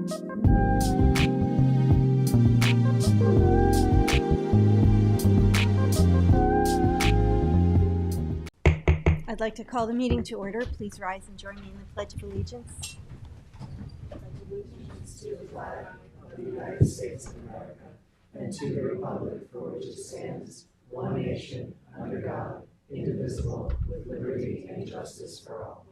I'd like to call the meeting to order. Please rise and join me in the Pledge of Allegiance. Pledge allegiance to the flag of the United States of America and to the republic for which it stands, one nation, under God, indivisible, with liberty and justice for all.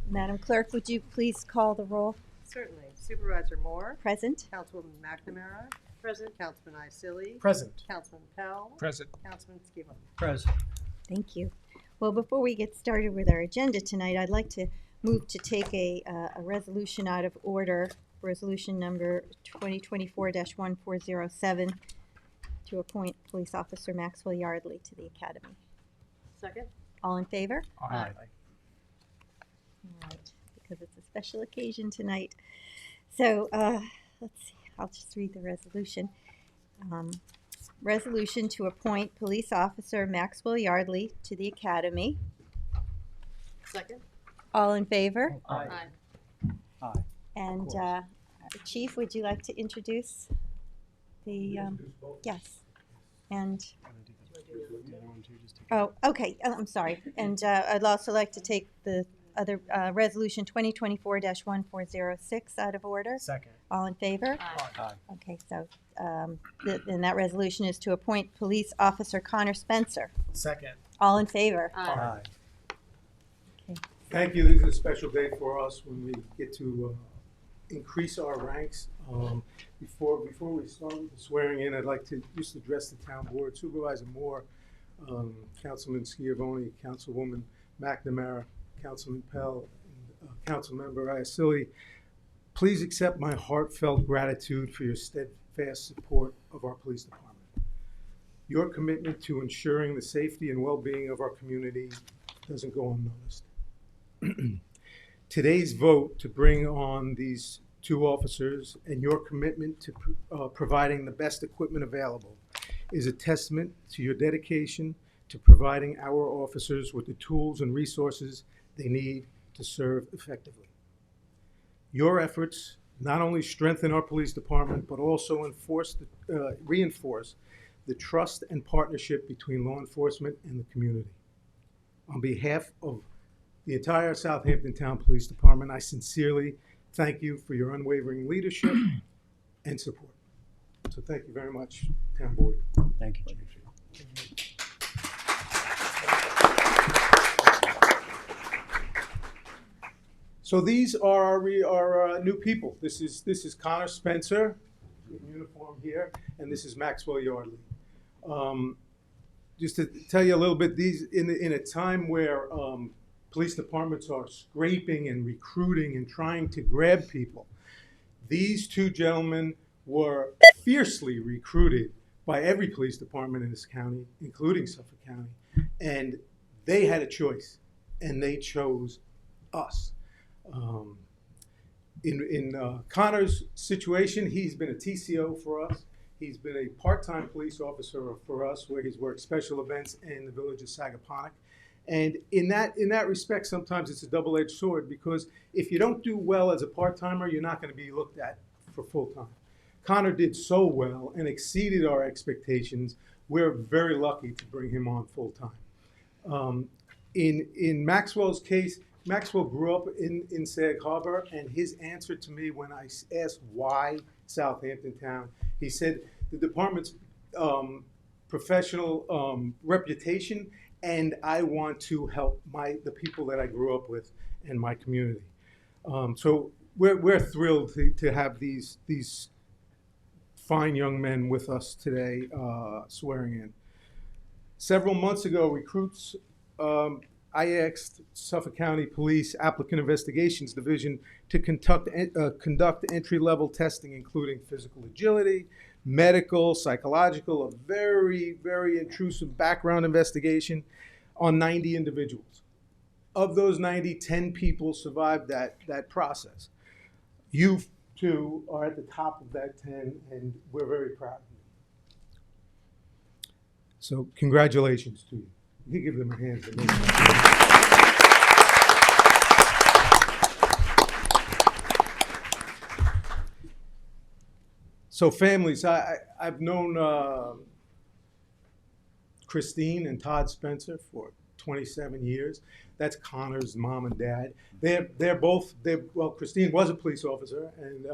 Madam Clerk, would you please call the roll? Certainly. Supervisor Moore. Present. Councilwoman McNamara. Present. Councilman Isili. Present. Councilman Pell. Present. Councilman Skiba. Present. Thank you. Well, before we get started with our agenda tonight, I'd like to move to take a resolution out of order, resolution number 2024-1407, to appoint Police Officer Maxwell Yardley to the Academy. Second. All in favor? Aye. All right, because it's a special occasion tonight. So let's see, I'll just read the resolution. Resolution to appoint Police Officer Maxwell Yardley to the Academy. Second. All in favor? Aye. Aye. And Chief, would you like to introduce the, yes, and, oh, okay, I'm sorry. And I'd also like to take the other resolution 2024-1406 out of order. Second. All in favor? Aye. Okay, so then that resolution is to appoint Police Officer Connor Spencer. Second. All in favor? Aye. Okay. Thank you. This is a special day for us when we get to increase our ranks. Before we start with the swearing in, I'd like to just address the town board. Supervisor Moore, Councilman Schiavone, Councilwoman McNamara, Councilman Pell, and Councilmember Isili. Please accept my heartfelt gratitude for your steadfast support of our police department. Your commitment to ensuring the safety and well-being of our community doesn't go unnoticed. Today's vote to bring on these two officers and your commitment to providing the best equipment available is a testament to your dedication to providing our officers with the tools and resources they need to serve effectively. Your efforts not only strengthen our police department, but also reinforce the trust and partnership between law enforcement and the community. On behalf of the entire Southampton Town Police Department, I sincerely thank you for your unwavering leadership and support. So thank you very much, Town Board. Thank you, Chief. So these are our new people. This is Connor Spencer in uniform here, and this is Maxwell Yardley. Just to tell you a little bit, these in a time where police departments are scraping and recruiting and trying to grab people, these two gentlemen were fiercely recruited by every police department in this county, including Suffolk County, and they had a choice, and they chose us. In Connor's situation, he's been a TCO for us. He's been a part-time police officer for us, where he's worked special events in the village of Sagaponack. And in that respect, sometimes it's a double-edged sword, because if you don't do well as a part-timer, you're not going to be looked at for full-time. Connor did so well and exceeded our expectations. We're very lucky to bring him on full-time. In Maxwell's case, Maxwell grew up in Sag Harbor, and his answer to me when I asked why Southampton Town, he said the department's professional reputation, and I want to help the people that I grew up with and my community. So we're thrilled to have these fine young men with us today swearing in. Several months ago, recruits I asked Suffolk County Police Applicant Investigations Division to conduct entry-level testing, including physical agility, medical, psychological, a very, very intrusive background investigation on 90 individuals. Of those 90, 10 people survived that process. You two are at the top of that 10, and we're very proud of you. So congratulations to you. You can give them a hand. So families, I've known Christine and Todd Spencer for 27 years. That's Connor's mom and dad. Well, Christine was a police officer, and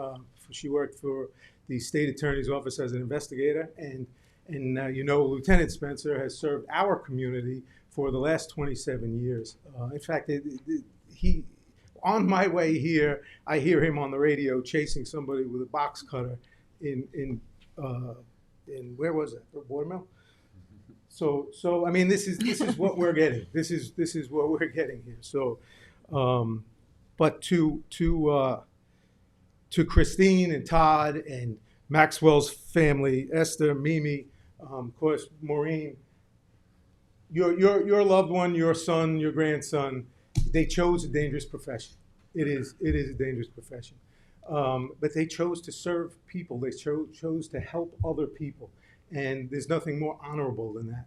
she worked for the state attorney's office as an investigator. And Lieutenant Spencer has served our community for the last 27 years. In fact, he, on my way here, I hear him on the radio chasing somebody with a box cutter in where was it? Watermill? So I mean, this is what we're getting. This is what we're getting here. So, but to Christine and Todd and Maxwell's family, Esther, Mimi, of course, Maureen, your loved one, your son, your grandson, they chose a dangerous profession. It is a dangerous profession, but they chose to serve people. They chose to help other people. And there's nothing more honorable than that.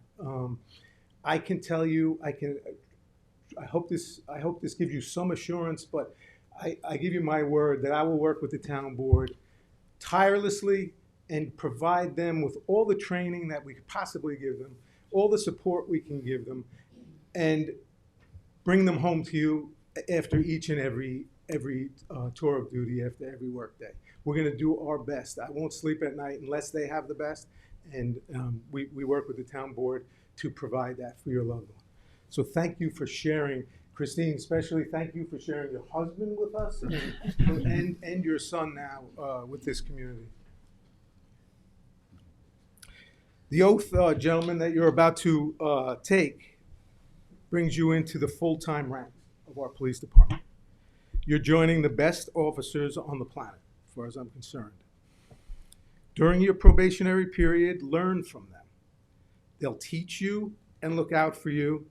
I can tell you, I hope this gives you some assurance, but I give you my word that I will work with the town board tirelessly and provide them with all the training that we could possibly give them, all the support we can give them, and bring them home to you after each and every tour of duty, after every work day. We're gonna do our best. I won't sleep at night unless they have the best. And we work with the town board to provide that for your loved one. So thank you for sharing. Christine, especially thank you for sharing your husband with us and your son now with this community. The oath, gentlemen, that you're about to take brings you into the full-time rank of our police department. You're joining the best officers on the planet, as far as I'm concerned. During your probationary period, learn from them. They'll teach you and look out for you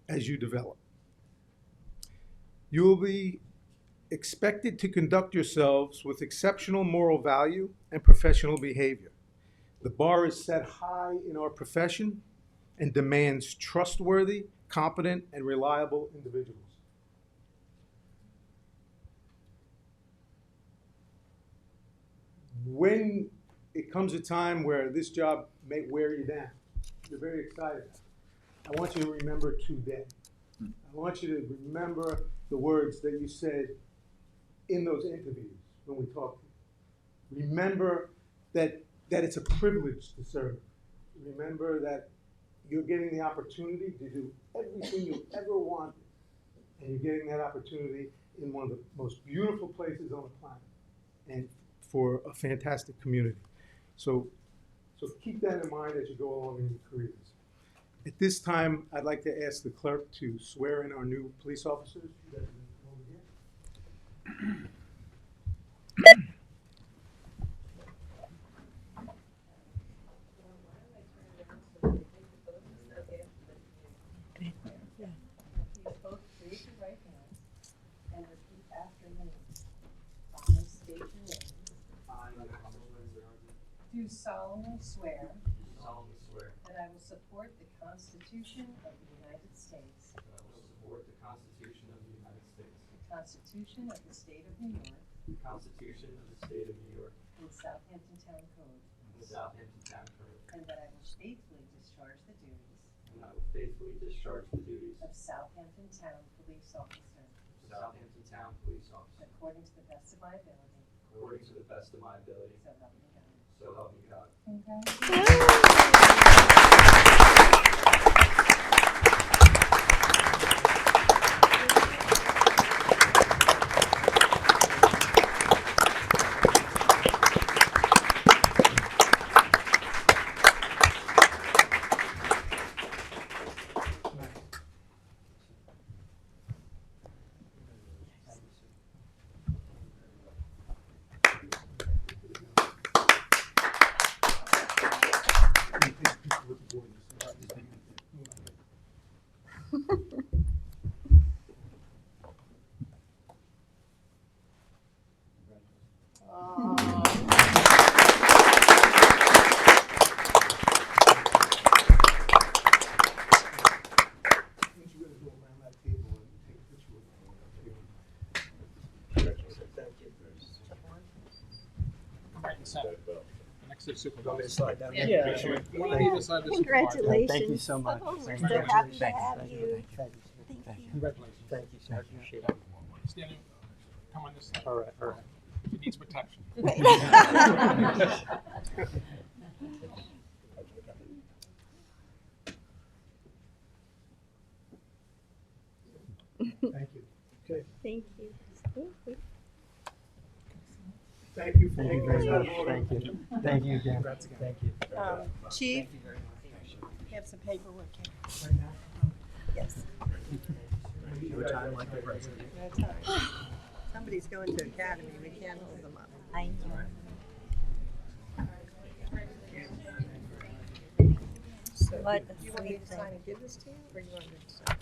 as you develop. You will be expected to conduct yourselves with exceptional moral value and professional behavior. The bar is set high in our profession and demands trustworthy, competent, and reliable individuals. When it comes a time where this job may wear you down, you're very excited. I want you to remember today. I want you to remember the words that you said in those interviews when we talked to you. Remember that it's a privilege to serve. Remember that you're getting the opportunity to do everything you ever wanted. And you're getting that opportunity in one of the most beautiful places on the planet and for a fantastic community. So keep that in mind as you go along in your careers. At this time, I'd like to ask the clerk to swear in our new police officers. You guys can come over here. Both raise your right hand and repeat after me. I state your name. Do solemnly swear that I will support the Constitution of the United States, the Constitution of the State of New York, and Southampton Town Code, and that I will faithfully discharge the duties of Southampton Town Police Officer according to the best of my ability. So help me God. Congratulations. center, next to the Want me to supervisor. slide down? Yeah. there? Sure. One on either side of the supervisor. Congratulations. Thank you so much. Oh, we're Thank so you. happy to Thank you. have Thank you. you. Thank you. Congratulations. Thank you, sir. Appreciate it. Stand, come on this side. All right, all right. He needs protection. Thank you. Okay, Thank you. thank you for Thank you making very us much. that order. Thank you. Thank you again. Thank you. Chief, you have some paperwork here. Yes. Your time like the president. That's all right. Somebody's going to academy, we can't hold them up. I know. So, What a you want me sweet to sign thing. and give this to you, or you want me to sign?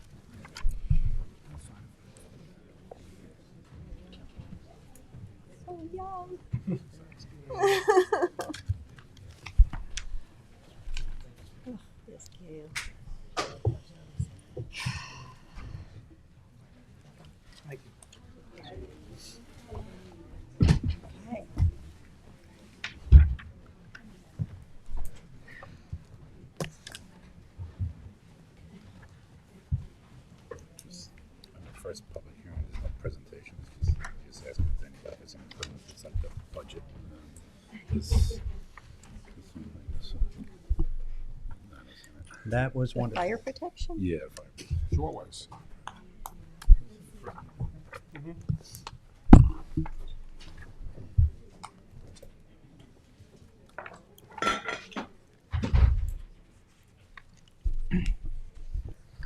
So young. Oh, this kid. Thank you. Okay. First public hearing, there's no presentation, just ask if anybody has any questions, it's like the budget. That was The wonderful. fire protection? Yeah, fire. Sure was.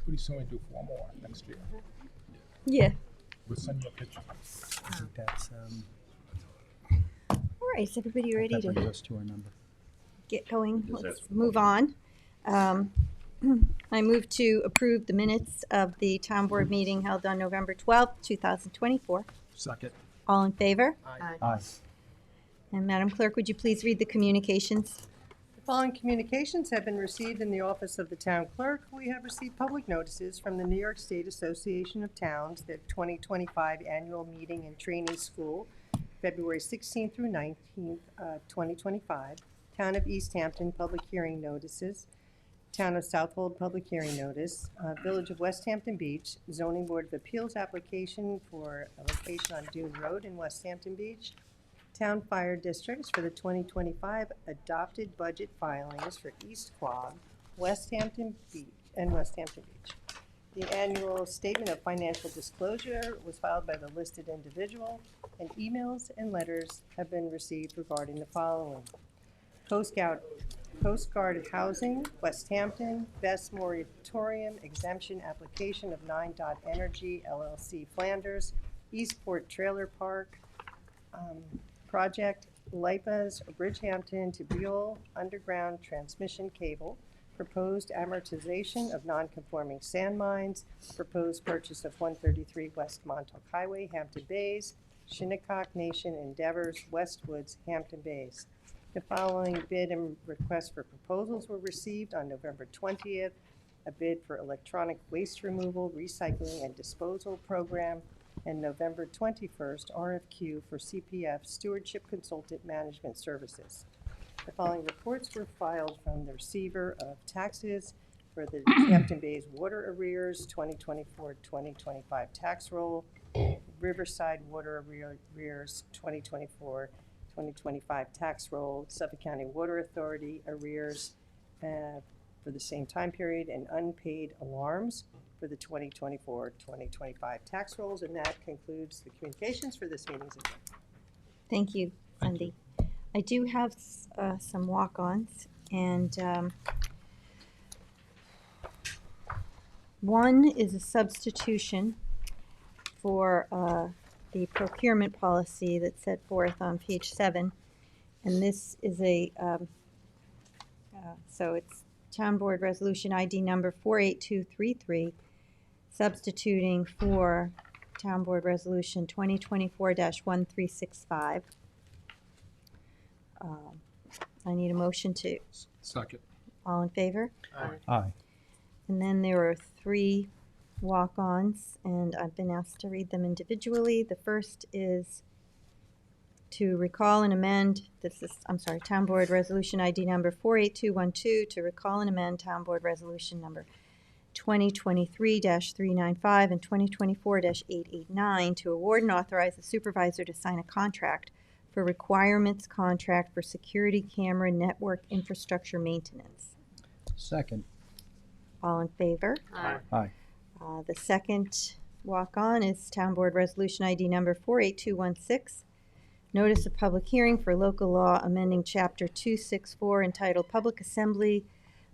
Pretty soon we do 4 more next year. Yeah. We'll send you a picture. I think that's, All right, is everybody ready that to brings us to our number. get going? Yes, Let's that's- move on. I move to approve the minutes of the town board meeting held on November 12th, 2024. Second. All in favor? Aye. And Madam Clerk, would you please read the communications? The following communications have been received in the office of the town clerk. We have received public notices from the New York State Association of Towns, their 2025 annual meeting and training school, February 16th through 19th, 2025. Town of East Hampton public hearing notices. Town of Southold public hearing notice. Village of West Hampton Beach zoning board of appeals application for a location on Dune Road in West Hampton Beach. Town fire districts for the 2025 adopted budget filings for East Quogue, West Hampton Beach, and West Hampton Beach. The annual statement of financial disclosure was filed by the listed individual, and emails and letters have been received regarding the following. Coast Guard Housing, West Hampton, Best Moratorium Exemption Application of 9 Dot Energy LLC Flanders, Eastport Trailer Park, Project LIPA's Bridgehampton to Buell Underground Transmission Cable, proposed amortization of non-conforming sand mines, proposed purchase of 133 West Montauk Highway, Hampton Bays, Shinnecock Nation Endeavors, Westwoods, Hampton Bays. The following bid and request for proposals were received on November 20th. A bid for electronic waste removal, recycling, and disposal program, and November 21st, RFQ for CPF Stewardship Consultant Management Services. The following reports were filed from the receiver of taxes for the Hampton Bays water arrears, 2024-2025 tax roll, Riverside water arrears, 2024-2025 tax roll, Suffolk County Water Authority arrears for the same time period, and unpaid alarms for the 2024-2025 tax rolls. And that concludes the communications for this meeting's agenda. Thank you, Cindy. I do have some walk-ons, and one is a substitution for the procurement policy that's set forth on page 7. And this is so it's Town Board Resolution ID number 48233, substituting for Town Board Resolution 2024-1365. I need a motion to, Second. all in favor? Aye. And then there are 3 walk-ons, and I've been asked to read them individually. The first is to recall and amend, Town Board Resolution ID number 48212, to recall and amend Town Board Resolution number 2023-395 and 2024-889, to award and authorize the supervisor to sign a contract for requirements contract for security camera network infrastructure maintenance. Second. All in favor? Aye. The second walk-on is Town Board Resolution ID number 48216, notice of public hearing for local law amending Chapter 264 entitled Public Assembly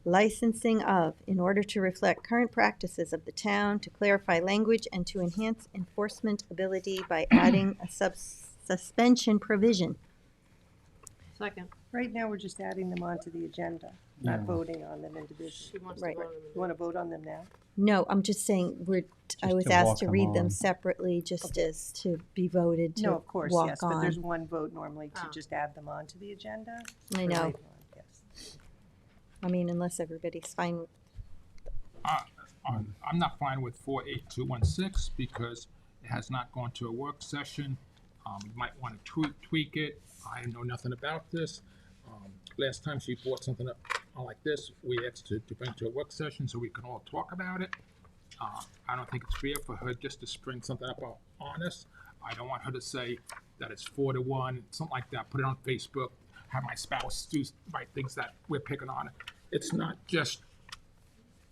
Licensing of, in order to reflect current practices of the town, to clarify language, and to enhance enforcement ability by adding a suspension provision. Second. Right now, we're just adding them onto the agenda, not Yeah. voting on them individually. She wants Right. to vote on You want to vote on them now? No, I'm just saying, I Just was to asked walk to them read them on. separately, just as to be voted to No, of course, walk yes, but on. there's one vote normally to Oh. just add them onto the agenda. I or know. later on, yes. I mean, unless everybody's fine with, I'm not fine with 48216 because it has not gone to a work session. You might want to tweak it. I know nothing about this. Last time she brought something up like this, we asked to bring to a work session so we can all talk about it. I don't think it's fair for her just to spring something up on us. I don't want her to say that it's 4-1, something like that, put it on Facebook, have my spouse do write things that we're picking on it. It's not just,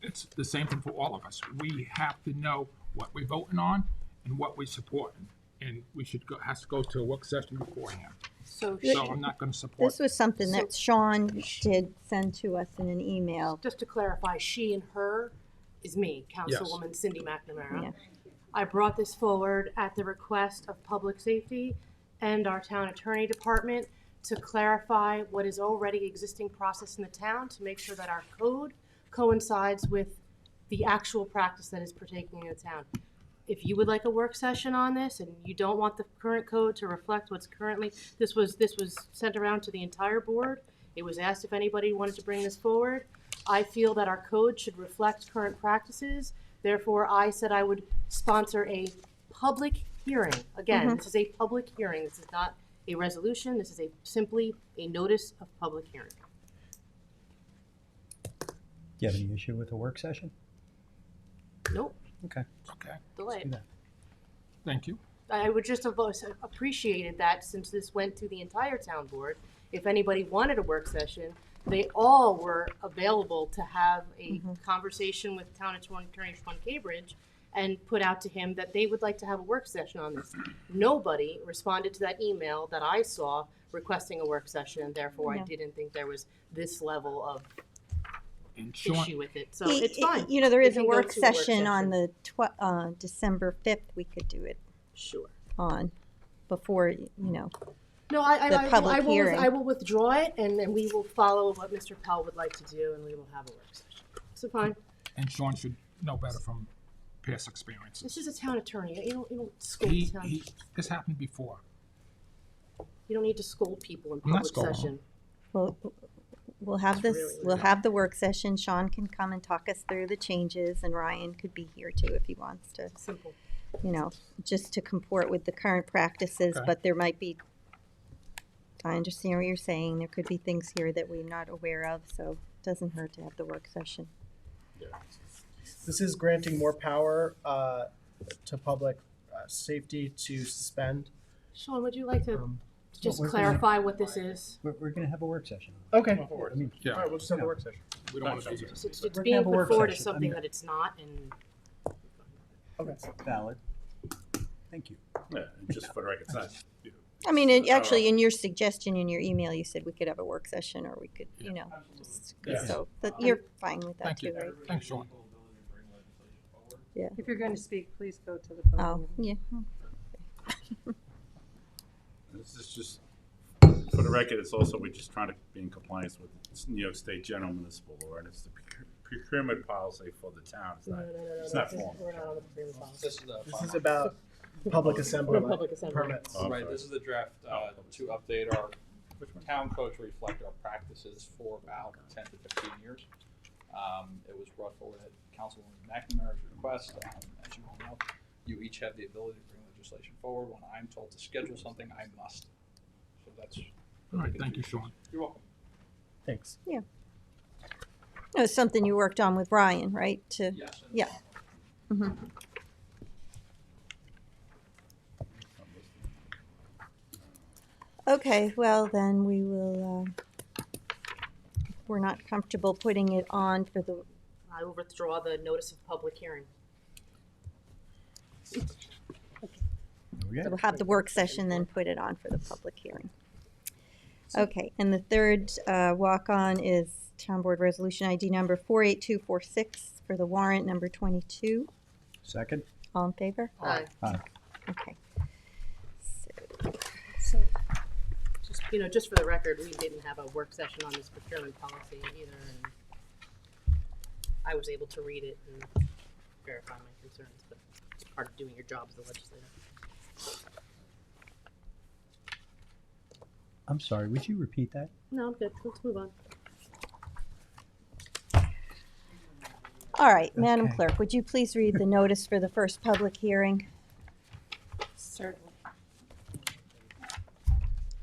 it's the same thing for all of us. We have to know what we're voting on and what we're supporting. And we has to go to a work session beforehand. So So I'm not gonna support. this was something that Sean did send to us in an email. just to clarify, she and her is me, Councilwoman Cindy McNamara. Yeah. I brought this forward at the request of Public Safety and our Town Attorney Department to clarify what is already existing process in the town to make sure that our code coincides with the actual practice that is partaking in the town. If you would like a work session on this and you don't want the current code to reflect what's currently, this was sent around to the entire board. It was asked if anybody wanted to bring this forward. I feel that our code should reflect current practices. Therefore, I said I would sponsor a public hearing. Again, this is a public hearing. This is not a resolution. This is simply a notice of public hearing. Do you have any issue with a work session? Nope, Okay. Okay, delay Do it. that. thank you. I would just have appreciated that since this went to the entire town board. If anybody wanted a work session, they all were available to have a conversation with Town Attorney Sean Cambridge and put out to him that they would like to have a work session on this. Nobody responded to that email that I saw requesting a work session, and therefore I No. didn't think there was this level of And Sean, issue with it. So it's fine. You know, there We is a can go work to a work session on session. the December 5th, we could do it Sure. on, before, you know. No, I The public will, hearing. I will withdraw it, and then we will follow what Mr. Pell would like to do, and we will have a work session. So fine. and Sean should know better from past experiences. This is a town attorney. You don't scold He, town. this happened before. You don't need to scold people in I'm not public scolding. session. Well, we'll have this, really we'll rude. have the work session. Sean can come and talk us through the changes, and Ryan could be here too if he wants to, Simple. you know, just to comport with the current practices, Okay. but there might be, I understand what you're saying, there could be things here that we're not aware of, so it doesn't hurt to have the work session. This is granting more power to public safety to suspend. Sean, would you like to Um, just we're gonna- clarify what this is? We're gonna have a work session. Okay. I mean, Yeah, All right, we'll just have a work session. we don't want to do It's, this. it's gonna being have a put work forward as session. I something mean- that it's not, and Okay. valid. Thank you. Yeah, and just for the record, it's not, you know, I mean, actually, in your suggestion, in your email, you said we could have a work session, or we could, you know, just, Yeah. so, but you're fine with that Thank too, you. right? Thanks, Sean. If you're going to speak, please go to the Oh, podium. yeah. this is just, for the record, it's also, we're just trying to be in compliance with New York State General Municipal Law, and it's the procurement policy for the town. It's not, it's not formal. we're not on the procurement policy. This is about public assembly Public assembly. permits. Oh, I'm Right, sorry. this is the draft to update our town code to reflect our practices for about 10 to 15 years. It was brought forward at Councilwoman McNamara's request. As you all know, you each have the ability to bring legislation forward. When I'm told to schedule something, I must. So that's. All right, thank you, Sean. You're welcome. Thanks. It was something you worked on with Ryan, right? To Yes. Yeah. Mhm. Okay, well, then we will, we're not comfortable putting it on for the, I will withdraw the notice of public hearing. Okay. so we'll have the work session, then put it on for the public hearing. Okay, and the third walk-on is Town Board Resolution ID number 48246 for the warrant number 22. Second? All in favor? Aye. Aye. Okay. So, just for the record, we didn't have a work session on this procurement policy either, and I was able to read it and verify my concerns, but it's part of doing your job as a legislator. I'm sorry, would you repeat that? No, I'm good. Let's move on. All right, Madam Okay. Clerk, would you please read the notice for the first public hearing? Certainly.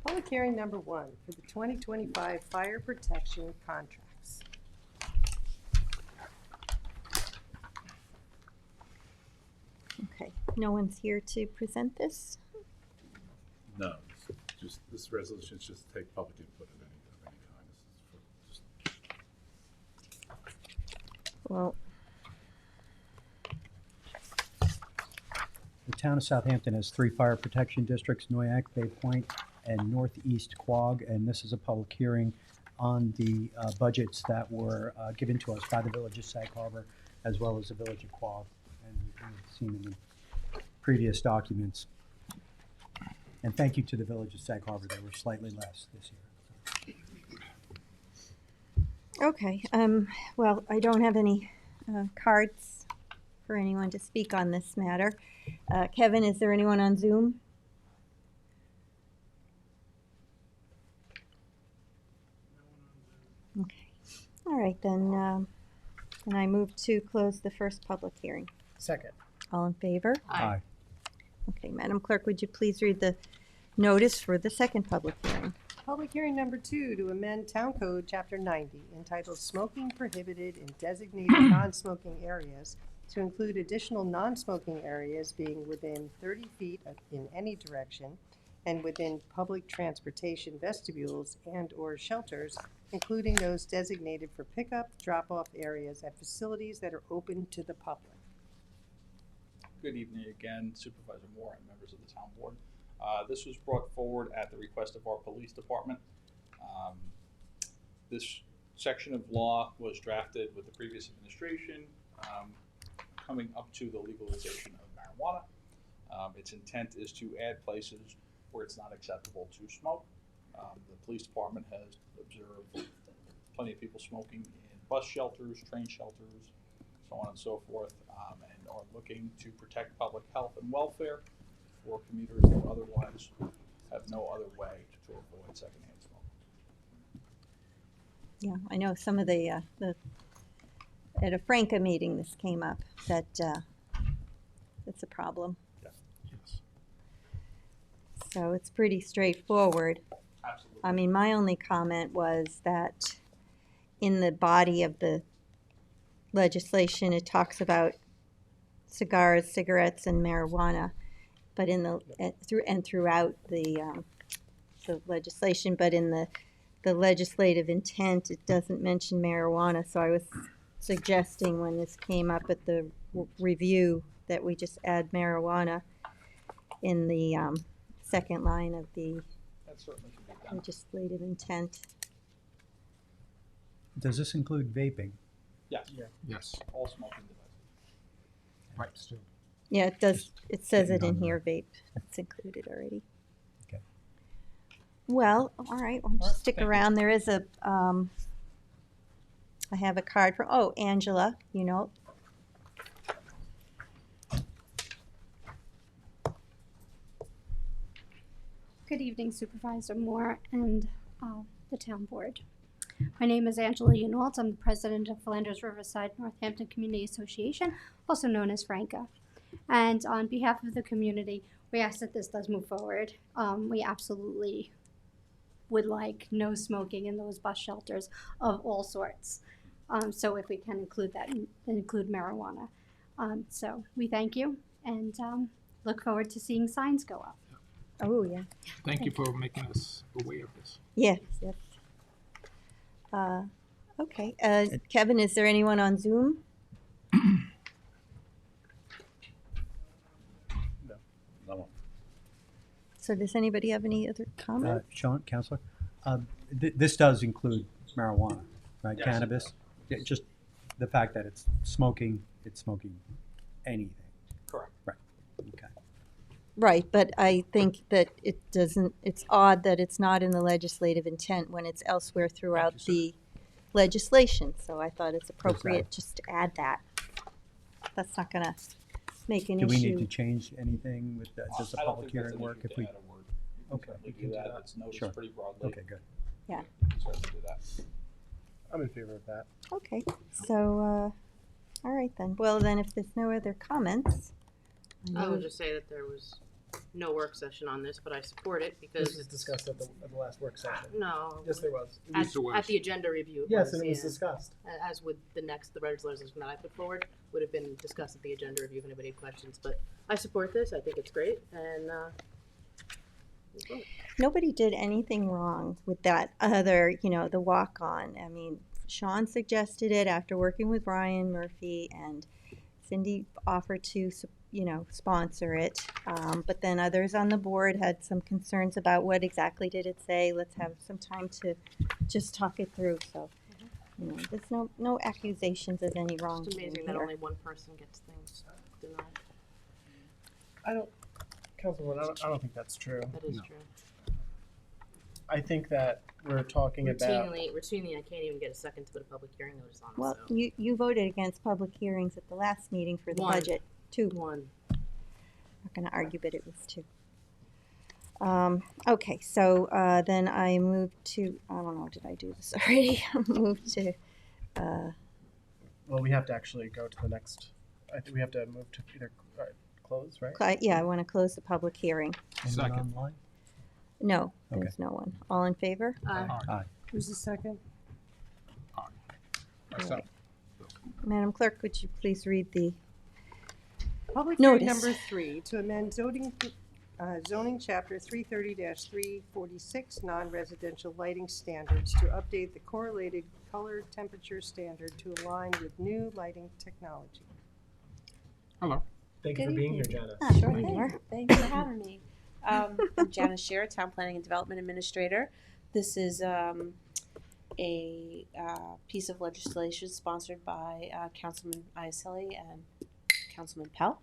Public hearing number 1 for the 2025 fire protection contracts. Okay, no one's here to present this? No, it's just, this resolution is just to take public input of any kind. This is for Well, The town of Southampton has 3 fire protection districts, Noyak, Bay Point, and Northeast Quogue, and this is a public hearing on the budgets that were given to us by the Village of Sag Harbor as well as the Village of Quogue, and we've seen in the previous documents. And thank you to the Village of Sag Harbor, they were slightly less this year. okay, well, I don't have any cards for anyone to speak on this matter. Kevin, is there anyone on Zoom? Okay, all right, then I move to close the first public hearing. Second. All in favor? Aye. Okay, Madam Clerk, would you please read the notice for the second public hearing? Public hearing number 2 to amend Town Code Chapter 90 entitled Smoking Prohibited in Designated Non-Smoking Areas to include additional non-smoking areas being within 30 feet in any direction and within public transportation vestibules and/or shelters, including those designated for pickup, drop-off areas at facilities that are open to the public. Good evening again, Supervisor Moore and members of the town board. This was brought forward at the request of our police department. This section of law was drafted with the previous administration, coming up to the legalization of marijuana. Its intent is to add places where it's not acceptable to smoke. The police department has observed plenty of people smoking in bus shelters, train shelters, so on and so forth, and are looking to protect public health and welfare for commuters that otherwise have no other way to avoid secondhand smoke. Yeah, I know some of the at a Franca meeting, this came up, that it's a problem. Yes, So it's pretty straightforward. absolutely. I mean, my only comment was that in the body of the legislation, it talks about cigars, cigarettes, and marijuana, but in the throughout the legislation, but in the legislative intent, it doesn't mention marijuana. So I was suggesting when this came up at the review that we just add marijuana in the second line of the That certainly should be done. legislative intent. Does this include vaping? Yes, Yes, all smoking devices. right, still. Yeah, it does. It says it Getting in on here, vape. It's included already. Okay. Well, all right. Why don't you All right, stick thank you. around? There is a. I have a card from. Oh, Angela. You know. Good evening, Supervisor Moore and the town board. My name is Angela Unwalt. I'm the president of Flanders Riverside Northampton Community Association, also known as Franca. And on behalf of the community, we ask that this does move forward. We absolutely would like no smoking in those bus shelters of all sorts. So if we can include that, include marijuana. So we thank you and look forward to seeing signs go up. Oh, yeah. Thank you for making us aware of this. Yes, yes. Okay, Kevin, is there anyone on Zoom? No. So does anybody have any other comments? Sean, Counselor, this does include marijuana, right? Yes. Cannabis? Yeah, just the fact that it's smoking anything. Correct. Right, okay. Right, but I think that it doesn't, it's odd that it's not in the legislative intent when it's elsewhere throughout the legislation. So I thought it's appropriate just to add that. That's not gonna make an Do we need issue. to change anything with that? Does the I don't public think that's hearing an work issue if to we? add a word. Okay, We we can can do do that, that. it's noticed Sure. pretty broadly. Okay, good. Yeah. We can certainly do that. I'm in favor of that. Okay, so, all right then. Well, then if there's no other comments. I would just say that there was no work session on this, but I support it because This was it's, discussed at the last work session. no. Yes, there was. At, Yes, there was. at the agenda review. it Yes, and it was yeah. discussed. As with the resolution that I put forward, would have been discussed at the agenda review if anybody had questions, but I support this, I think it's great, and, we'll vote. Nobody did anything wrong with that other, the walk-on. I mean, Sean suggested it after working with Ryan Murphy, and Cindy offered to, sponsor it. But then others on the board had some concerns about what exactly did it say. Let's have some time to just talk it through. So, there's no accusations of any wrong. It's amazing that only one person gets things denied. I don't, Councilwoman, I don't think that's true. That is No. true. I think that we're talking about. Routinely, I can't even get a second to put a public hearing notice on it, Well, so. you voted against public hearings at the last meeting for the One. budget. 2. One. Not going to argue, but it was 2. Okay, so then I moved to, I don't know, did I do this already? Moved to, Well, we have to actually go to the next. I think we have to move to either close, right? I want to close the public hearing. Anyone Second. online? No, Okay. there's no one. All in favor? Aye. Who's the second? Myself. Madam Clerk, would you please read the, Public hearing Notice. number 3, to amend zoning chapter 330-346, non-residential lighting standards to update the correlated color temperature standard to align with new lighting technology. Hello. Thank you for being here, Janice. sure thing. Thanks for having me. I'm Janice Scherer, Town Planning and Development Administrator. This is a piece of legislation sponsored by Councilman Iacelli and Councilman Pell.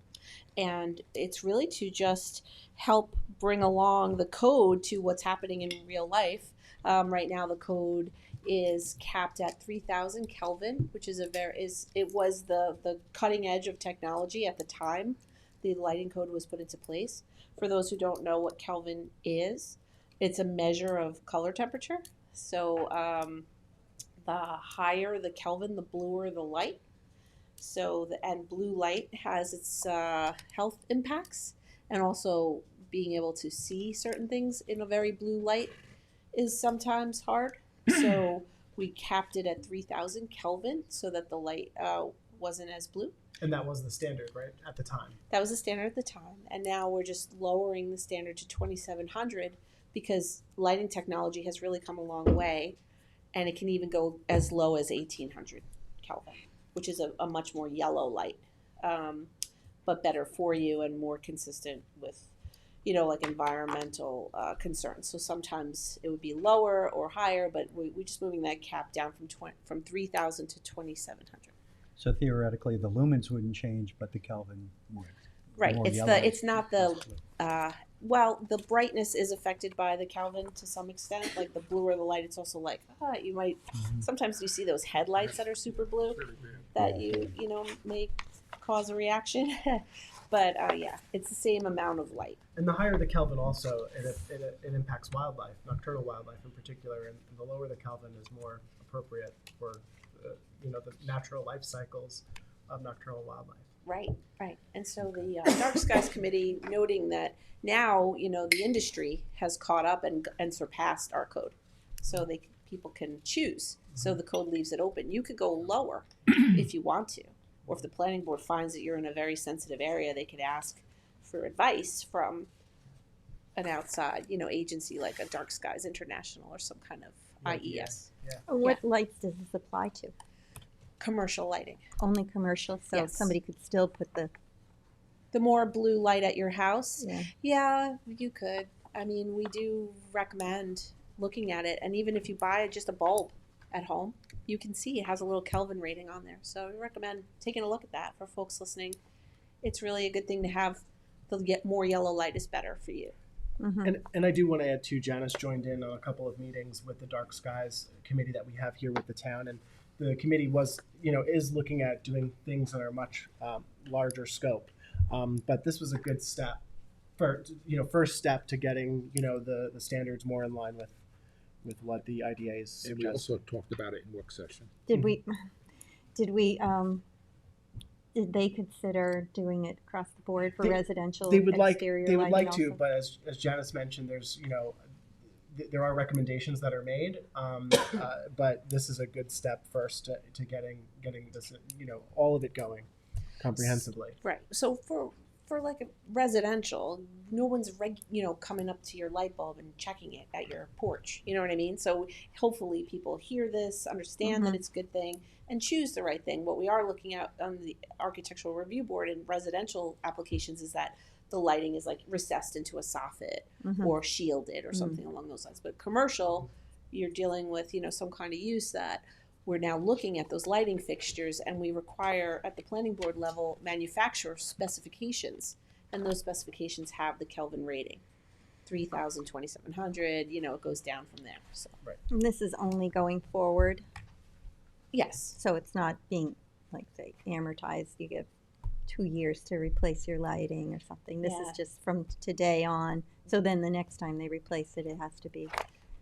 And it's really to just help bring along the code to what's happening in real life. Right now, the code is capped at 3,000 Kelvin, which is it was the cutting edge of technology at the time the lighting code was put into place. For those who don't know what Kelvin is, it's a measure of color temperature. So the higher the Kelvin, the bluer the light. So and blue light has its health impacts, and also being able to see certain things in a very blue light is sometimes hard. So we capped it at 3,000 Kelvin so that the light wasn't as blue. And that was the standard, right, at the time. That was the standard at the time, and now we're just lowering the standard to 2,700 because lighting technology has really come a long way, and it can even go as low as 1,800 Kelvin, which is a much more yellow light, but better for you and more consistent with, like environmental concerns. So sometimes it would be lower or higher, but we're just moving that cap down from 3,000 to 2,700. So theoretically, the lumens wouldn't change, but the Kelvin would. Right. More It's yellow. it's not the the brightness is affected by the Kelvin to some extent. Like the bluer the light, it's also like you might sometimes you see those headlights that are super blue that you may cause a reaction. But yeah, it's the same amount of light. And the higher the Kelvin also, it impacts wildlife, nocturnal wildlife in particular, and the lower the Kelvin is more appropriate for the natural life cycles of nocturnal wildlife. Right, right. And so the Dark Skies Committee noting that now, the industry has caught up and surpassed our code. So people can choose. So the code leaves it open. You could go lower if you want to. Or if the planning board finds that you're in a very sensitive area, they could ask for advice from an outside, agency like a Dark Skies International or some kind of IES. What lights does this apply to? Commercial lighting. Only commercial, so Yes. somebody could still put The more blue light at your house, yeah. yeah, you could. I mean, we do recommend looking at it, and even if you buy just a bulb at home, you can see it has a little Kelvin rating on there. So we recommend taking a look at that for folks listening. It's really a good thing to have. More yellow light is better for you. Mhm. And I do want to add too, Janice joined in on a couple of meetings with the Dark Skies Committee that we have here with the town, and the committee is looking at doing things that are much larger scope. But this was a good step first step to getting, the standards more in line with what the IDA is And we suggesting. also talked about it in work session. Did they consider doing it across the board for residential They would exterior they would lighting like to, also? but as Janice mentioned, there's there are recommendations that are made, but this is a good step first to getting this all of it going comprehensively. Right. So for like a residential, no one's coming up to your light bulb and checking it at your porch. You know what I mean? So hopefully people hear this, understand that it's a good thing, and choose the right thing. What we are looking at on the Architectural Review Board in residential applications is that the lighting is like recessed into a soffit or shielded or something along those lines. But commercial, you're dealing with some kind of use that we're now looking at those lighting fixtures, and we require at the planning board level manufacturer specifications, and those specifications have the Kelvin rating, 3,000, 2,700. It goes down from there. So And this is only going forward, yes, so it's not being, like, say, amortized. You get 2 years to replace your lighting or something. This is just from today on. So then the next time they replace it, it has to be.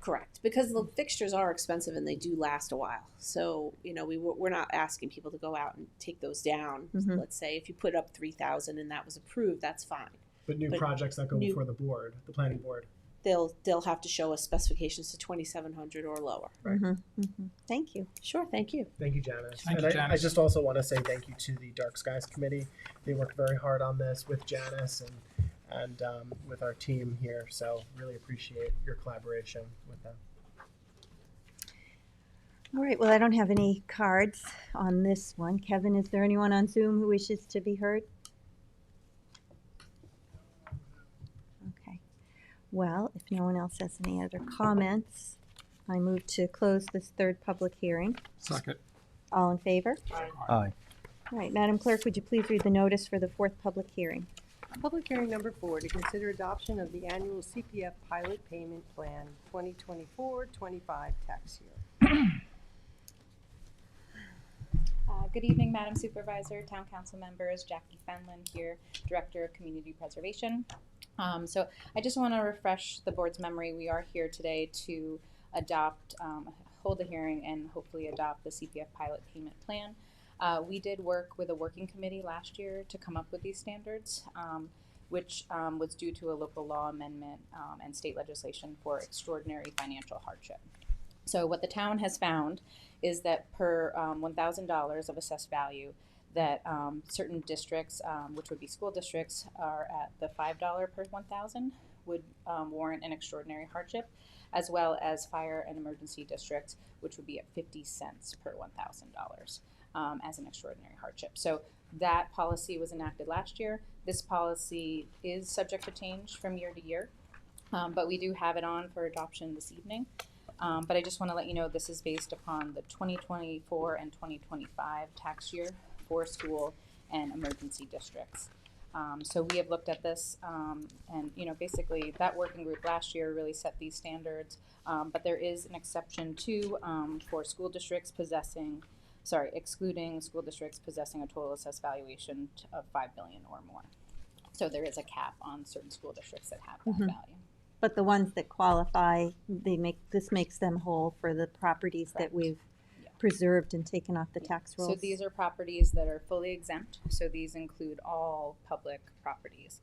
correct, because the fixtures are expensive and they do last a while. So we're not asking people to go out and take those down. Let's say if you put up 3,000 and that was approved, that's fine. But projects that go before the board, the planning board, They'll have to show us specifications to 2,700 or lower. right? Thank you. Sure, thank you. Thank you, Janice. Thank and you, I Janice. just also want to say thank you to the Dark Skies Committee. They worked very hard on this with Janice and with our team here. So really appreciate your collaboration with them. All right, well, I don't have any cards on this one. Kevin, is there anyone on Zoom who wishes to be heard? Okay. Well, if no one else has any other comments, I move to close this third public hearing. Second. All in favor? Aye. All right, Madam Clerk, would you please read the notice for the fourth public hearing? Public hearing number 4, to consider adoption of the annual CPF pilot payment plan 2024-25 tax year. Good evening, Madam Supervisor, Town Council members, Jackie Fenlon here, Director of Community Preservation. So I just want to refresh the board's memory. We are here today to adopt, hold a hearing and hopefully adopt the CPF pilot payment plan. We did work with a working committee last year to come up with these standards, which was due to a local law amendment and state legislation for extraordinary financial hardship. So what the town has found is that per $1,000 of assessed value, that certain districts, which would be school districts, are at the $5 per 1,000 would warrant an extraordinary hardship, as well as fire and emergency districts, which would be at 50 cents per $1,000 as an extraordinary hardship. So that policy was enacted last year. This policy is subject to change from year to year, but we do have it on for adoption this evening. But I just want to let you know this is based upon the 2024 and 2025 tax year for school and emergency districts. So we have looked at this, and basically that working group last year really set these standards. But there is an exception too for school districts excluding school districts possessing a total assessed valuation of $5 billion or more. So there is a cap on certain school districts that have that value. But the ones that qualify, this makes them whole for the properties that we've preserved and taken off the tax rolls? So these are properties that are fully exempt. So these include all public properties,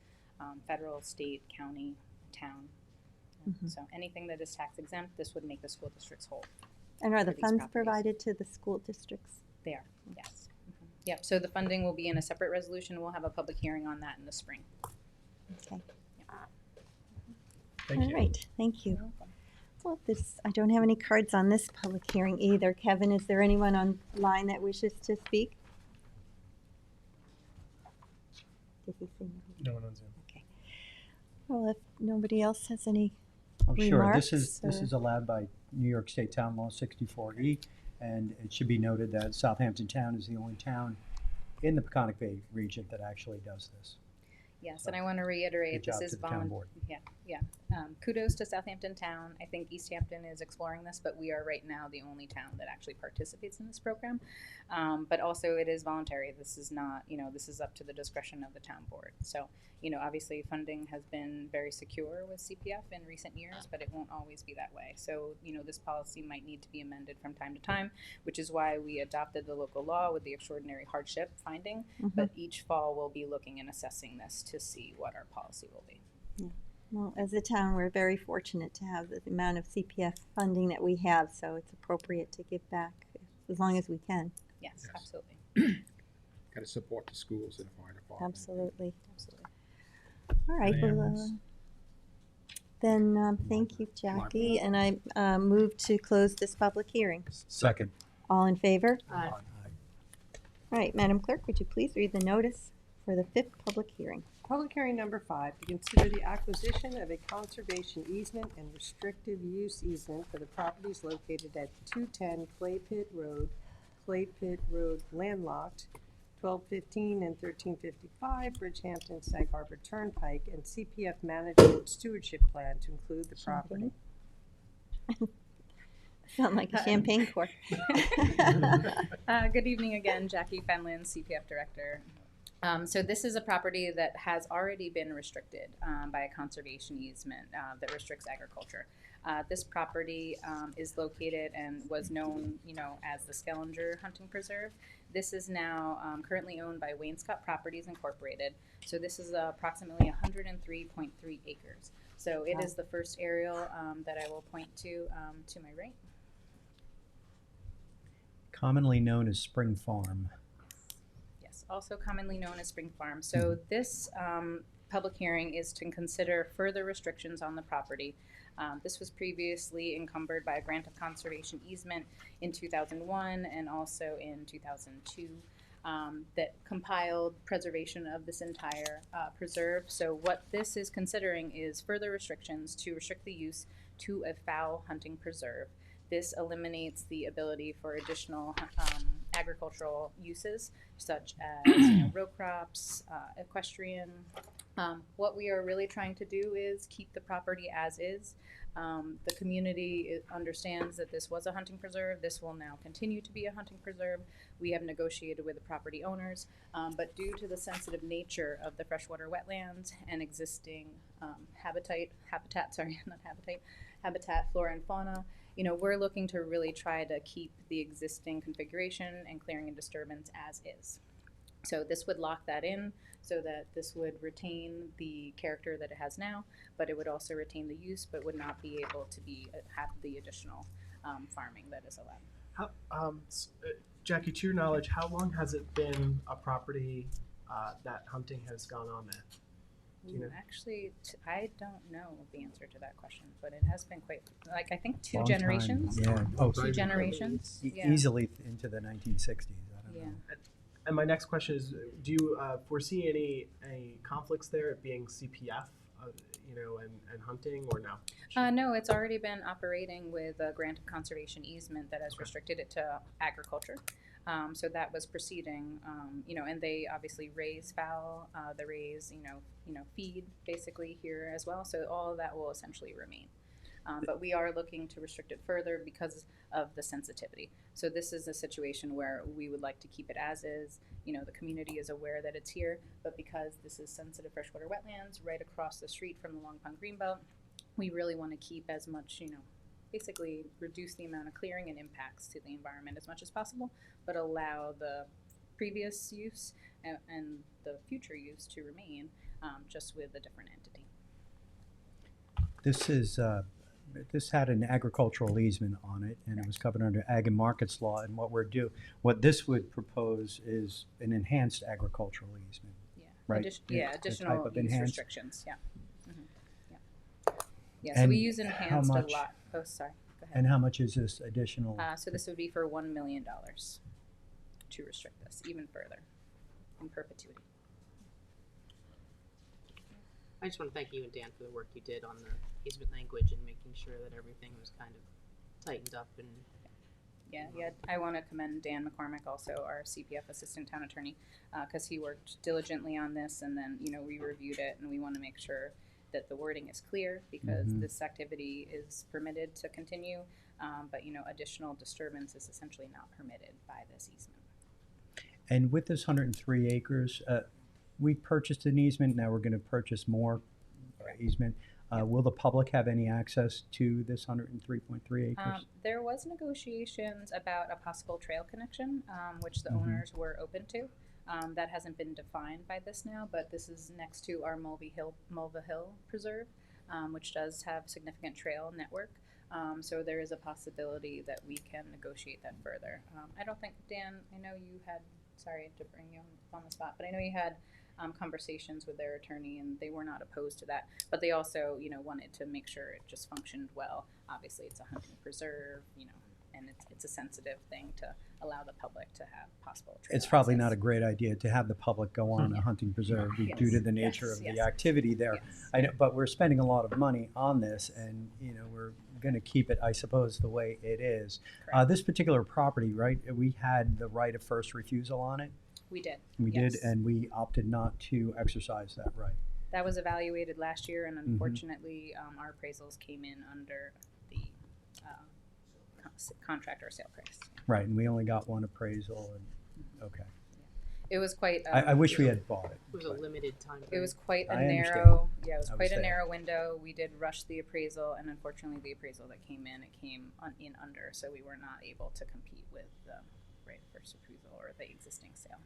federal, state, county, town. So anything that is tax exempt, this would make the school districts whole. And are the for these funds properties. provided to the school districts? They are, yes. Yep, so the funding will be in a separate resolution. We'll have a public hearing on that in the spring. Okay. Thank you. All right, thank you. You're welcome. Well, I don't have any cards on this public hearing either. Kevin, is there anyone online that wishes to speak? Did he say no? No one on Zoom. Okay. Well, if nobody else has any Oh, sure. This remarks, is allowed by New York State Town Law 64E, and it should be noted that Southampton Town is the only town in the Peconic Bay region that actually does this. Yes, So, and I want to reiterate, good this job is to the town board. Yeah. Kudos to Southampton Town. I think East Hampton is exploring this, but we are right now the only town that actually participates in this program. But also it is voluntary. This is not, this is up to the discretion of the town board. So, obviously funding has been very secure with CPF in recent years, but it won't always be that way. So, this policy might need to be amended from time to time, which is why we adopted the local law with the extraordinary hardship finding. But each fall we'll be looking and assessing this to see what our policy will be. Well, as a town, we're very fortunate to have the amount of CPF funding that we have, so it's appropriate to give back as long as we can. Yes, Yes. absolutely. Got to support the schools and the fire department. Absolutely. Absolutely. All right, Anyone well, else? then thank you, Jackie, and I move to close this public hearing. Second. All in favor? Aye. All right, Madam Clerk, would you please read the notice for the 5th public hearing? Public hearing number 5, to consider the acquisition of a conservation easement and restrictive use easement for the properties located at 210 Clay Pit Road landlocked, 1215 and 1355 Bridgehampton Sag Harbor Turnpike, and CPF management stewardship plan to include the property. Sound like a champagne cork. Good evening again, Jackie Fenlon, CPF Director. So this is a property that has already been restricted by a conservation easement that restricts agriculture. This property is located and was known, as the Skellinger Hunting Preserve. This is now currently owned by Wainscott Properties Incorporated. So this is approximately 103.3 acres. So it is the first aerial that I will point to my right. Commonly known as Spring Farm. Yes, also commonly known as Spring Farm. So this public hearing is to consider further restrictions on the property. This was previously encumbered by a grant of conservation easement in 2001 and also in 2002 that compiled preservation of this entire preserve. So what this is considering is further restrictions to restrict the use to a fowl hunting preserve. This eliminates the ability for additional agricultural uses such as row crops, equestrian. What we are really trying to do is keep the property as is. The community understands that this was a hunting preserve. This will now continue to be a hunting preserve. We have negotiated with the property owners, but due to the sensitive nature of the freshwater wetlands and existing habitat, flora and fauna, we're looking to really try to keep the existing configuration and clearing and disturbance as is. So this would lock that in so that this would retain the character that it has now, but it would also retain the use, but would not be able to have the additional farming that is allowed. How, Jackie, to your knowledge, how long has it been a property that hunting has gone on there? Do you know? Actually, I don't know the answer to that question, but it has been quite, I think two Long time. generations. Yeah. Oh, Two generations. Yeah. easily into the 1960s. I don't know. And my next question is, do you foresee any conflicts there, it being CPF, and hunting, or no? No, it's already been operating with a grant of conservation easement that has restricted it to agriculture. So that was proceeding, and they obviously raise fowl, they raise, feed basically here as well. So all of that will essentially remain. But we are looking to restrict it further because of the sensitivity. So this is a situation where we would like to keep it as is. The community is aware that it's here, but because this is sensitive freshwater wetlands right across the street from the Long Pond Greenbelt, we really want to keep as much, basically reduce the amount of clearing and impacts to the environment as much as possible, but allow the previous use and the future use to remain, just with a different entity. This is, this had an agricultural easement on it, and it was covered under Ag and Markets Law, and what this would propose is an enhanced agricultural easement. Yeah. Right. Addition- The- yeah, the type additional of use enhanced- restrictions, yeah. Yeah. Yeah, so And we use enhanced a much- lot. Oh, sorry, go ahead. And how much is this additional? So this would be for $1 million to restrict this even further in perpetuity. I just want to thank you and Dan for the work you did on the easement language and making sure that everything was kind of tightened up and. Yeah, I want to commend Dan McCormick, also our CPF Assistant Town Attorney, because he worked diligently on this, and then, we reviewed it, and we want to make sure that the wording is clear, because this activity is permitted to continue, but, additional disturbance is essentially not permitted by this easement. And with this 103 acres, we purchased an easement, now we're gonna purchase more easement. Will the public have any access to this 103.3 acres? There was negotiations about a possible trail connection, which the owners were open to. That hasn't been defined by this now, but this is next to our Mulva Hill Preserve, which does have significant trail network. So there is a possibility that we can negotiate that further. I don't think, Dan, I know you had, sorry to bring you on the spot, but I know you had conversations with their attorney, and they were not opposed to that. But they also, wanted to make sure it just functioned well. Obviously, it's a hunting preserve, and it's a sensitive thing to allow the public to have possible trail It's probably access. not a great idea to have the public go on a hunting preserve due to the nature of the activity there. Yes. I know, but we're spending a lot of money on this, and we're going to keep it, I suppose, the way it is. This particular property, right? We had the right of first refusal on it. We did. We yes. did, and we opted not to exercise that right. That was evaluated last year, and unfortunately, our appraisals came in under the contract or sale price. Right, and we only got one appraisal, and okay. It was quite. I wish we had bought it. It was a limited time. It was quite a I understand. narrow. Yeah, it was I quite was a there. narrow window. We did rush the appraisal, and unfortunately, the appraisal that came in, it came in under, so we were not able to compete with the right of first refusal or the existing sale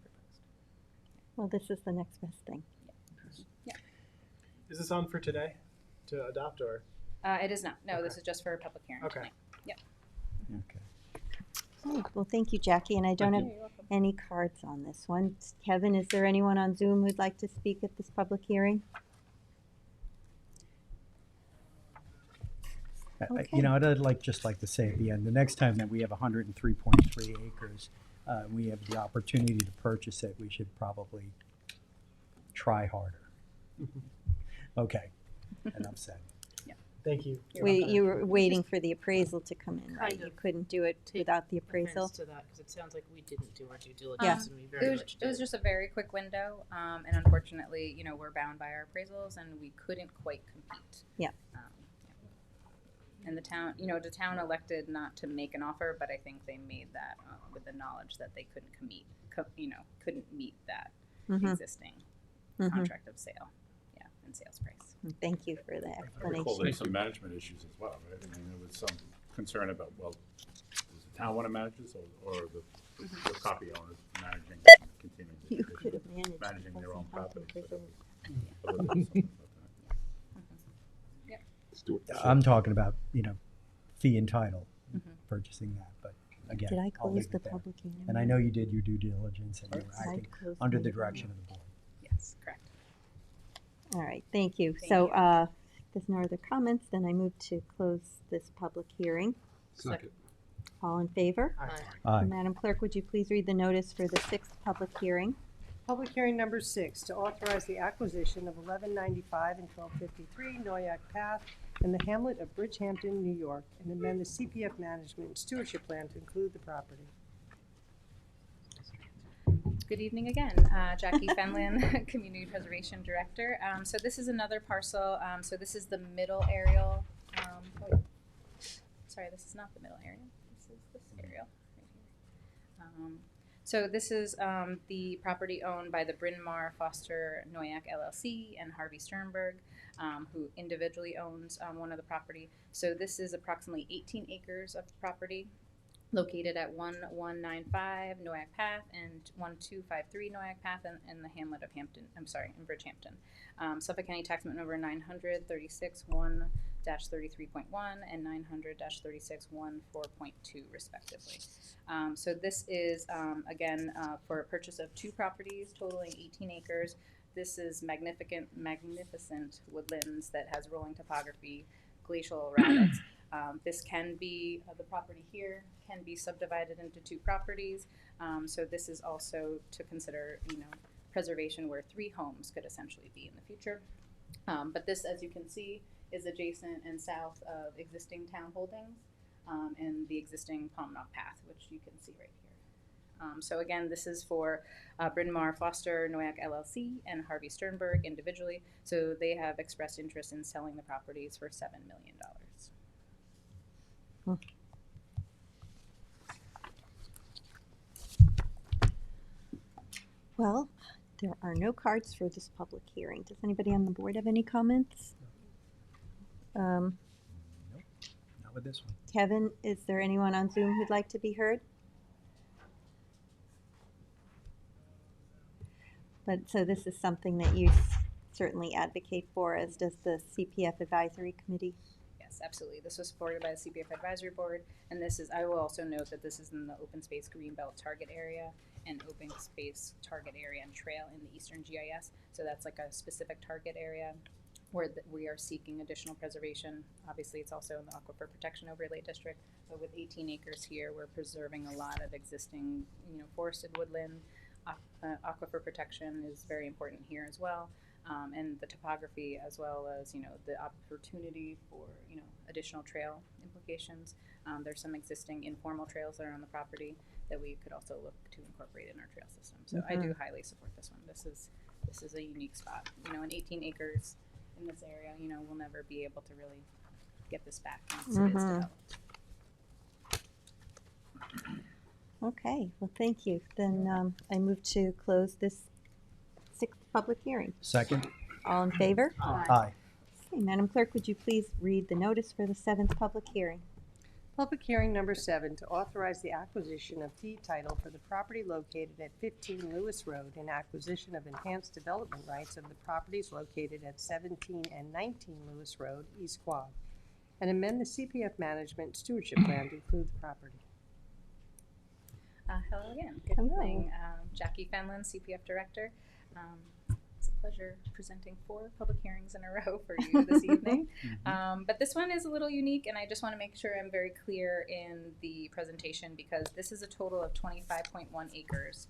proposed. Well, this is the next best thing. Yeah. Is this on for today to adopt or? It is not. No, this is just for a public hearing Okay. tonight. Yep. Okay. All right, well, thank you, Jackie, and I don't have any cards on this one. Kevin, is there anyone on Zoom who'd like to speak at this public hearing? Okay. I'd like to say at the end, the next time that we have 103.3 acres, we have the opportunity to purchase it, we should probably try harder. Okay, enough said. Thank you. You were waiting for the appraisal to come in, right? Kind You of couldn't do it take without the appraisal? offense to that, because it sounds like we didn't do our due diligence, Yeah. and we very much did. It was just a very quick window, and unfortunately, we're bound by our appraisals, and we couldn't quite compete. Yeah. And the town elected not to make an offer, but I think they made that with the knowledge that they couldn't couldn't meet that existing contract of sale, and sales price. Thank you for the I recall explanation. there's some management issues as well, right? I mean, there was some concern about, well, does the town want to manage this, or the property owners continuing You could have managed managing their own Hunting property. Preserve. I'm talking about, fee and title, purchasing that, but again, Did I I'll close leave the it there. public hearing? And I know you did your due diligence, and you were I acting closed under my the hearing. direction of the board. Yes, correct. All right, thank you. Thank So, you. if there's no other comments, then I move to close this public hearing. Second. All in favor? Aye. Madam Clerk, would you please read the notice for the sixth public hearing? Public hearing number 6, to authorize the acquisition of 1195 and 1253 Noyak Path in the hamlet of Bridgehampton, New York, and amend the CPF management and stewardship plan to include the property. Good evening again, Jackie Fenlon, Community Preservation Director. So this is another parcel. So this is the middle aerial. Sorry, this is not the middle aerial. This is this aerial right here. So this is the property owned by the Bryn Mawr Foster Noyak LLC and Harvey Sternberg, who individually owns one of the property. So this is approximately 18 acres of property located at 1195 Noyak Path and 1253 Noyak Path in the hamlet of Hampton, in Bridgehampton. Suffolk County Tax Map Number 900-36-1-33.1 and 900-36-1-4.2 respectively. So this is, again, for a purchase of 2 properties totaling 18 acres. This is magnificent woodlands that has rolling topography, glacial rapids. This can be, the property here can be subdivided into 2 properties. So this is also to consider, preservation where 3 homes could essentially be in the future. But this, as you can see, is adjacent and south of existing town holdings and the existing Pomnock Path, which you can see right here. So again, this is for Bryn Mawr Foster Noyak LLC and Harvey Sternberg individually. So they have expressed interest in selling the properties for $7 million. Well, there are no cards for this public hearing. Does anybody on the board have any comments? Nope, not with this one. Kevin, is there anyone on Zoom who'd like to be heard? But so this is something that you certainly advocate for, as does the CPF Advisory Committee. Yes, absolutely. This was supported by the CPF Advisory Board, and this is, I will also note that this is in the Open Space Greenbelt Target Area and Open Space Target Area and Trail in the Eastern GIS. So that's like a specific target area where we are seeking additional preservation. Obviously, it's also in the Aquifer Protection Overlay District, but with 18 acres here, we're preserving a lot of existing, forested woodland. Aquifer protection is very important here as well, and the topography, as well as the opportunity for additional trail implications. There's some existing informal trails that are on the property that we could also look to incorporate in our trail system. So I do highly support this one. This is a unique spot. In 18 acres in this area, we'll never be able to really get this back once it is developed. Okay, well, thank you. Then I move to close this 6th public hearing. Second? All in favor? Aye. Okay, Madam Clerk, would you please read the notice for the 7th public hearing? Public hearing number 7 to authorize the acquisition of deed title for the property located at 15 Lewis Road and acquisition of enhanced development rights of the properties located at 17 and 19 Lewis Road, East Quogue, and amend the CPF management stewardship plan to include the property. Hello again. Good evening. Jackie Fenlon, CPF Director. It's a pleasure presenting 4 public hearings in a row for you this evening. But this one is a little unique, and I just want to make sure I'm very clear in the presentation, because this is a total of 25.1 acres.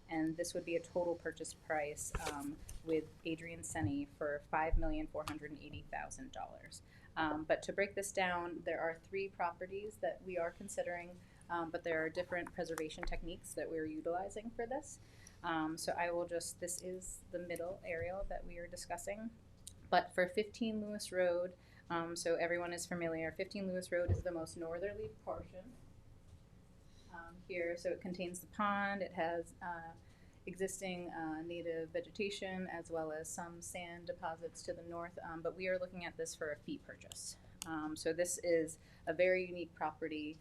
And this would be a total purchase price with Adrian Senni for $5,480,000. But to break this down, there are 3 properties that we are considering, but there are different preservation techniques that we're utilizing for this. So I will just, this is the middle area that we are discussing. But for 15 Lewis Road, so everyone is familiar, 15 Lewis Road is the most northerly portion here. So it contains the pond, it has existing native vegetation, as well as some sand deposits to the north, but we are looking at this for a fee purchase. So this is a very unique property.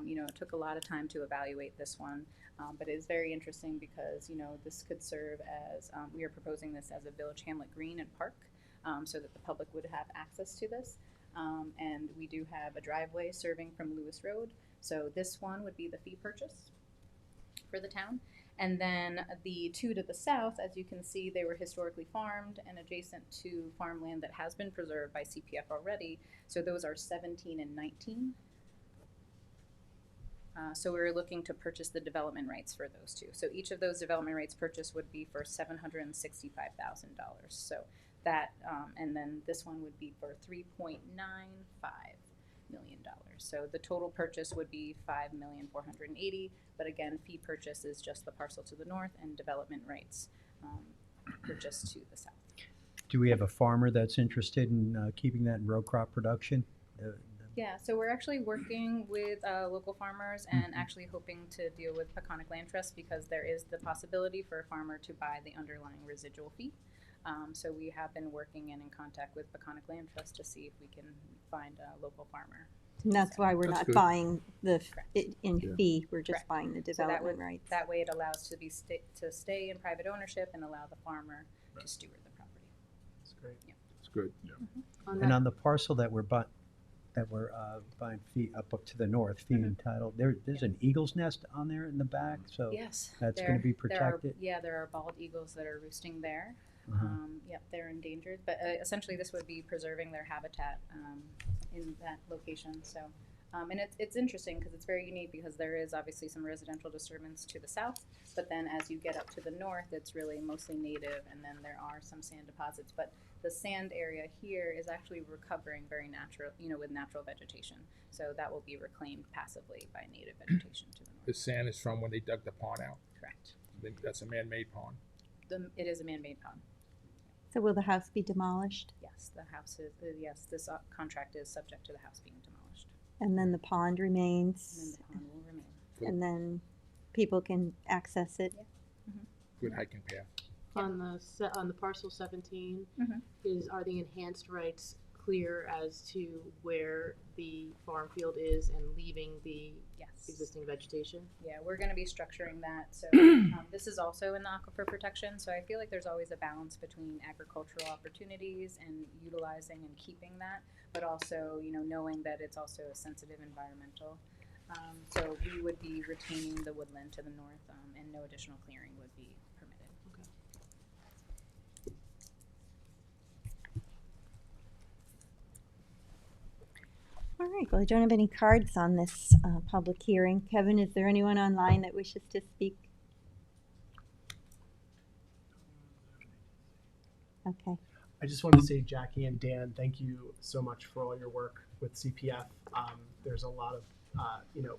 It took a lot of time to evaluate this one, but it is very interesting because, this could serve as, we are proposing this as a Village Hamlet Green and Park, so that the public would have access to this. And we do have a driveway serving from Lewis Road, so this one would be the fee purchase for the town. And then the 2 to the south, as you can see, they were historically farmed and adjacent to farmland that has been preserved by CPF already, so those are 17 and 19. So we were looking to purchase the development rights for those 2. So each of those development rights purchased would be for $765,000. So that, and then this one would be for $3.95 million. So the total purchase would be $5,480,000. But again, fee purchase is just the parcel to the north, and development rights purchased to the south. Do we have a farmer that's interested in keeping that in row crop production? Yeah, so we're actually working with local farmers and actually hoping to deal with Peconic Land Trust because there is the possibility for a farmer to buy the underlying residual fee. So we have been working and in contact with Peconic Land Trust to see if we can find a local farmer. And that's why we're That's not good. buying the Correct. it in Yeah. fee, we're just Correct. buying the So that development would, rights. that way it allows to stay in private ownership and allow the farmer to steward the property. That's great. It's good. And on the parcel that we're buying fee up to the north, fee and title, there's an eagle's nest on there in the back, so Yes. that's gonna be there are- protected? there are bald eagles that are roosting there. Uh-huh. Yep, they're endangered, but essentially this would be preserving their habitat in that location. So, and it's interesting because it's very unique because there is obviously some residential disturbance to the south, but then as you get up to the north, it's really mostly native, and then there are some sand deposits. But the sand area here is actually recovering very natural, with natural vegetation. So that will be reclaimed passively by native vegetation to the north. The sand is from when they dug the pond out. Correct. That's a man-made pond. It is a man-made pond. So will the house be demolished? Yes, the house is, this contract is subject to the house being demolished. And then the pond And then remains, the pond will remain. and then people can access it? Good hiking path. On the parcel 17, Mhm. are the enhanced rights clear as to where the farm field is and leaving the Yes. existing vegetation? Yeah, we're going to be structuring that. So this is also in the aquifer protection. So I feel like there's always a balance between agricultural opportunities and utilizing and keeping that, but also, knowing that it's also a sensitive environmental. So we would be retaining the woodland to the north, and no additional clearing would be permitted. All right, well, I don't have any cards on this public hearing. Kevin, is there anyone online that wishes to speak? Okay. I just wanted to say, Jackie and Dan, thank you so much for all your work with CPF. There's a lot of,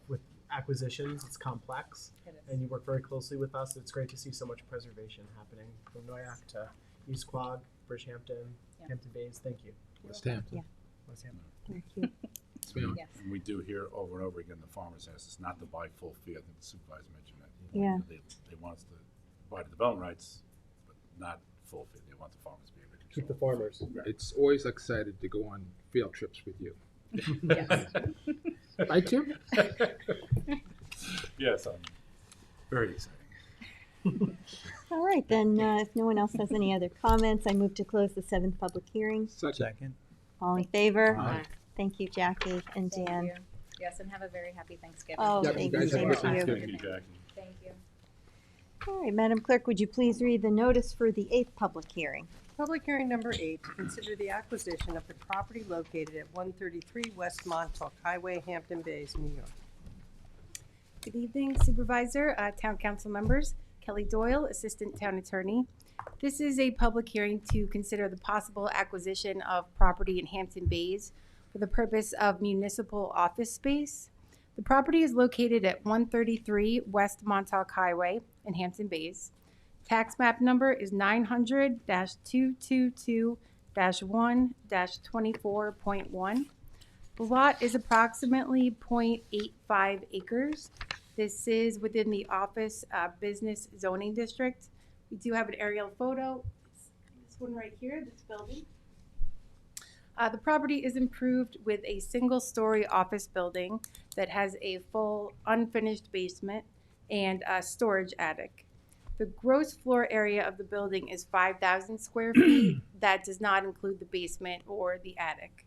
with acquisitions, it's complex, It is. and you work very closely with us. It's great to see so much preservation happening from Noyak to East Quogue, Bridgehampton, Yeah. Hampton Bays. Thank you. West Hampton. Yeah. West Hampton. Thank you. It's been- Yes. And we do hear over and over again, the farmers ask us not to buy full fee. I think the supervisor mentioned that. Yeah. They want us to buy the development rights, but not full fee. They want the farmers to be able to control. Keep the farmers. It's always excited to go on field trips with you. Yes. Right, Jim? Yes, very exciting. All right, then, if no one else has any other comments, I move to close the 7th public hearing. Second. All in favor? Aye. Thank you, Jackie and Thank Dan. you. Yes, and have a very happy Thanksgiving. Oh, Yeah, thank you you, guys have same a to good you. Thanksgiving. Thank you, Jackie. Thank you. All right, Madam Clerk, would you please read the notice for the 8th public hearing? Public hearing number 8, to consider the acquisition of the property located at 133 West Montauk Highway, Hampton Bays, New York. Good evening, Supervisor, Town Council members. Kelly Doyle, Assistant Town Attorney. This is a public hearing to consider the possible acquisition of property in Hampton Bays for the purpose of municipal office space. The property is located at 133 West Montauk Highway in Hampton Bays. Tax map number is 900-222-1-24.1. The lot is approximately 0.85 acres. This is within the office business zoning district. We do have an aerial photo. It's this one right here, this building. The property is improved with a single-story office building that has a full unfinished basement and a storage attic. The gross floor area of the building is 5,000 square feet. That does not include the basement or the attic.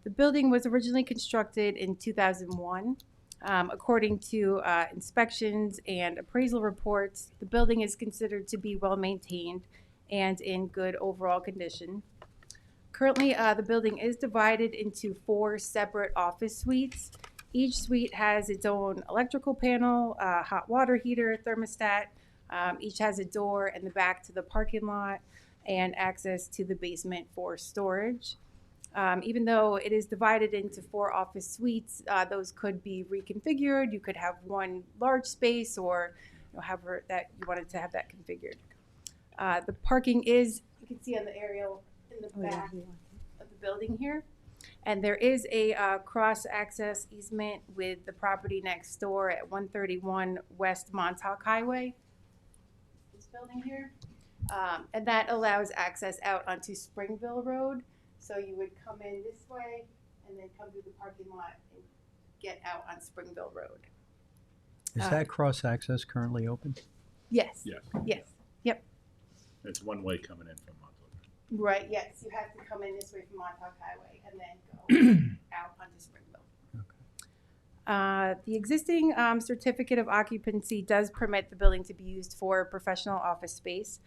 The building was originally constructed in 2001. According to inspections and appraisal reports, the building is considered to be well-maintained and in good overall condition. Currently, the building is divided into 4 separate office suites. Each suite has its own electrical panel, hot water heater, thermostat. Each has a door in the back to the parking lot and access to the basement for storage. Even though it is divided into 4 office suites, those could be reconfigured. You could have one large space or however that you wanted to have that configured. The parking is, you can see on the aerial in the back of the building here. And there is a cross-access easement with the property next door at 131 West Montauk Highway. This building here. And that allows access out onto Springville Road. So you would come in this way and then come through the parking lot and get out on Springville Road. Is that cross-access currently open? Yes. Yes. Yes. Yep. It's one way coming in from Montauk. Right. Yes. You have to come in this way from Montauk Highway and then go out onto Springville. The existing certificate of occupancy does permit the building to be used for professional office space,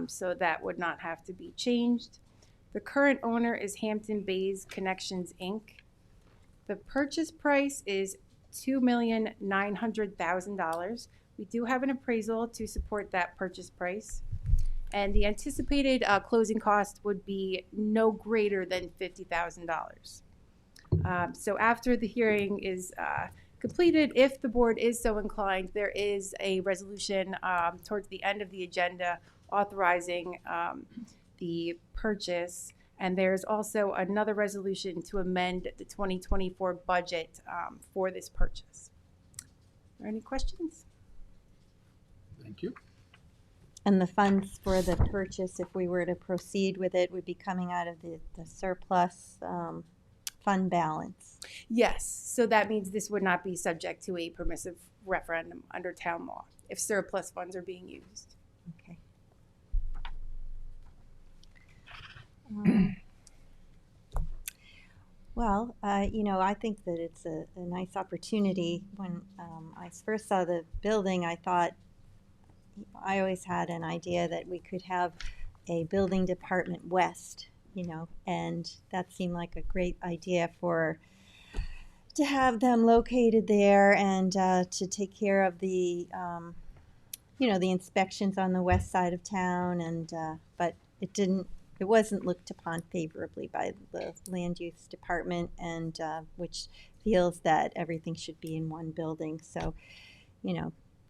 so that would not have to be changed. The current owner is Hampton Bays Connections, Inc. The purchase price is $2,900,000. We do have an appraisal to support that purchase price. And the anticipated closing cost would be no greater than $50,000. So after the hearing is completed, if the board is so inclined, there is a resolution towards the end of the agenda authorizing the purchase. And there's also another resolution to amend the 2024 budget for this purchase. Are there any questions? Thank you. And the funds for the purchase, if we were to proceed with it, would be coming out of the surplus fund balance. Yes, so that means this would not be subject to a permissive referendum under town law if surplus funds are being used. Okay. Well, I think that it's a nice opportunity. When I first saw the building, I always had an idea that we could have a building department west, and that seemed like a great idea to have them located there and to take care of the, the inspections on the west side of town, and but it wasn't looked upon favorably by the land use department, and which feels that everything should be in one building. So,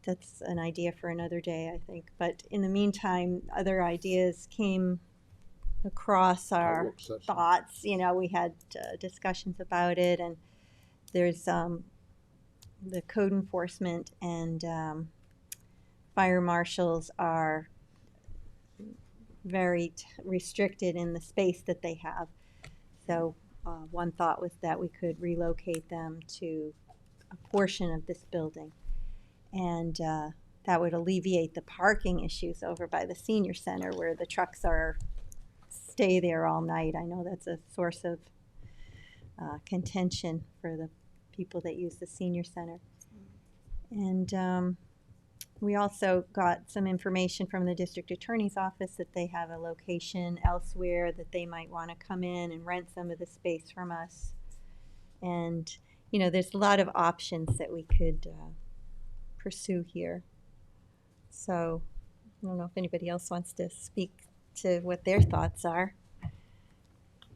that's an idea for another day, I think. But in the meantime, other ideas came across our thoughts. We had discussions about it, and there's the code enforcement and fire marshals are very restricted in the space that they have. So one thought was that we could relocate them to a portion of this building, and that would alleviate the parking issues over by the senior center where the trucks stay there all night. I know that's a source of contention for the people that use the senior center. And we also got some information from the district attorney's office that they have a location elsewhere that they might want to come in and rent some of the space from us. And, there's a lot of options that we could pursue here. So I don't know if anybody else wants to speak to what their thoughts are.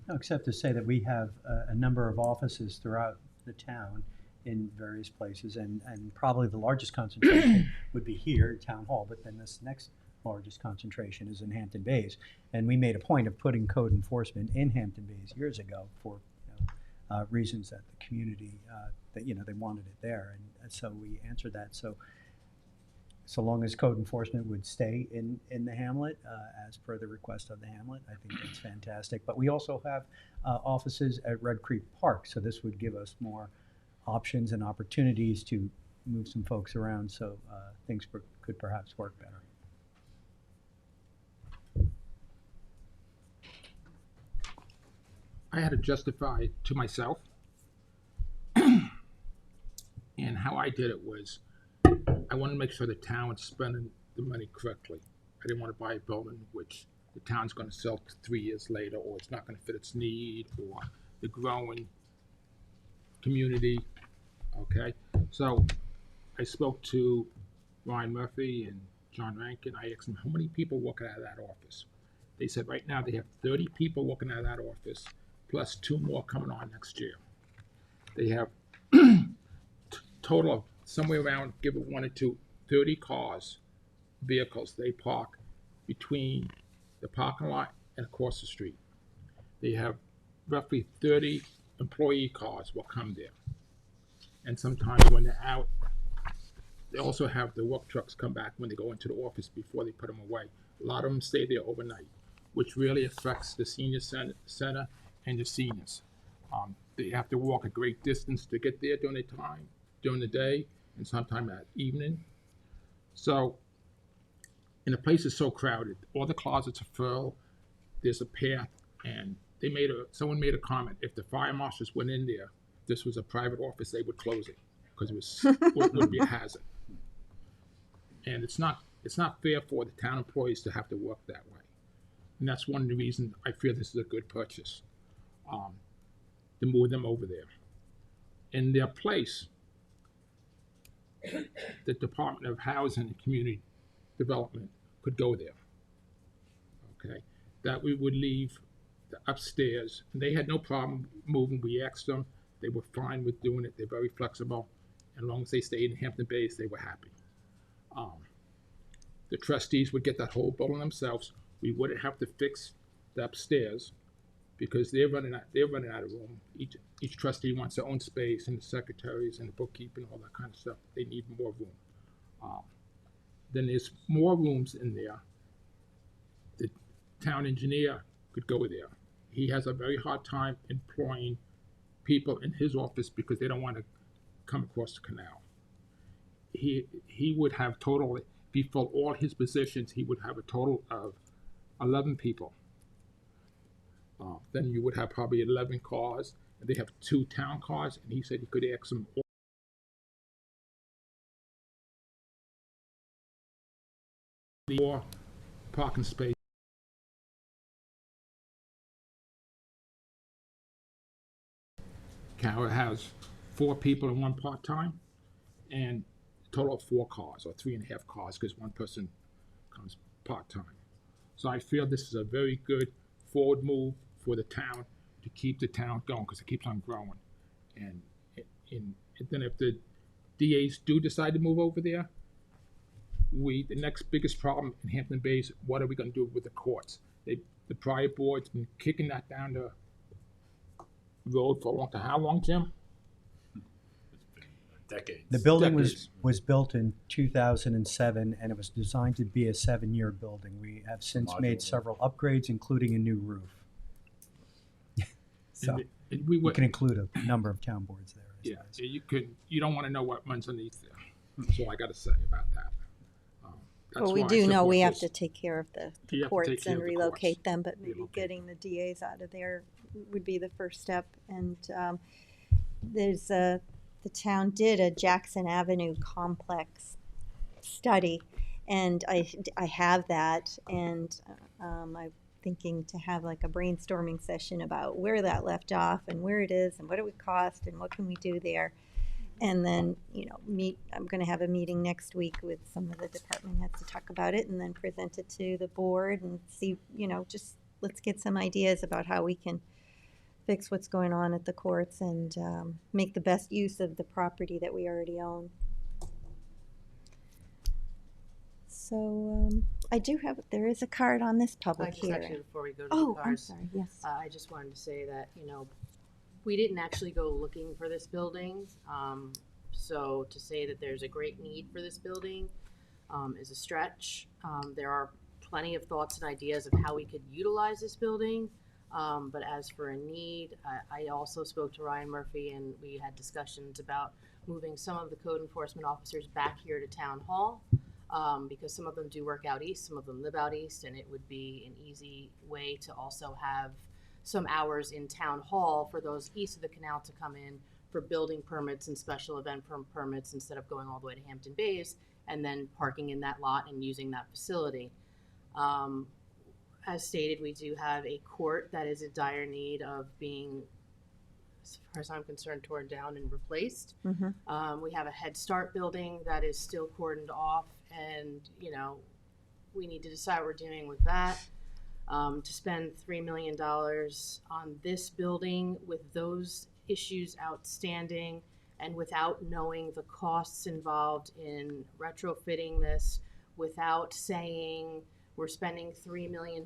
No, except to say that we have a number of offices throughout the town in various places, and probably the largest concentration would be here at Town Hall, but then this next largest concentration is in Hampton Bays. And we made a point of putting code enforcement in Hampton Bays years ago for reasons that the community, they wanted it there. And so we answered that. So long as code enforcement would stay in the hamlet, as per the request of the hamlet, I think that's fantastic. But we also have offices at Red Creek Park, so this would give us more options and opportunities to move some folks around, so things could perhaps work better. I had to justify to myself, and how I did it was, I wanted to make sure the town was spending the money correctly. I didn't want to buy a building which the town's going to sell 3 years later, or it's not going to fit its need, or the growing community. Okay, so I spoke to Ryan Murphy and John Rankin. I asked them how many people working out of that office. They said right now they have 30 people working out of that office, plus 2 more coming on next year. They have total of somewhere around, give it 1 or 2, 30 vehicles they park between the parking lot and across the street. They have roughly 30 employee cars will come there. And sometimes when they're out, they also have the work trucks come back when they go into the office before they put them away. A lot of them stay there overnight, which really affects the senior center and the seniors. They have to walk a great distance to get there during the day, and sometime at evening. So, and the place is so crowded. All the closets are full. There's a path, and someone made a comment. If the fire marshals went in there, this was a private office, they would close it because it would be a hazard. And it's not fair for the town employees to have to work that way. And that's one of the reasons I feel this is a good purchase, to move them over there. In their place, the Department of Housing and Community Development could go there. Okay, that we would leave the upstairs. And they had no problem moving. We asked them. They were fine with doing it. They're very flexible. And as long as they stayed in Hampton Bays, they were happy. The trustees would get that whole building themselves. We wouldn't have to fix the upstairs because they're running out of room. Each trustee wants their own space, and the secretaries and the bookkeeping, all that kind of stuff. They need more room. Then there's more rooms in there. The town engineer could go there. He has a very hard time employing people in his office because they don't want to come across the canal. He would have total, if he filled all his positions, he would have a total of 11 people. Then you would have probably 11 cars, and they have 2 town cars, and he said he could ask them all. More parking space. Tower has 4 people and 1 part-time, and a total of 4 cars, or 3.5 cars, because 1 person comes part-time. So I feel this is a very good forward move for the town to keep the town going, because it keeps on growing. And then if the DAs do decide to move over there, the next biggest problem in Hampton Bays, what are we going to do with the courts? The prior board's been kicking that down the road for a long time. How long, Jim? Decades. The building Decades. was built in 2007, and it was designed to be a 7-year building. We have since made several upgrades, including a new roof. So we can include a number of town boards there. Yeah, you don't want to know what runs underneath there. That's all I got to say about that. Well, we do know we have to take care of the courts and relocate them, but maybe getting the DAs out of there would be the first step. And the town did a Jackson Avenue complex study, and I have that, and I'm thinking to have like a brainstorming session about where that left off and where it is and what it would cost and what can we do there. And then, I'm going to have a meeting next week with some of the department heads to talk about it and then present it to the board and see, just let's get some ideas about how we can fix what's going on at the courts and make the best use of the property that we already own. So there is a card on this public hearing. Actually, before we go to the cards. I'm sorry, yes. I just wanted to say that, we didn't actually go looking for this building. So to say that there's a great need for this building is a stretch. There are plenty of thoughts and ideas of how we could utilize this building. But as for a need, I also spoke to Ryan Murphy, and we had discussions about moving some of the code enforcement officers back here to Town Hall, because some of them do work out east, some of them live out east, and it would be an easy way to also have some hours in Town Hall for those east of the canal to come in for building permits and special event permits instead of going all the way to Hampton Bays and then parking in that lot and using that facility. As stated, we do have a court that is in dire need of being, as far as I'm concerned, torn down and replaced. Mm-hmm. We have a Head Start building that is still cordoned off, and we need to decide what we're doing with that. To spend $3 million on this building with those issues outstanding and without knowing the costs involved in retrofitting this, without saying we're spending $3 million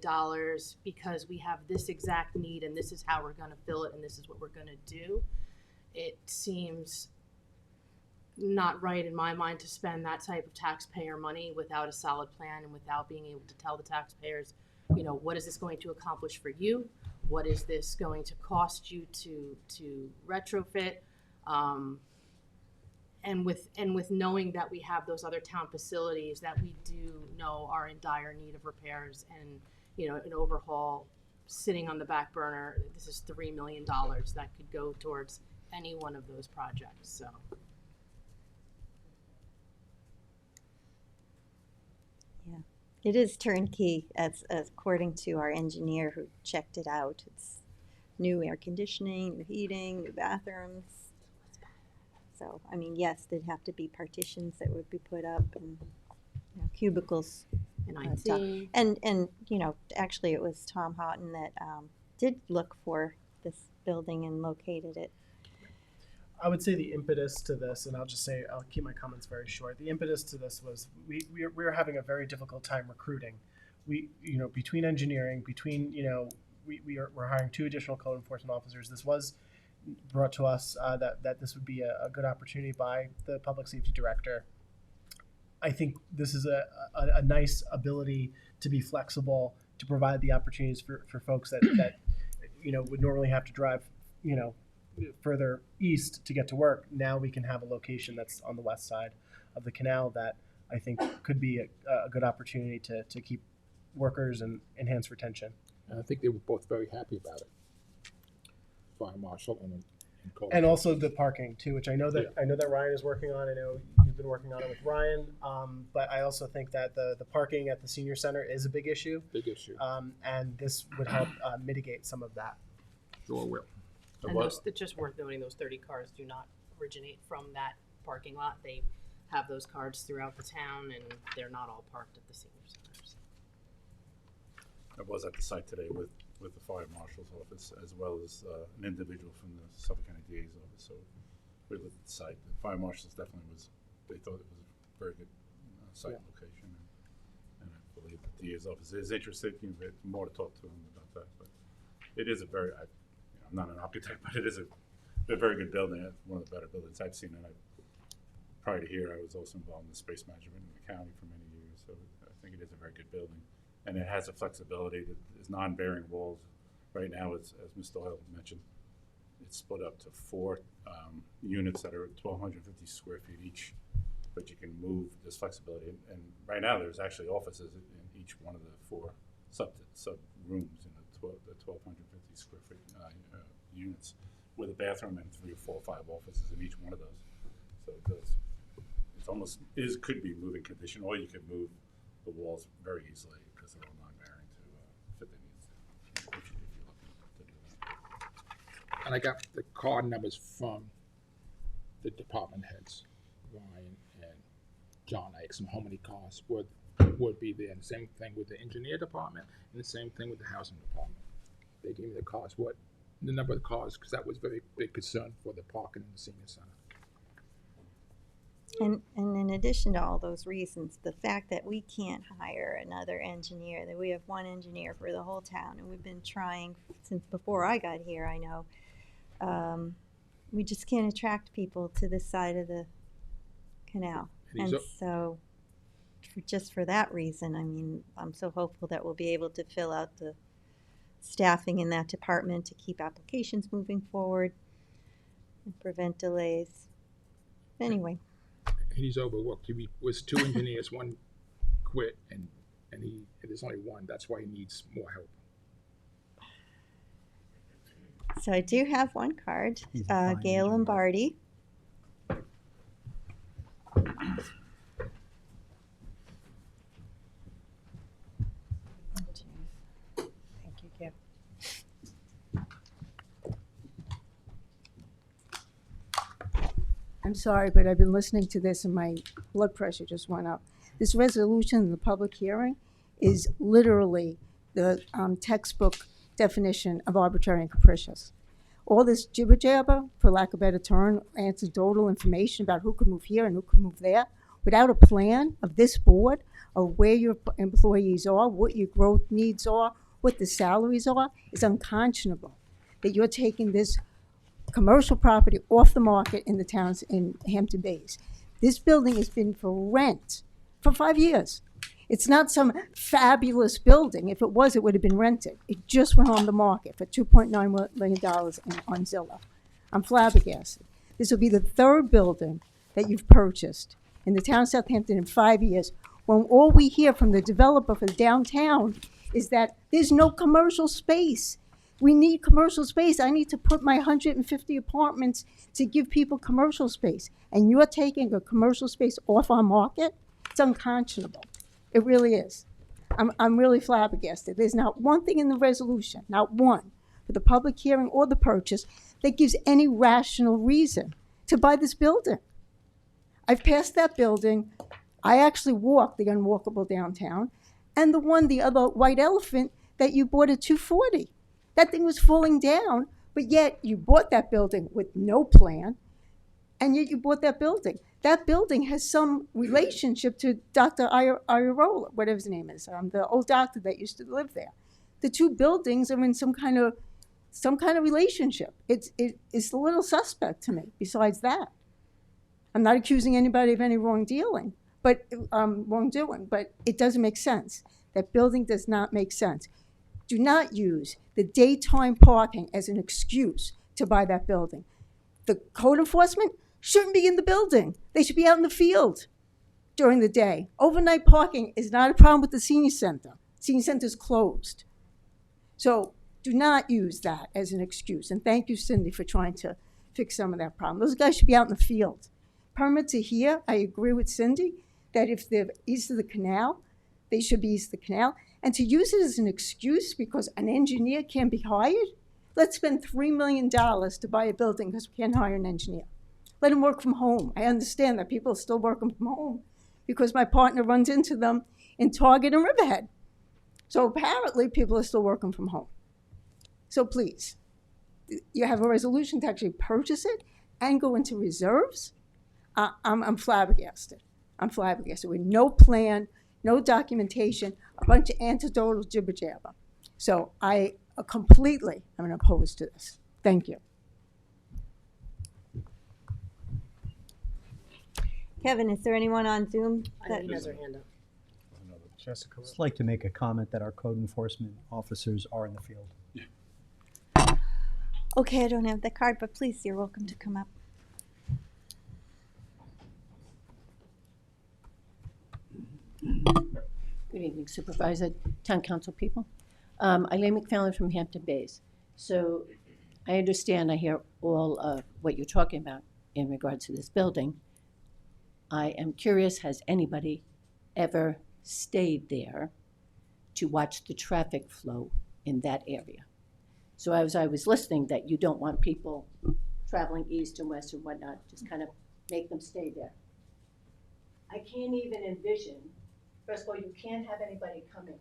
because we have this exact need and this is how we're gonna fill it and this is what we're gonna do. It seems not right in my mind to spend that type of taxpayer money without a solid plan and without being able to tell the taxpayers, you know, what is this going to accomplish for you? What is this going to cost you to retrofit? And with knowing that we have those other town facilities that we do know are in dire need of repairs and, you know, an overhaul sitting on the back burner, this is $3 million that could go towards any one of those projects, so. Yeah, it is turnkey as according to our engineer who checked it out. It's new air conditioning, new heating, new bathrooms. So, I mean, yes, there'd have to be partitions that would be put up and, you know, cubicles. And IT. And, you know, actually it was Tom Houghton that did look for this building and located it. I would say the impetus to this, and I'll just say, I'll keep my comments very short. The impetus to this was we're having a very difficult time recruiting. Between engineering, we're hiring 2 additional code enforcement officers. This was brought to us that this would be a good opportunity by the public safety director. I think this is a nice ability to be flexible, to provide the opportunities for folks that would normally have to drive, further east to get to work. Now we can have a location that's on the west side of the canal that I think could be a good opportunity to keep workers and enhance retention. And I think they were both very happy about it. Fire marshal and Cole. And also the parking too, which I know that Ryan is working on. I know you've been working on it with Ryan, but I also think that the parking at the senior center is a big issue. And this would help mitigate some of that. Sure will. And it's just worth noting, those 30 cars do not originate from that parking lot. They have those cars throughout the town, and they're not all parked at the senior centers. I was at the site today with the fire marshal's office, as well as an individual from the Suffolk County DA's office. So we looked at the site. The fire marshals definitely they thought it was a very good site location. And I believe the DA's office is interested. More to talk to them about that. But it is a very, I'm not an architect, but it is a very good building. It's one of the better buildings I've seen. And prior to here, I was also involved in the space management in the county for many years. So I think it is a very good building. And it has a flexibility that is non-bearing walls. Right now, as Ms. Doyle mentioned, it's split up to 4 units that are 1,250 square feet each, but you can move this flexibility. And right now, there's actually offices in each one of the 4 sub rooms in the 1,250 square feet units, with a bathroom and 3 or 4 or 5 offices in each one of those. So it could be moving condition, or you could move the walls very easily because they're all non-bearing to fit the needs if you're looking to do that. And I got the card numbers from the department heads, Ryan and John. I asked them how many cars would be there. And the same thing with the engineer department, and the same thing with the housing department. They gave me the cars, the number of the cars, because that was a very big concern for the parking in the senior center. And in addition to all those reasons, the fact that we can't hire another engineer, that we have one engineer for the whole town, and we've been trying since before I got here, I know, we just can't attract people to this side of the canal. And so just for that reason, I mean, I'm so hopeful that we'll be able to fill out the staffing in that department to keep applications moving forward and prevent delays. Anyway. He's overworked. He was 2 engineers, one quit, and there's only one. That's why he needs more help. So I do have one card, Gail Lombardi. Thank you, Kim. I'm sorry, but I've been listening to this and my blood pressure just went up. This resolution in the public hearing is literally the textbook definition of arbitrary and capricious. All this jibber jabber, for lack of a better term, anecdotal information about who could move here and who could move there, without a plan of this board, of where your employees are, what your growth needs are, what the salaries are, is unconscionable that you're taking this commercial property off the market in the towns in Hampton Bays. This building has been for rent for 5 years. It's not some fabulous building. If it was, it would have been rented. It just went on the market for $2.9 million on Zillow. I'm flabbergasted. This will be the third building that you've purchased in the town of Southampton in 5 years, when all we hear from the developer for the downtown is that there's no commercial space. We need commercial space. I need to put my 150 apartments to give people commercial space. And you're taking a commercial space off our market? It's unconscionable. It really is. I'm really flabbergasted. There's not one thing in the resolution, not one, for the public hearing or the purchase, that gives any rational reason to buy this building. I've passed that building. I actually walked the unwalkable downtown, and the other white elephant that you bought at $240. That thing was falling down, but yet you bought that building with no plan, and yet you bought that building. That building has some relationship to Dr. Iarola, whatever his name is, the old doctor that used to live there. The two buildings are in some kind of relationship. It's a little suspect to me. Besides that, I'm not accusing anybody of any wrongdoing, but it doesn't make sense. That building does not make sense. Do not use the daytime parking as an excuse to buy that building. The code enforcement shouldn't be in the building. They should be out in the field during the day. Overnight parking is not a problem with the senior center. Senior center is closed. So do not use that as an excuse. And thank you, Cindy, for trying to fix some of that problem. Those guys should be out in the field. Permits are here. I agree with Cindy that if they're east of the canal, they should be east of the canal. And to use it as an excuse because an engineer can't be hired, let's spend $3 million to buy a building because we can't hire an engineer. Let them work from home. I understand that people are still working from home because my partner runs into them in Target and Riverhead. So apparently people are still working from home. So please, you have a resolution to actually purchase it and go into reserves. I'm flabbergasted. I'm flabbergasted with no plan, no documentation, a bunch of anecdotal jibber jabber. So I completely am opposed to this. Thank you. Kevin, is there anyone on Zoom? I think he has her hand up. Jessica. I'd just like to make a comment that our code enforcement officers are in the field. Okay, I don't have the card, but please, you're welcome to come up. Good evening, Supervisor, Town Council people. Eileen McFarland from Hampton Bays. So I understand, I hear all of what you're talking about in regards to this building. I am curious, has anybody ever stayed there to watch the traffic flow in that area? So as I was listening, that you don't want people traveling east and west and whatnot, just kind of make them stay there. I can't even envision, first of all, you can't have anybody coming,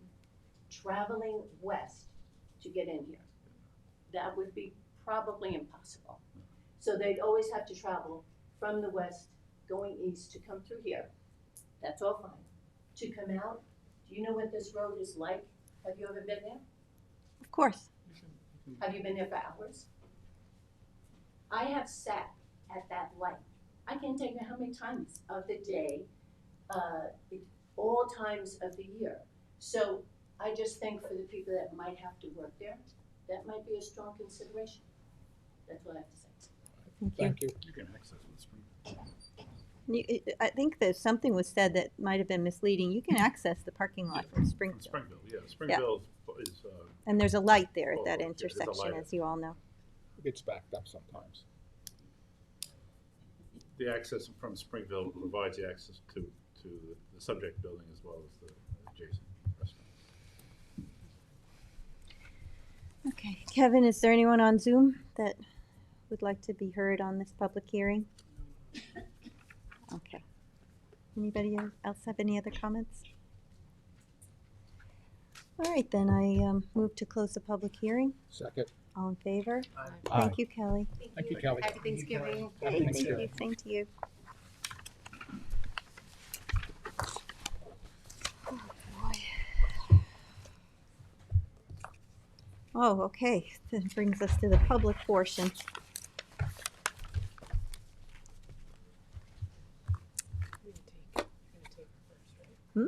traveling west to get in here. That would be probably impossible. So they'd always have to travel from the west, going east to come through here. That's all fine. To come out, do you know what this road is like? Have you ever been there? Of course. Have you been there for hours? I have sat at that light. I can't tell you how many times of the day, all times of the year. So I just think for the people that might have to work there, that might be a strong consideration. That's what I have to say. Thank you. You can access with spring. I think that something was said that might have been misleading. You can access the parking lot from Springfield. Springville, yeah. Springville is. And there's a light there at that there's a intersection, light. as you all know. It gets backed up sometimes. The access from Springville provides the access to the subject building as well as the adjacent restaurant. Okay, Kevin, is there anyone on Zoom that would like to be heard on this public hearing? Okay. Anybody else have any other comments? All right, then I move to close the public hearing. Second. All in favor? Aye. Thank you, Kelly. Thank you, Kelly. Happy Thanksgiving. Hey, thank you. Same to you. Oh, okay. That brings us to the public portion. Hmm?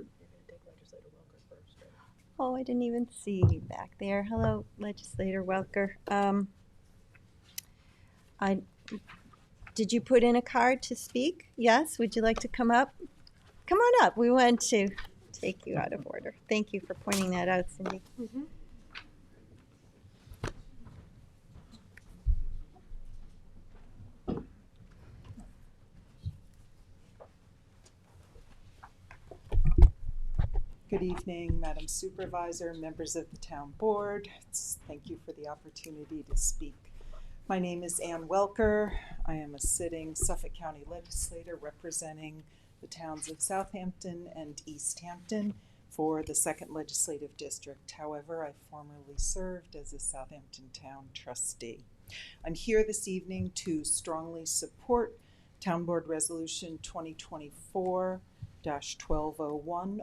Oh, I didn't even see you back there. Hello, Legislator Welker. Did you put in a card to speak? Yes? Would you like to come up? Come on up. We want to take you out of order. Thank you for pointing that out, Cindy. Good evening, Madam Supervisor, members of the Town Board. Thank you for the opportunity to speak. My name is Ann Welker. I am a sitting Suffolk County legislator representing the towns of Southampton and East Hampton for the 2nd Legislative District. However, I formerly served as a Southampton Town trustee. I'm here this evening to strongly support Town Board Resolution 2024-1201,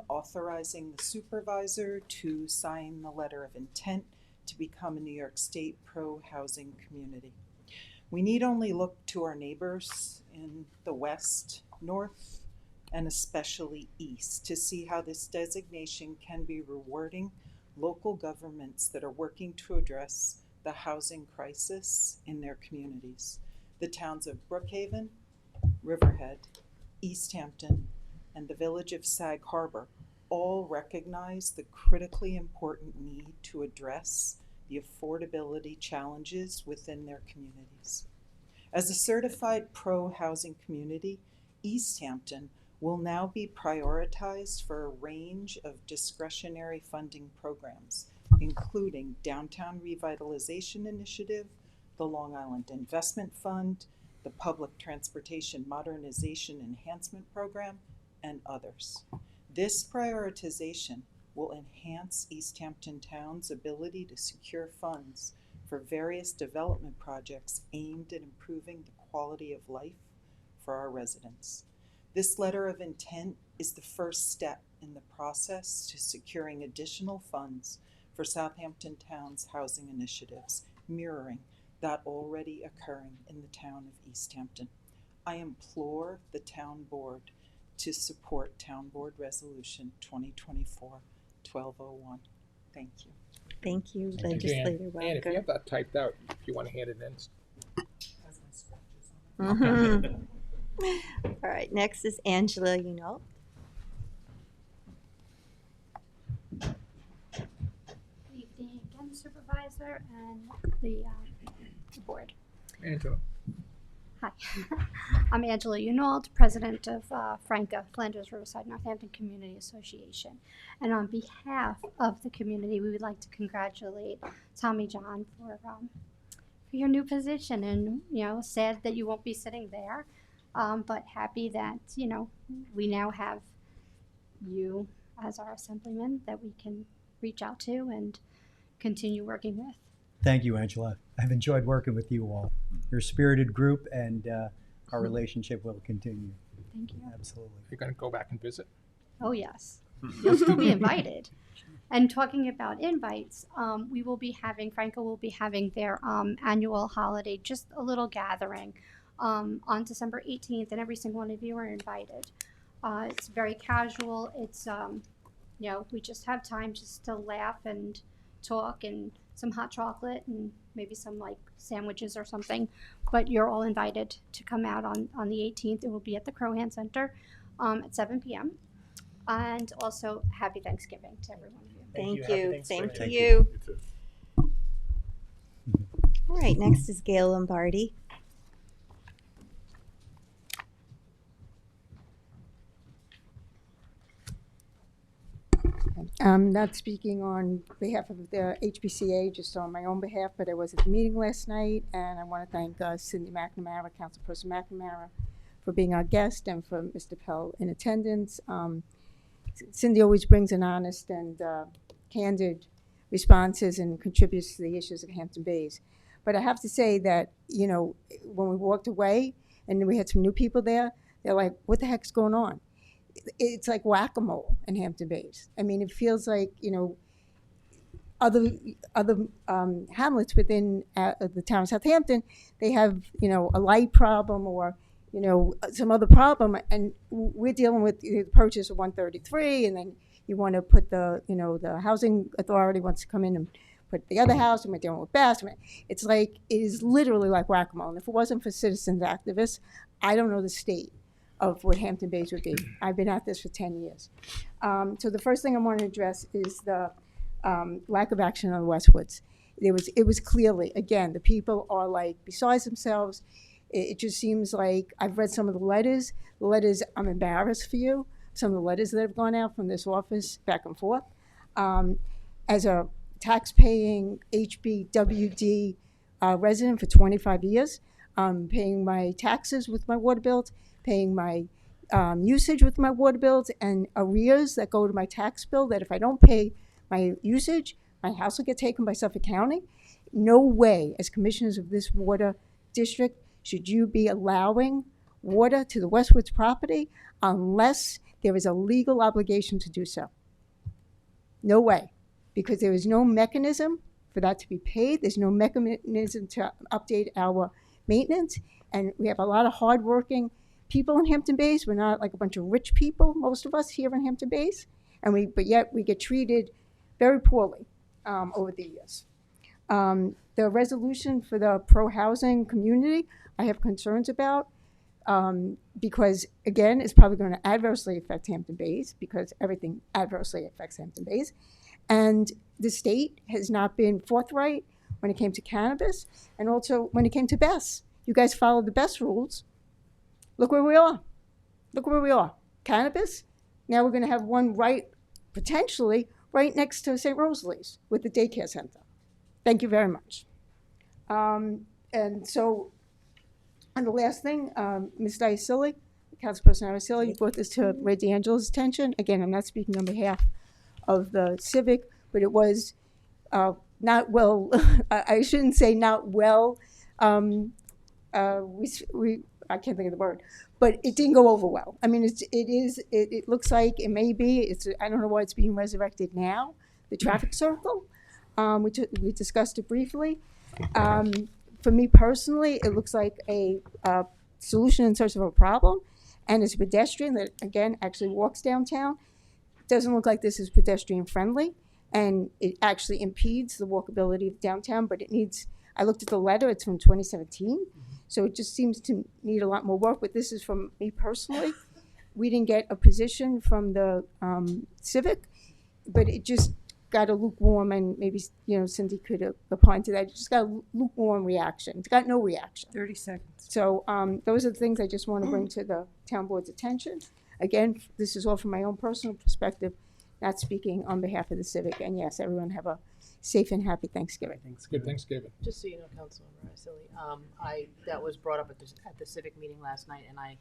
authorizing the supervisor to sign the letter of intent to become a New York State pro-housing community. We need only look to our neighbors in the west, north, and especially east to see how this designation can be rewarding local governments that are working to address the housing crisis in their communities. The towns of Brookhaven, Riverhead, East Hampton, and the village of Sag Harbor all recognize the critically important need to address the affordability challenges within their communities. As a certified pro-housing community, East Hampton will now be prioritized for a range of discretionary funding programs, including Downtown Revitalization Initiative, the Long Island Investment Fund, the Public Transportation Modernization Enhancement Program, and others. This prioritization will enhance East Hampton Town's ability to secure funds for various development projects aimed at improving the quality of life for our residents. This letter of intent is the first step in the process to securing additional funds for Southampton Town's housing initiatives, mirroring that already occurring in the town of East Hampton. I implore the Town Board to support Town Board Resolution 2024-1201. Thank you. Thank you, Thank you, Ann. Legislator Ann, if you Welker. have that typed out, if you want to hand it in. As my scratches on it. All right, next is Angela Unal. Good evening again, Supervisor and the board. Angela. Hi, I'm Angela Unauld, President of Franca, Flanders Riverside Northampton Community Association. And on behalf of the community, we would like to congratulate Tommy John for your new position. And, you know, sad that you won't be sitting there, but happy that, you know, we now have you as our assemblyman that we can reach out to and continue working with. Thank you, Angela. I've enjoyed working with you all. You're a spirited group, and our relationship will continue. Thank you. Absolutely. You're going to go back and visit? Oh, yes. You'll still be invited. And talking about invites, we will be having, Franco will be having their annual holiday, just a little gathering on December 18th, and every single one of you are invited. It's very casual. It's, you know, we just have time just to laugh and talk and some hot chocolate and maybe some like sandwiches or something. But you're all invited to come out on the 18th. It will be at the Crohan Center at 7 p.m. And also, happy Thanksgiving to every one of you. Thank Happy you. Thanksgiving. Same to Thank you. All right, next is Gail Lombardi. I'm not speaking on behalf of the HBCA, just on my own behalf, but I was at the meeting last night, and I want to thank Cindy McNamara, Councilperson McNamara, for being our guest, and for Mr. Pell in attendance. Cindy always brings an honest and candid responses and contributes to the issues of Hampton Bays. But I have to say that, you know, when we walked away and we had some new people there, they're like, what the heck's going on? It's like whack-a-mole in Hampton Bays. I mean, it feels like, you know, other hamlets within the town of Southampton, they have, you know, a light problem or, you know, some other problem, and we're dealing with the purchase of 133, and then you want to put the, you know, the housing authority wants to come in and put the other house, and we're dealing with Bass. It's like, it is literally like whack-a-mole. And if it wasn't for citizens activists, I don't know the state of what Hampton Bays would be. I've been at this for 10 years. So the first thing I want to address is the lack of action on the Westwoods. It was clearly, again, the people are like besides themselves. It just seems like, I've read some of the letters. The letters, I'm embarrassed for you. Some of the letters that have gone out from this office back and forth. As a tax-paying HBWD resident for 25 years, paying my taxes with my water bills, paying my usage with my water bills, and arrears that go to my tax bill, that if I don't pay my usage, my house will get taken by Suffolk County. No way, as commissioners of this water district, should you be allowing water to the Westwoods property unless there is a legal obligation to do so. No way, because there is no mechanism for that to be paid. There's no mechanism to update our maintenance, and we have a lot of hardworking people in Hampton Bays. We're not like a bunch of rich people, most of us here in Hampton Bays, but yet we get treated very poorly over the years. The resolution for the pro-housing community, I have concerns about because, again, it's probably going to adversely affect Hampton Bays, because everything adversely affects Hampton Bays. And the state has not been forthright when it came to cannabis, and also when it came to BES. You guys followed the BES rules. Look where we are. Look where we are. Cannabis, now we're going to have one potentially right next to St. Rosalie's with the daycare center. Thank you very much. And the last thing, Ms. Diacilli, Councilperson Diacilli, you brought this to Ray D'Angelo's attention. Again, I'm not speaking on behalf of the Civic, but it was not well, I shouldn't say not well, I can't think of the word, but it didn't go over well. I mean, it looks like it may be, I don't know why it's being resurrected now, the traffic circle. We discussed it briefly. For me personally, it looks like a solution in search of a problem, and it's a pedestrian that, again, actually walks downtown. It doesn't look like this is pedestrian friendly, and it actually impedes the walkability of downtown, but it needs, I looked at the letter, it's from 2017, so it just seems to need a lot more work, but this is from me personally. We didn't get a position from the Civic, but it just got a lukewarm, and maybe, you know, Cindy could opine to that. It just got a lukewarm reaction. It's got no reaction. 30 seconds. So those are the things I just want to bring to the town board's attention. Again, this is all from my own personal perspective, not speaking on behalf of the Civic. And yes, everyone have a safe and happy Thanksgiving. Good Thanksgiving. Just so you know, Councilmember Silly, that was brought up at the Civic meeting last night, and I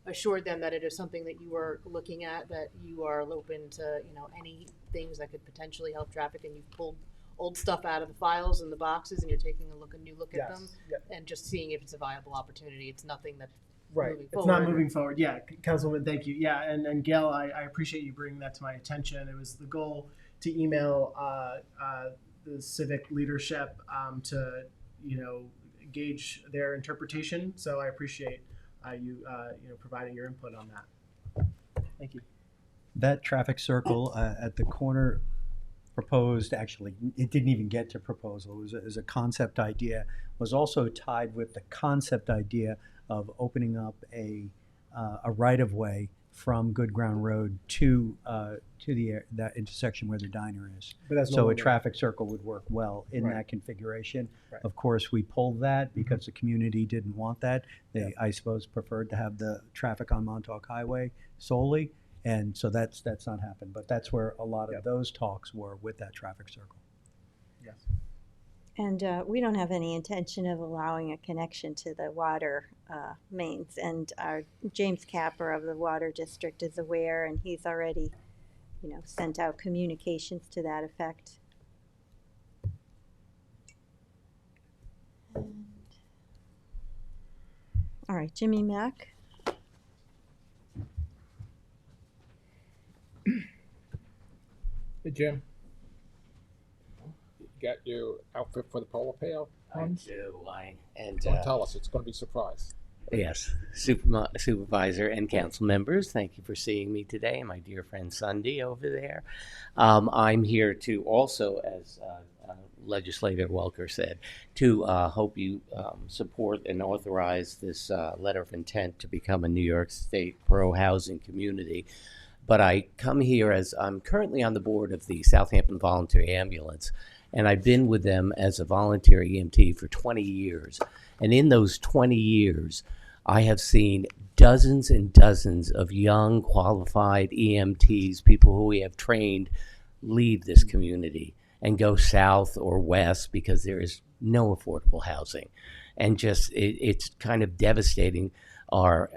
assured them that it is something that you are looking at, that you are open to, you know, any things that could potentially help traffic, and you've pulled old stuff out of the files and the boxes, and you're taking a new look at them, and just seeing if it's a viable opportunity. It's nothing that's moving forward. It's not moving forward. Yeah, Councilwoman, thank you. Yeah, and Gail, I appreciate you bringing that to my attention. It was the goal to email the Civic leadership to, you know, gauge their interpretation. So I appreciate you providing your input on that. Thank you. That traffic circle at the corner proposed, actually, it didn't even get to proposal. It was a concept idea, was also tied with the concept idea of opening up a right-of-way from Good Ground Road to that intersection where the diner is. So a traffic circle would work well in that configuration. Right. Of course, we pulled that because the community didn't want that. They, I suppose, preferred to have the traffic on Montauk Highway solely, and so that's not happened. But that's where a lot of those talks were with that traffic circle. Yes. And we don't have any intention of allowing a connection to the water mains. And our James Capper of the Water District is aware, and he's already, you know, sent out communications to that effect. And, all right, Jimmy Mack. Hey, Jim. get your outfit for the polar pail I runs? do. Don't tell us, it's gonna be a surprise. Yes, Supervisor and council members, thank you for seeing me today, and my dear friend Sunday over there. I'm here to also, as Legislator Welker said, to hope you support and authorize this letter of intent to become a New York State pro-housing community. But I come here as I'm currently on the board of the Southampton Voluntary Ambulance, and I've been with them as a volunteer EMT for 20 years. And in those 20 years, I have seen dozens and dozens of young, qualified EMTs, people who we have trained, leave this community and go south or west because there is no affordable housing. And just, it's kind of devastating our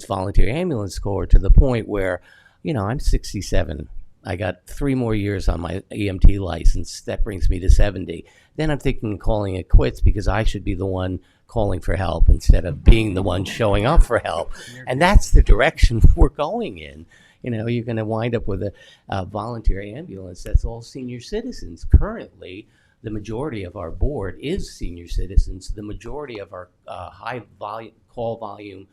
volunteer ambulance corps, to the point where, you know, I'm 67. I got 3 more years on my EMT license. That brings me to 70. Then I'm thinking of calling it quits because I should be the one calling for help instead of being the one showing up for help. And that's the direction we're going in. You know, you're going to wind up with a volunteer ambulance that's all senior citizens. Currently, the majority of our board is senior citizens. The majority of our high volume, call volume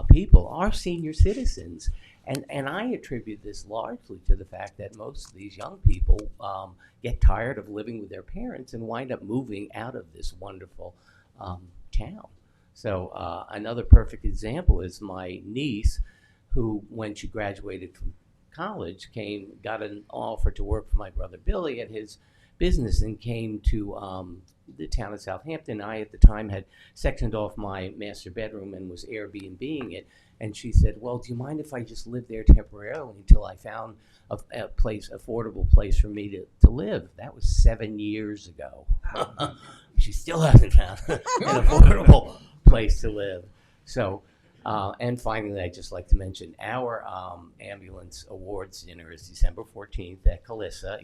people are senior citizens. And I attribute this largely to the fact that most of these young people get tired of living with their parents and wind up moving out of this wonderful town. So another perfect example is my niece, who, when she graduated from college, got an offer to work for my brother Billy at his business, and came to the town of Southampton. I, at the time, had sectioned off my master bedroom and was Airbnb-ing it. And she said, well, do you mind if I just live there temporarily until I found a affordable place for me to live? That was 7 years ago. She still hasn't found an affordable place to live. So, and finally, I'd just like to mention our ambulance awards dinner is December 14th at Calissa.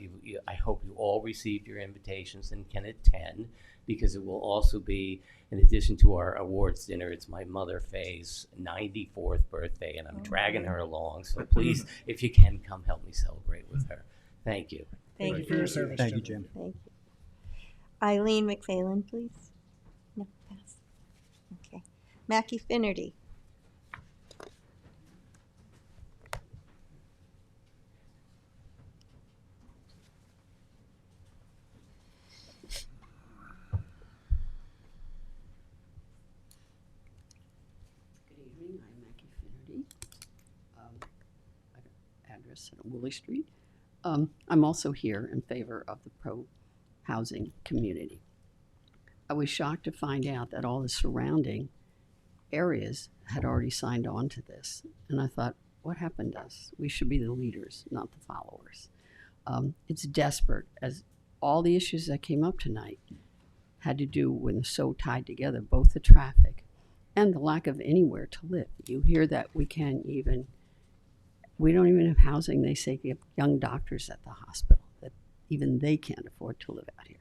I hope you all received your invitations and can attend, because it will also be, in addition to our awards dinner, it's my mother Faye's 94th birthday, and I'm dragging her along. So please, if you can, come help me celebrate with her. Thank you. Thank you for your service, Thank you, Jim. Jim. Thank you. Eileen McPhailin, please. No, pass. Okay. Mackie Finnerty. Good evening, I'm Mackie Finnerty. I got an address at Woolly Street. I'm also here in favor of the pro-housing community. I was shocked to find out that all the surrounding areas had already signed on to this. And I thought, what happened to us? We should be the leaders, not the followers. It's desperate, as all the issues that came up tonight had to do with so tied together, both the traffic and the lack of anywhere to live. You hear that we don't even have housing. They say we have young doctors at the hospital, that even they can't afford to live out here.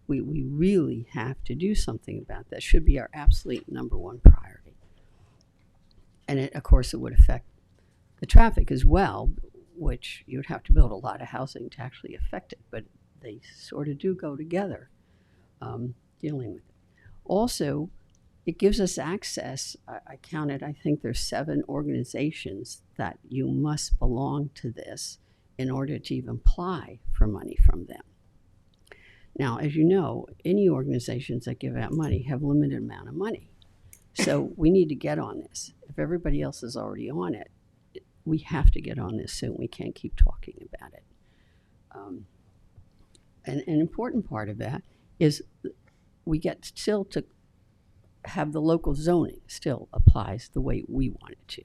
We really have to do something about that. Should be our absolute number one priority. And of course, it would affect the traffic as well, which you'd have to build a lot of housing to actually affect it, but they sort of do go together, dealing with it. Also, it gives us access. I counted, I think there's 7 organizations that you must belong to this in order to even apply for money from them. Now, as you know, any organizations that give out money have a limited amount of money. So we need to get on this. If everybody else is already on it, we have to get on this soon. We can't keep talking about it. And an important part of that is we get still to have the local zoning still applies the way we want it to.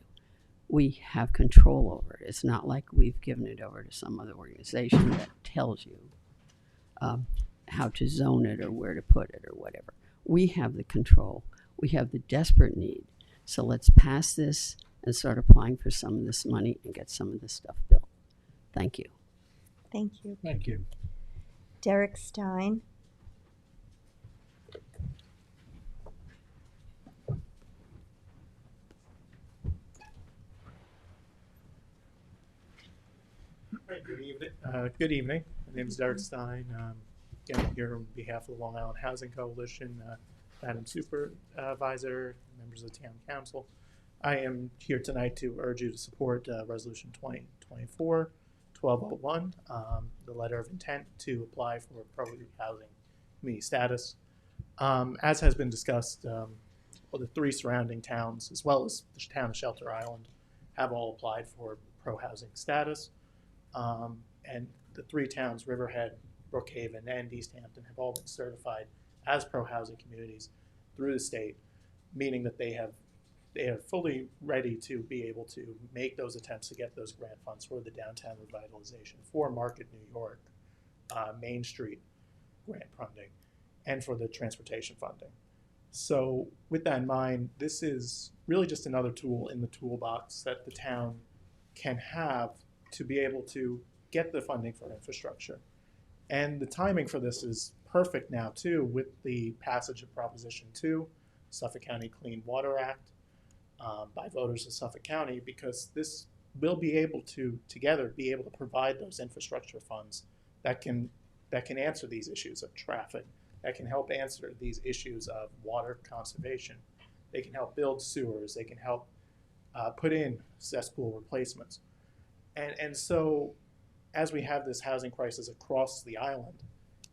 We have control over it. It's not like we've given it over to some other organization that tells you how to zone it or where to put it or whatever. We have the control. We have the desperate need. So let's pass this and start applying for some of this money and get some of this stuff built. Thank you. Thank you. Thank you. Derek Stein. Good evening. My name is Derek Stein. Again, I'm here on behalf of the Long Island Housing Coalition, Madam Supervisor, members of the Town Council. I am here tonight to urge you to support Resolution 2024-1201, the letter of intent to apply for pro-housing community status. As has been discussed, well, the three surrounding towns, as well as the town of Shelter Island, have all applied for pro-housing status. And the three towns, Riverhead, Brookhaven, and East Hampton, have all been certified as pro-housing communities through the state, meaning that they are fully ready to be able to make those attempts to get those grant funds for the downtown revitalization, for Market New York, Main Street grant funding, and for the transportation funding. So with that in mind, this is really just another tool in the toolbox that the town can have to be able to get the funding for infrastructure. And the timing for this is perfect now too, with the passage of Proposition 2, Suffolk County Clean Water Act, by voters of Suffolk County, because this will be able to together be able to provide those infrastructure funds that can answer these issues of traffic, that can help answer these issues of water conservation. They can help build sewers. They can help put in cesspool replacements. And so as we have this housing crisis across the island,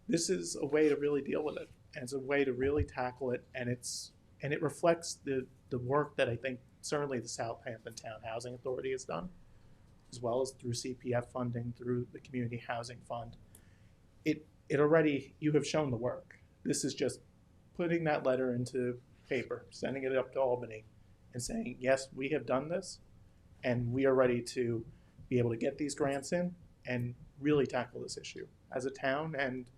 this is a way to really deal with it. And it's a way to really tackle it. And it reflects the work that I think certainly the Southampton Town Housing Authority has done, as well as through CPF funding, through the Community Housing Fund. It already, you have shown the work. This is just putting that letter into paper, sending it up to Albany, and saying, yes, we have done this, and we are ready to be able to get these grants in and really tackle this issue as a town. And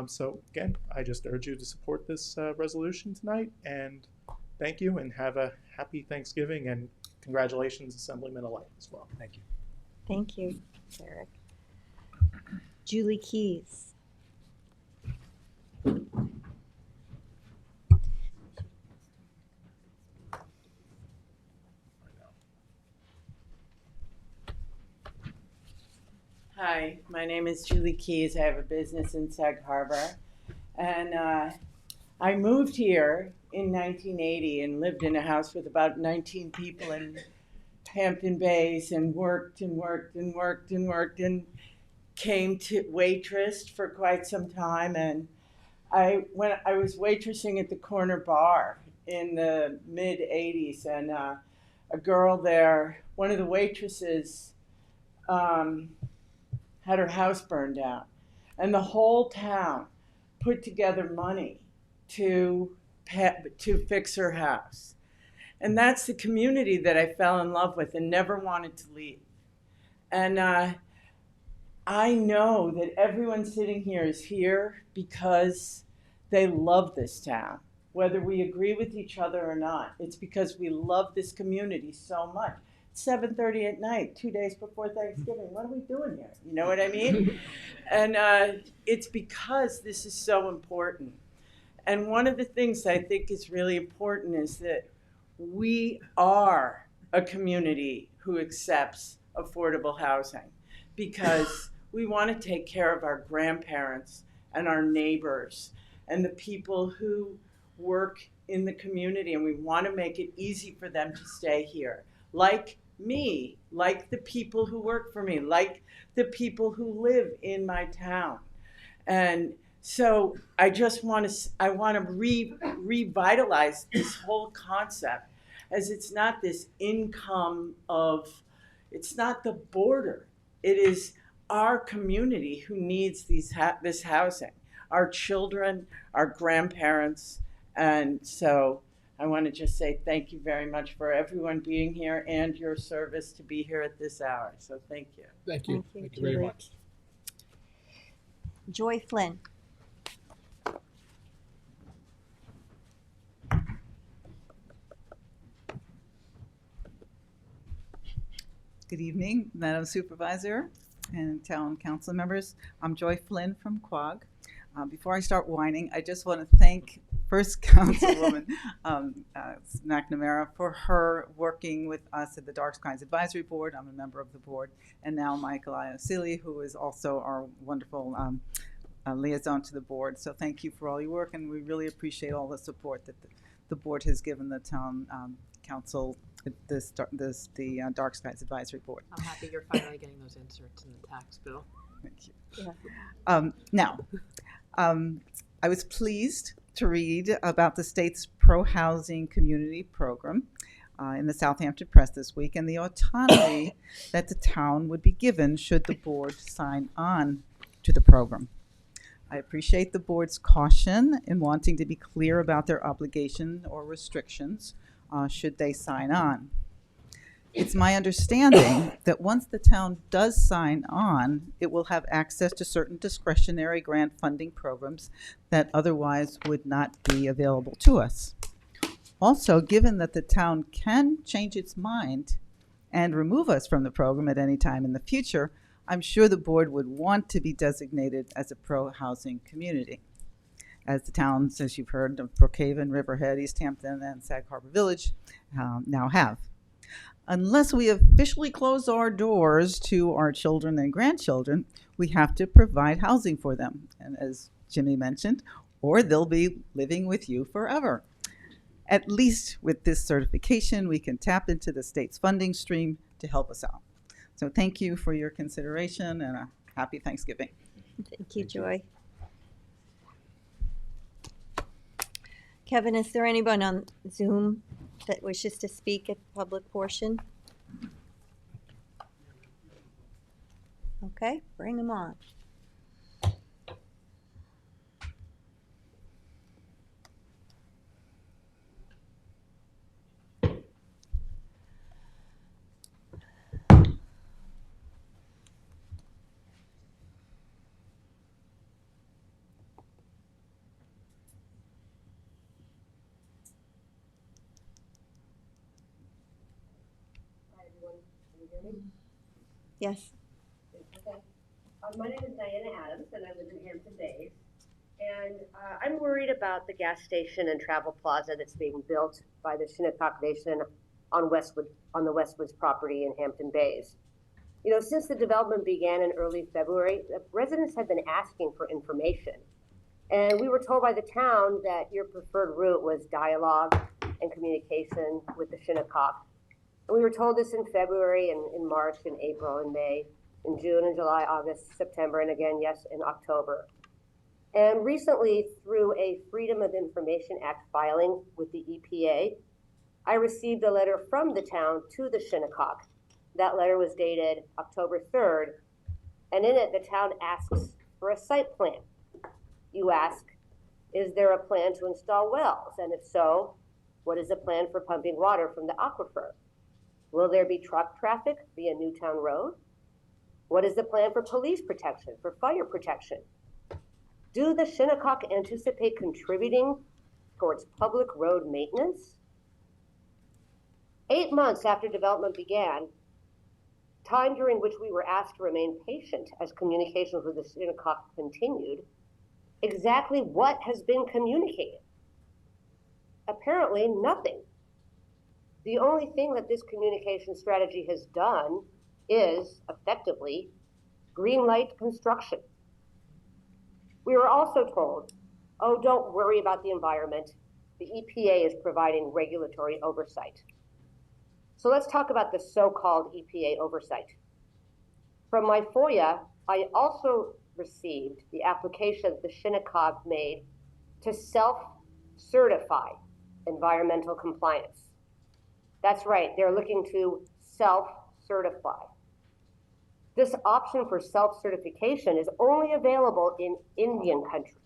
so again, I just urge you to support this resolution tonight, and thank you, and have a happy Thanksgiving, and congratulations, Assemblyman-elect, as well. Thank you. Thank you, Eric. Julie Keys. Hi, my name is Julie Keys. I have a business in Sag Harbor, and I moved here in 1980 and lived in a house with about 19 people in Hampton Bays, and worked and came to waitressed for quite some time. And when I was waitressing at the corner bar in the mid 80s, and a girl there, one of the waitresses, had her house burned down, and the whole town put together money to fix her house. And that's the community that I fell in love with and never wanted to leave. And I know that everyone sitting here is here because they love this town. Whether we agree with each other or not, it's because we love this community so much. 7:30 at night, 2 days before Thanksgiving. What are we doing here? You know what I mean? And it's because this is so important. And one of the things I think is really important is that we are a community who accepts affordable housing, because we want to take care of our grandparents and our neighbors and the people who work in the community, and we want to make it easy for them to stay here. Like me, like the people who work for me, like the people who live in my town. And so I want to revitalize this whole concept, as it's not this income of, it's not the border. It is our community who needs this housing, our children, our grandparents. And so I want to just say thank you very much for everyone being here and your service to be here at this hour. So thank you. Thank you. Thank you very much. Joy Flynn. Good evening, Madam Supervisor and Town Council members. I'm Joy Flynn from Quogue. Before I start whining, I just want to thank First Councilwoman McNamara for her working with us at the Dark Skies Advisory Board. I'm a member of the board, and now Michael Iosili, who is also our wonderful liaison to the board. So thank you for all your work, and we really appreciate all the support that the board has given the town council, the Dark Skies Advisory Board. I'm happy you're finally getting those inserts in the tax bill. Thank you. Yeah. Now, I was pleased to read about the state's pro-housing community program in the Southampton Press this week, and the autonomy that the town would be given should the board sign on to the program. I appreciate the board's caution in wanting to be clear about their obligation or restrictions should they sign on. It's my understanding that once the town does sign on, it will have access to certain discretionary grant funding programs that otherwise would not be available to us. Also, given that the town can change its mind and remove us from the program at any time in the future, I'm sure the board would want to be designated as a pro-housing community, as the towns, as you've heard, of Brookhaven, Riverhead, East Hampton, and Sag Harbor Village now have. Unless we officially close our doors to our children and grandchildren, we have to provide housing for them. And as Jimmy mentioned, or they'll be living with you forever. At least with this certification, we can tap into the state's funding stream to help us out. So thank you for your consideration, and a happy Thanksgiving. Thank you, Joy. Kevin, is there anyone on Zoom that wishes to speak at the public portion? Okay, bring them on. Yes. Okay. My name is Diana Adams, and I live in Hampton Bays. And I'm worried about the gas station and travel plaza that's being built by the Shinnecock Nation on the Westwoods property in Hampton Bays. You know, since the development began in early February, residents have been asking for information. And we were told by the town that your preferred route was dialogue and communication with the Shinnecock. And we were told this in February and in March and April and May, in June and July, August, September, and again, yes, in October. And recently, through a Freedom of Information Act filing with the EPA, I received a letter from the town to the Shinnecock. That letter was dated October 3rd, and in it, the town asks for a site plan. You ask, is there a plan to install wells? And if so, what is the plan for pumping water from the aquifer? Will there be truck traffic via Newtown Road? What is the plan for police protection, for fire protection? Do the Shinnecock anticipate contributing towards public road maintenance? 8 months after development began, time during which we were asked to remain patient as communications with the Shinnecock continued, exactly what has been communicated? Apparently nothing. The only thing that this communication strategy has done is, effectively, greenlight construction. We were also told, oh, don't worry about the environment. The EPA is providing regulatory oversight. So let's talk about the so-called EPA oversight. From my FOIA, I also received the application the Shinnecock made to self-certify environmental compliance. That's right, they're looking to self-certify. This option for self-certification is only available in Indian country.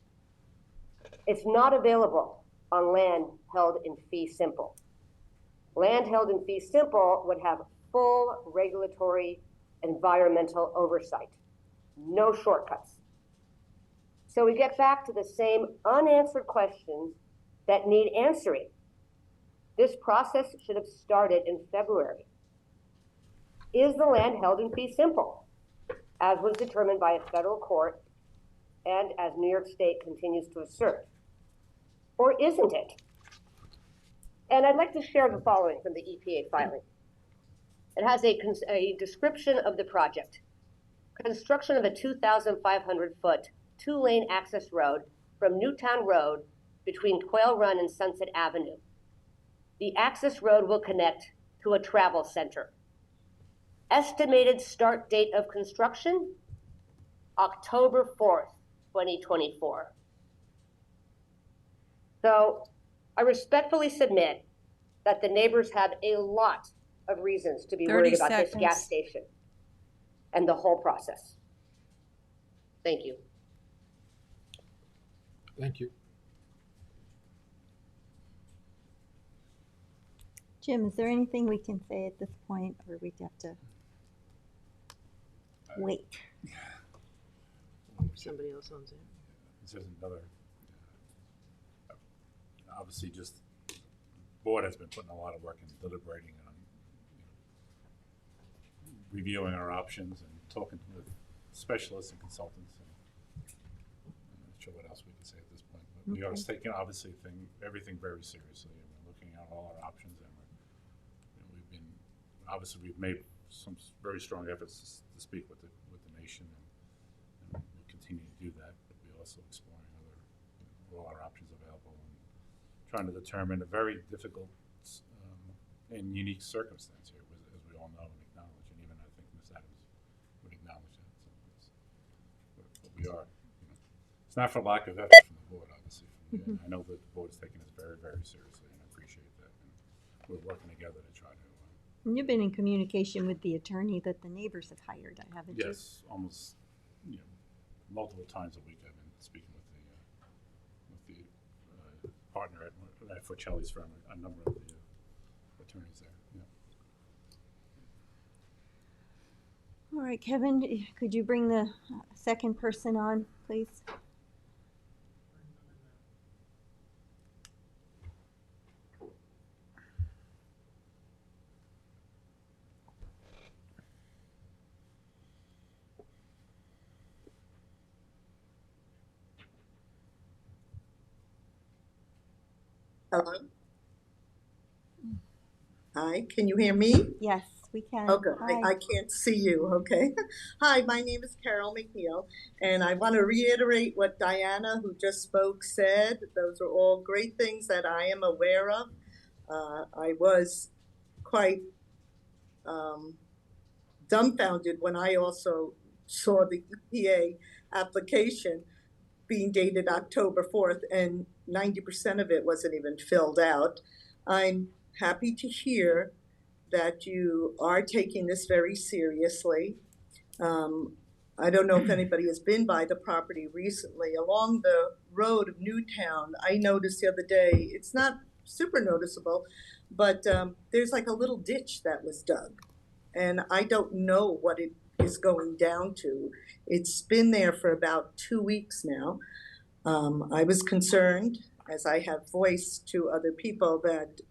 It's not available on land held in fee simple. Land held in fee simple would have full regulatory environmental oversight. No shortcuts. So we get back to the same unanswered questions that need answering. This process should have started in February. Is the land held in fee simple, as was determined by a federal court and as New York State continues to assert? Or isn't it? And I'd like to share the following from the EPA filing. It has a description of the project. Construction of a 2,500-foot two-lane access road from Newtown Road between Quail Run and Sunset Avenue. The access road will connect to a travel center. Estimated start date of construction, October 4th, 2024. So I respectfully submit that the neighbors have a lot of reasons to be 30 worried about this seconds. gas station and the whole process. Thank you. Thank you. Jim, is there anything we can say at this point, or we'd have to wait? Somebody else owns it. This is another, obviously just, board has been putting a lot of work in deliberating on reviewing our options and talking with specialists and consultants. And I'm not sure what else we can say at this point, but we are taking obviously everything very seriously, and we're looking at all our options, and we've made some very strong efforts to speak with the nation, and we'll continue to do that. But we're also exploring all our options available and trying to determine a very difficult and unique circumstance here, as we all know and acknowledge, and even I think Ms. Adams would acknowledge that. So but we are, it's not for lack of effort from the board, obviously. I know that the board is taking this very, very seriously, and I appreciate that. And we're working together to try to. And you've been in communication with the attorney that the neighbors have hired, haven't you? Yes, almost, multiple times a week I've been speaking with the partner at Forcelli's firm, a number of the attorneys there. Yeah. All right, Kevin, could you bring the second person on, please? Hello? Hi, can you hear me? Yes, we can. Oh, good. Hi. I can't see you, okay? Hi, my name is Carol McNeil, and I want to reiterate what Diana, who just spoke, said. Those are all great things that I am aware of. I was quite dumbfounded when I also saw the EPA application being dated October 4th, and 90% of it wasn't even filled out. I'm happy to hear that you are taking this very seriously. I don't know if anybody has been by the property recently. Along the road of Newtown, I noticed the other day, it's not super noticeable, but there's like a little ditch that was dug. And I don't know what it is going down to. It's been there for about 2 weeks now. I was concerned, as I have voiced to other people, that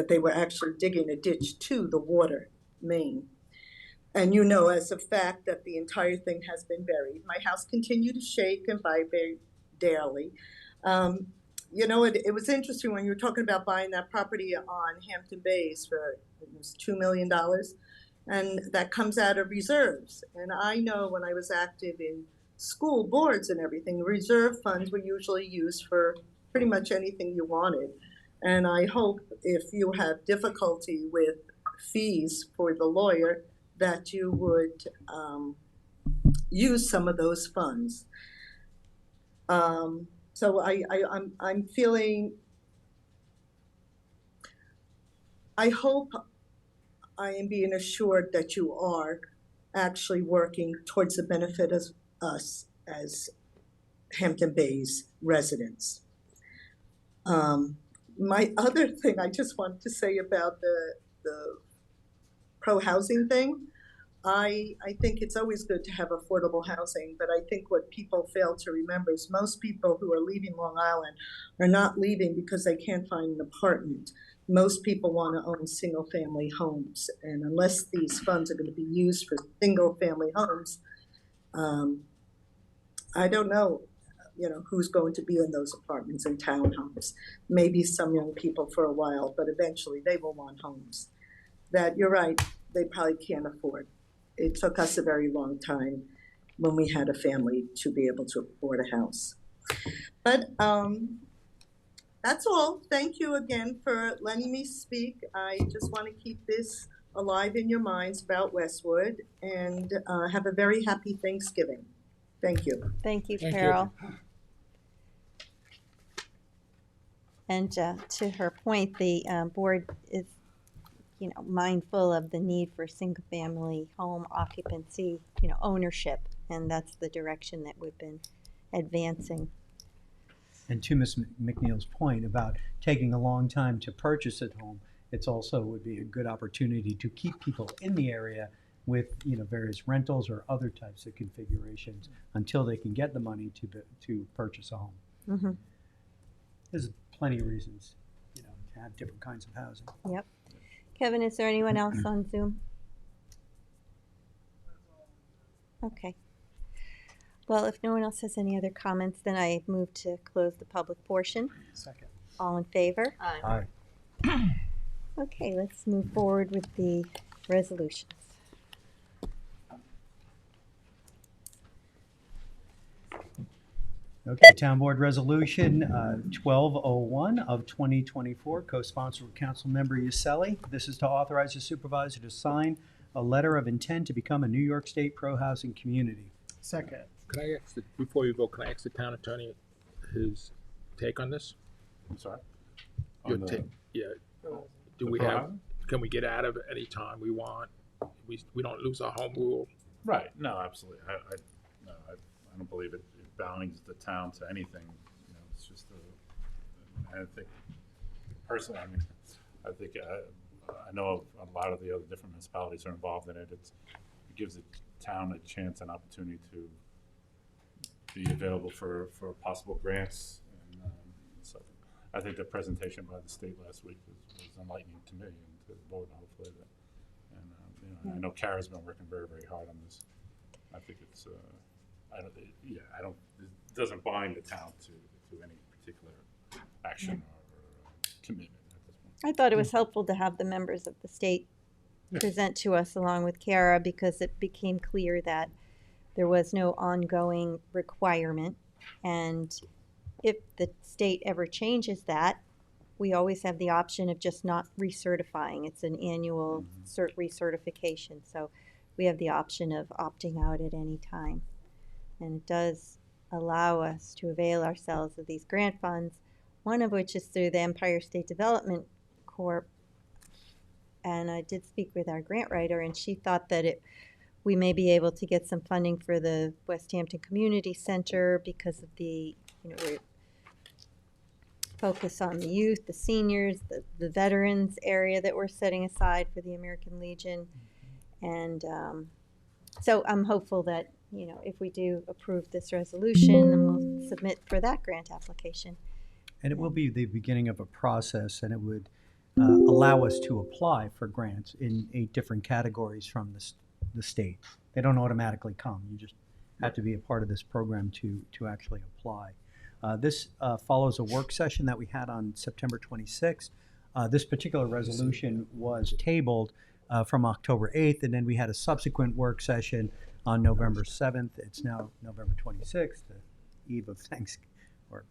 they were actually digging a ditch to the water main. And you know, as a fact, that the entire thing has been buried. My house continued to shake and vibrate daily. You know, it was interesting when you were talking about buying that property on Hampton Bays for it was $2 million, and that comes out of reserves. And I know when I was active in school boards and everything, reserve funds were usually used for pretty much anything you wanted. And I hope if you have difficulty with fees for the lawyer, that you would use some of those funds. So I'm feeling, I hope I am being assured that you are actually working towards the benefit of us as Hampton Bays residents. My other thing I just wanted to say about the pro-housing thing, I think it's always good to have affordable housing, but I think what people fail to remember is most people who are leaving Long Island are not leaving because they can't find an apartment. Most people want to own single-family homes, and unless these funds are going to be used for single-family homes, I don't know, who's going to be in those apartments and townhomes. Maybe some young people for a while, but eventually they will want homes that, you're right, they probably can't afford. It took us a very long time. when we had a family to be able to afford a house. But that's all. Thank you again for letting me speak. I just want to keep this alive in your minds about Westwood, and have a very happy Thanksgiving. Thank you. Thank you, Thank you. Carol. And to her point, the board is, mindful of the need for single-family home occupancy, ownership, and that's the direction that we've been advancing. And to Ms. McNeil's point about taking a long time to purchase a home, it's also would be a good opportunity to keep people in the area with various rentals or other types of configurations until they can get the money to purchase a home. Mm-hmm. There's plenty of reasons, to have different kinds of housing. Yep. Kevin, is there anyone else on Zoom? Okay. Well, if no one else has any other comments, then I move to close the public portion. Second. All in favor? Aye. Aye. Okay, let's move forward with the resolutions. Okay, Town Board Resolution 1201 of 2024, co-sponsored with Councilmember Uselli. This is to authorize the supervisor to sign a letter of intent to become a New York State pro-housing community. Second. Can I ask, before you go, can I ask the town attorney his take on this? I'm sorry? Your On the- take, yeah. Do the we have, pro-housing? can we get out of it any time we want? We don't lose our home rule? Right, no, absolutely. No, I don't believe it bounds the town to anything, it's just I think, personally, I think, I know a lot of the other different municipalities are involved in it. It gives the town a chance and opportunity to be available for possible grants. And so I think the presentation by the state last week was enlightening to me and to the board, hopefully. And I know Kara's been working very, very hard on this. I think it's, it doesn't bind the town to any particular action or commitment at this point. I thought it was helpful to have the members of the state present to us along with Kara, because it became clear that there was no ongoing requirement. And if the state ever changes that, we always have the option of just not recertifying. It's an annual recertification. So we have the option of opting out at any time. And it does allow us to avail ourselves of these grant funds, one of which is through the Empire State Development Corp. And I did speak with our grant writer, and she thought that we may be able to get some funding for the West Hampton Community Center because of the, we're focus on the youth, the seniors, the veterans area that we're setting aside for the American Legion. And so I'm hopeful that, if we do approve this resolution, then we'll submit for that grant application. And it will be the beginning of a process, and it would allow us to apply for grants in 8 different categories from the state. They don't automatically come. You just have to be a part of this program to actually apply. This follows a work session that we had on September 26th. This particular resolution was tabled from October 8th, and then we had a subsequent work session on November 7th. It's now November 26th, the eve of Thanksgiving, or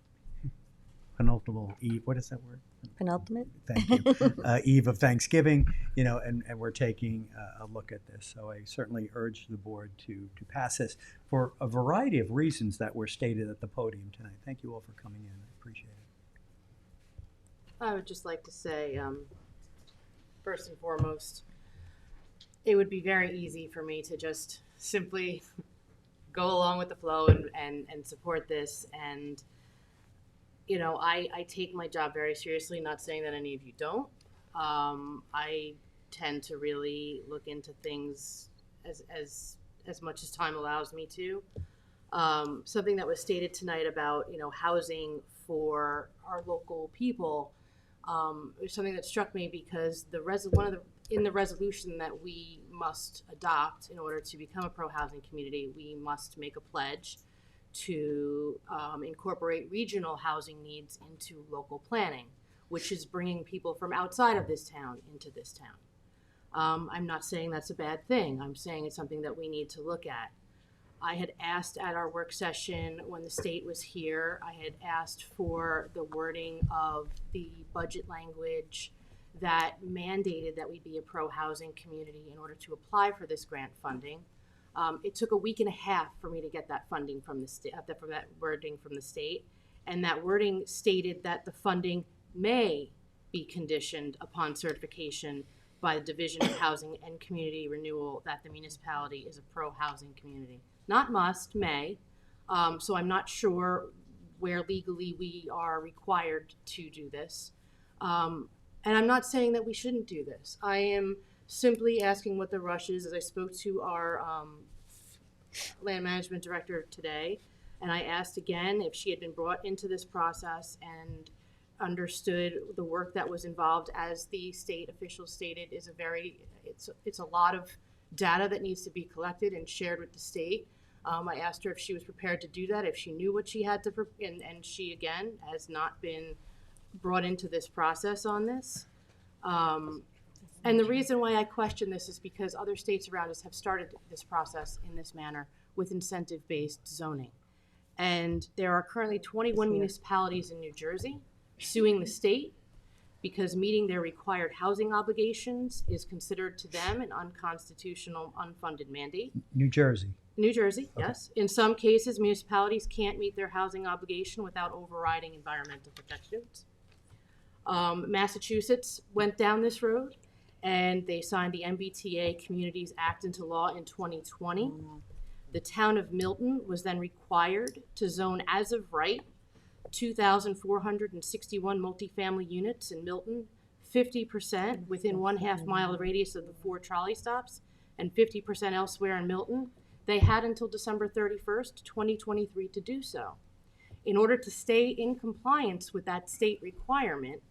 penultimate eve. What is that word? Penultimate? Thank you. Eve of Thanksgiving, and we're taking a look at this. So I certainly urge the board to pass this for a variety of reasons that were stated at the podium tonight. Thank you all for coming in. I appreciate it. I would just like to say, first and foremost, it would be very easy for me to just simply go along with the flow and support this. And, I take my job very seriously, not saying that any of you don't. I tend to really look into things as much as time allows me to. Something that was stated tonight about, housing for our local people, is something that struck me, because in the resolution that we must adopt in order to become a pro-housing community, we must make a pledge to incorporate regional housing needs into local planning, which is bringing people from outside of this town into this town. I'm not saying that's a bad thing. I'm saying it's something that we need to look at. I had asked at our work session when the state was here, I had asked for the wording of the budget language that mandated that we be a pro-housing community in order to apply for this grant funding. It took a week and a half for me to get that funding from the state, from that wording from the state, and that wording stated that the funding may be conditioned upon certification by the Division of Housing and Community Renewal that the municipality is a pro-housing community. Not must, may. So I'm not sure where legally we are required to do this. And I'm not saying that we shouldn't do this. I am simply asking what the rush is. As I spoke to our land management director today, and I asked again if she had been brought into this process and understood the work that was involved. As the state officials stated, is it's a lot of data that needs to be collected and shared with the state. I asked her if she was prepared to do that, if she knew what she had to, and she again has not been brought into this process on this. And the reason why I question this is because other states around us have started this process in this manner with incentive-based zoning. And there are currently 21 municipalities in New Jersey suing the state because meeting their required housing obligations is considered to them an unconstitutional, unfunded mandate. New Jersey. New Jersey, yes. In some cases, municipalities can't meet their housing obligation without overriding environmental protections. Massachusetts went down this road, and they signed the MBTA Communities Act into law in 2020. The town of Milton was then required to zone as of right 2,461 multifamily units in Milton, 50% within 1/2 mile radius of the 4 trolley stops, and 50% elsewhere in Milton. They had until December 31st, 2023 to do so. In order to stay in compliance with that state requirement,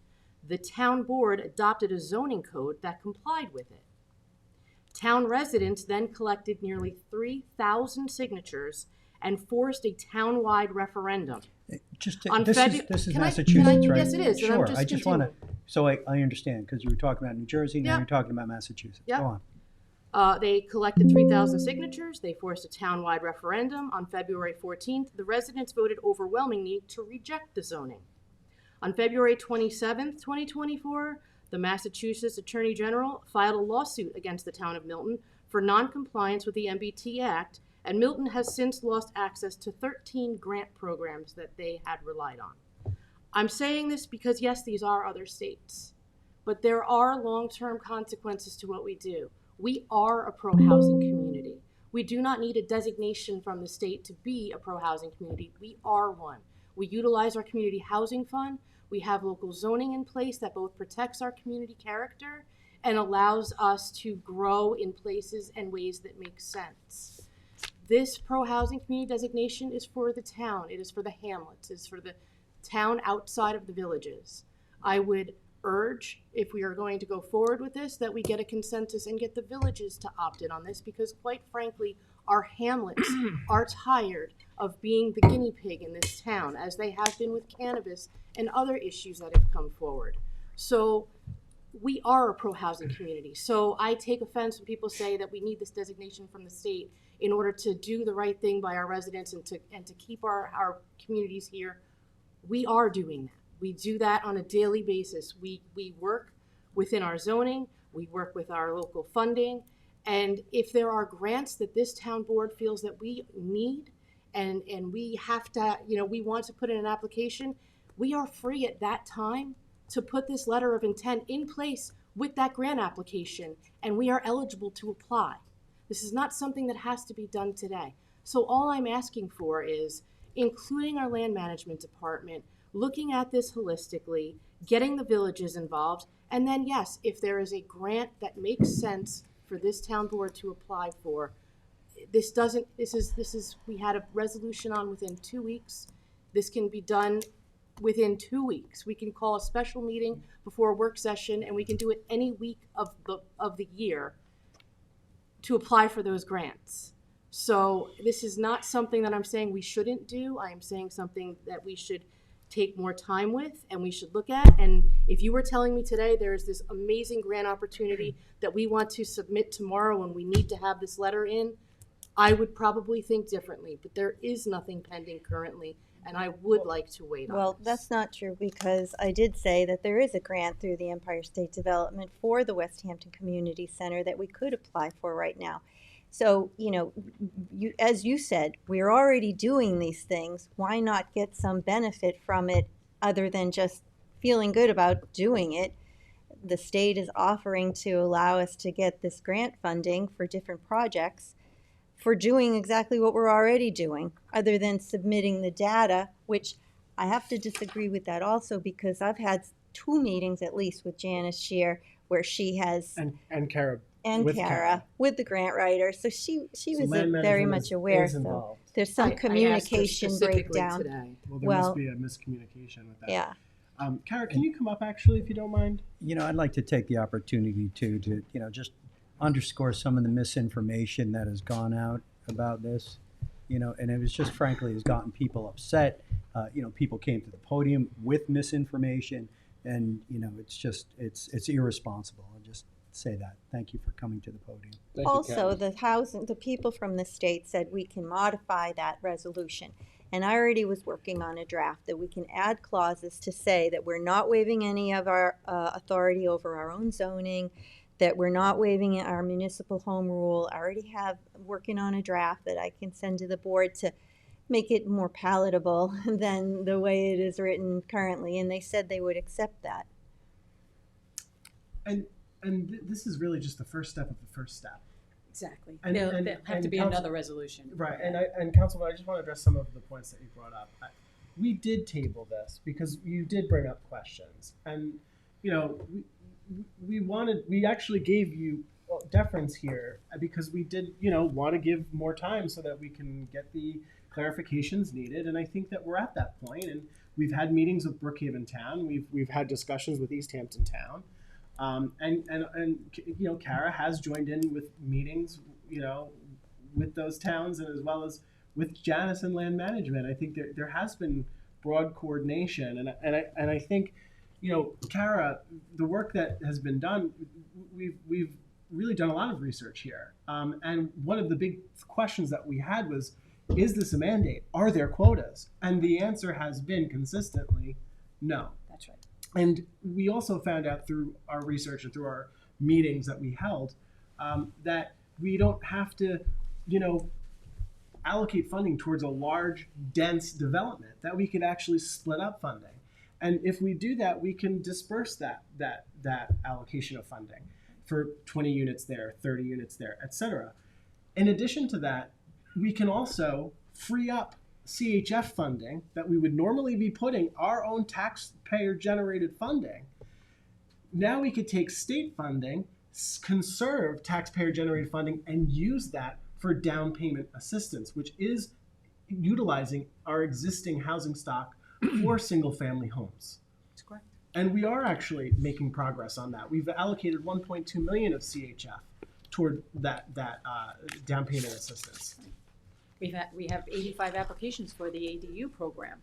the town board adopted a zoning code that complied with it. Town residents then collected nearly 3,000 signatures and forced a town-wide referendum. Just On this Febu- is Can I- Massachusetts, can I- right? yes, it is, and Sure. I'm I just want to. continuing. So I understand because you were talking about New Jersey. Now Yep. you're talking about Massachusetts. Yep. Go on. They collected 3,000 signatures. They forced a town-wide referendum. On February 14th, the residents voted overwhelmingly to reject the zoning. On February 27th, 2024, the Massachusetts Attorney General filed a lawsuit against the town of Milton for noncompliance with the MBT Act, and Milton has since lost access to 13 grant programs that they had relied on. I'm saying this because, yes, these are other states, but there are long-term consequences to what we do. We are a pro-housing community. We do not need a designation from the state to be a pro-housing community. We are one. We utilize our community housing fund. We have local zoning in place that both protects our community character and allows us to grow in places and ways that make sense. This pro-housing community designation is for the town. It is for the hamlets. It is for the town outside of the villages. I would urge, if we are going to go forward with this, that we get a consensus and get the villages to opt in on this, because quite frankly, our hamlets are tired of being the guinea pig in this town, as they have been with cannabis and other issues that have come forward. So we are a pro-housing community. So I take offense when people say that we need this designation from the state in order to do the right thing by our residents and to keep our communities here. We are doing that. We do that on a daily basis. We work within our zoning, we work with our local funding, and if there are grants that this town board feels that we need and we have to, we want to put in an application, we are free at that time to put this letter of intent in place with that grant application, and we are eligible to apply. This is not something that has to be done today. So all I'm asking for is including our land management department, looking at this holistically, getting the villages involved, and then yes, if there is a grant that makes sense for this town board to apply for, we had a resolution on within 2 weeks. This can be done within 2 weeks. We can call a special meeting before a work session, and we can do it any week of the year to apply for those grants. So this is not something that I'm saying we shouldn't do. I am saying something that we should take more time with and we should look at. And if you were telling me today there is this amazing grant opportunity that we want to submit tomorrow and we need to have this letter in, I would probably think differently, but there is nothing pending currently, and I would like to wait on Well, this. that's not true because I did say that there is a grant through the Empire State Development for the West Hampton Community Center that we could apply for right now. So, as you said, we're already doing these things. Why not get some benefit from it other than just feeling good about doing it? The state is offering to allow us to get this grant funding for different projects for doing exactly what we're already doing, other than submitting the data, which I have to disagree with that also because I've had 2 meetings at least with Janice Shear where she has And Kara. and with Kara with the grant writer, so she So was land very management much aware. is So involved. there's some I asked her communication specifically breakdown. today. Well, there must be a miscommunication with that. Yeah. Kara, can you come up actually, if you don't mind? I'd like to take the opportunity to just underscore some of the misinformation that has gone out about this. And it was just frankly has gotten people upset. People came to the podium with misinformation, and it's irresponsible. I'll just say that. Thank you for coming to the podium. Also, the people from the state said we can modify that resolution. And I already was working on a draft that we can add clauses to say that we're not waiving any of our authority over our own zoning, that we're not waiving our municipal home rule. I already have working on a draft that I can send to the board to make it more palatable than the way it is written currently. And they said they would accept that. And this is really just the first step of the first step. Exactly. And- There'll and- have to and be Council- another resolution. Right, and Councilman, I just want to address some of the points that you brought up. We did table this because you did bring up questions, and we actually gave you deference here because we did want to give more time so that we can get the clarifications needed, and I think that we're at that point, and we've had meetings with Brookhaven Town, we've had discussions with East Hampton Town. And Kara has joined in with meetings, with those towns and as well as with Janice and land management. I think there has been broad coordination, and I think, Kara, the work that has been done, we've really done a lot of research here. And one of the big questions that we had was, is this a mandate? Are there quotas? And the answer has been consistently no. That's right. And we also found out through our research and through our meetings that we held that we don't have to, allocate funding towards a large, dense development, that we could actually split up funding. And if we do that, we can disperse that allocation of funding for 20 units there, 30 units there, et cetera. In addition to that, we can also free up CHF funding that we would normally be putting our own taxpayer-generated funding. Now we could take state funding, conserve taxpayer-generated funding, and use that for down payment assistance, which is utilizing our existing housing stock for single-family homes. That's correct. And we are actually making progress on that. We've allocated 1.2 million of CHF toward that down payment assistance. We have 85 applications for the ADU program.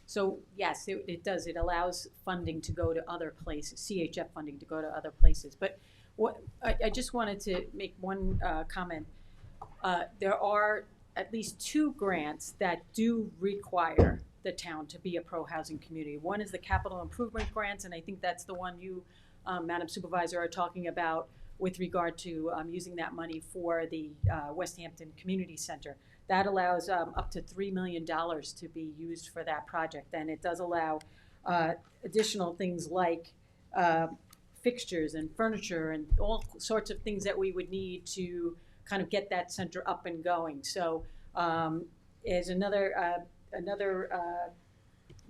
So yes, it does. It allows funding to go to other places, CHF funding to go to other places. But what I just wanted to make one comment. There are at least 2 grants that do require the town to be a pro-housing community. One is the capital improvement grants, and I think that's the one you, Madam Supervisor, are talking about with regard to using that money for the West Hampton Community Center. That allows up to $3 million to be used for that project, and it does allow additional things like fixtures and furniture and all sorts of things that we would need to kind of get that center up and going. So is another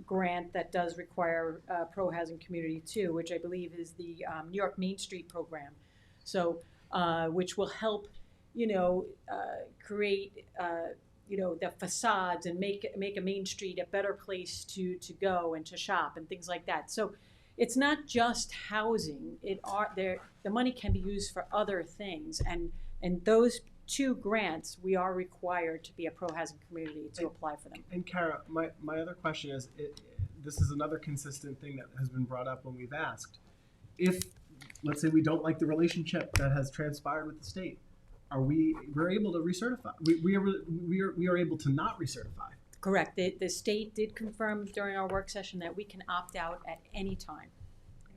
grant that does require pro-housing community too, which I believe is the New York Main Street program. So which will help, create, the facades and make a Main Street a better place to go and to shop and things like that. So it's not just housing. The money can be used for other things, and those 2 grants, we are required to be a pro-housing community to apply for them. And Kara, my other question is, this is another consistent thing that has been brought up when we've asked. If, let's say we don't like the relationship that has transpired with the state, we're able to recertify. We are able to not recertify. Correct. The state did confirm during our work session that we can opt out at any time.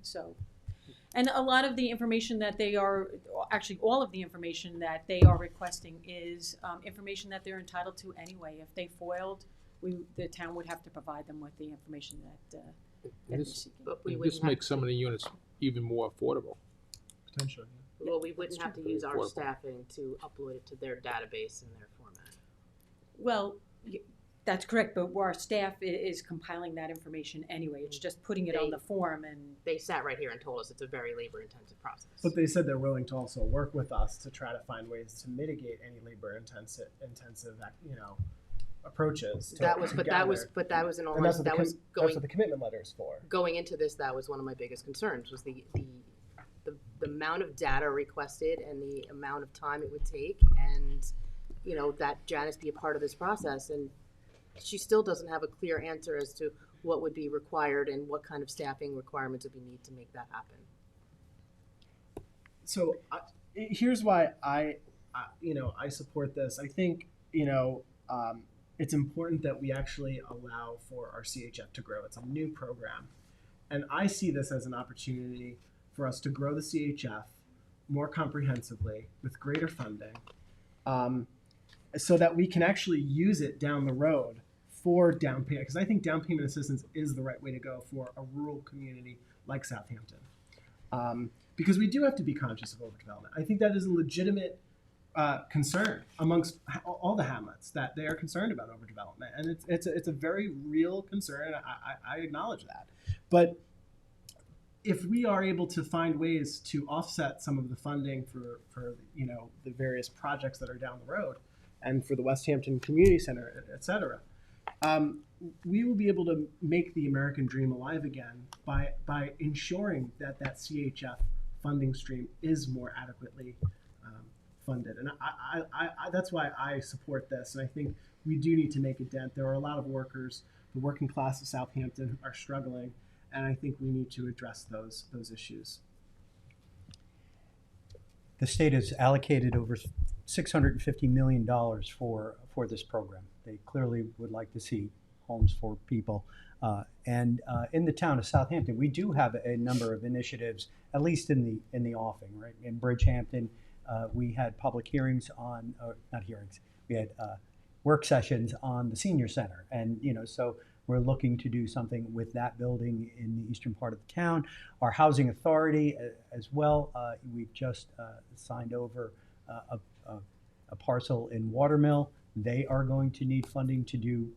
So, and a lot of the information that they are, actually all of the information that they are requesting is information that they're entitled to anyway. If they foiled, the town would have to provide them with the information that they're seeking. But we And wouldn't this have makes some of the units even more affordable. Potentially. Well, we wouldn't have to use our Affordable. staffing to upload it to their database in their format. Well, that's correct, but our staff is compiling that information anyway. It's just putting it on the form, and they sat right here and told us it's a very labor-intensive process. But they said they're willing to also work with us to try to find ways to mitigate any labor-intensive, approaches. That was an and almost that's what that's the commitment letter is for. going into this. That was one of my biggest concerns was the amount of data requested and the amount of time it would take, and that Janice be a part of this process, and she still doesn't have a clear answer as to what would be required and what kind of staffing requirements would we need to make that happen. So here's why I support this. I think it's important that we actually allow for our CHF to grow. It's a new program, and I see this as an opportunity for us to grow the CHF more comprehensively with greater funding, so that we can actually use it down the road for down payment. Because I think down payment assistance is the right way to go for a rural community like Southampton. Because we do have to be conscious of overdevelopment. I think that is a legitimate concern amongst all the hamlets, that they are concerned about overdevelopment, and it's a very real concern. I acknowledge that, but if we are able to find ways to offset some of the funding for the various projects that are down the road, and for the West Hampton Community Center, et cetera, we will be able to make the American dream alive again by ensuring that CHF funding stream is more adequately funded. And I that's why I support this. And I think we do need to make a dent. There are a lot of workers, the working class of Southampton, are struggling, and I think we need to address those issues. The state has allocated over $650 million for this program. They clearly would like to see homes for people. And in the town of Southampton, we do have a number of initiatives, at least in the offing, right? In Bridgehampton, we had public hearings on, not hearings, we had work sessions on the senior center. And, so we're looking to do something with that building in the eastern part of the town. Our housing authority as well, we've just signed over a parcel in Watermill. They are going to need funding to do,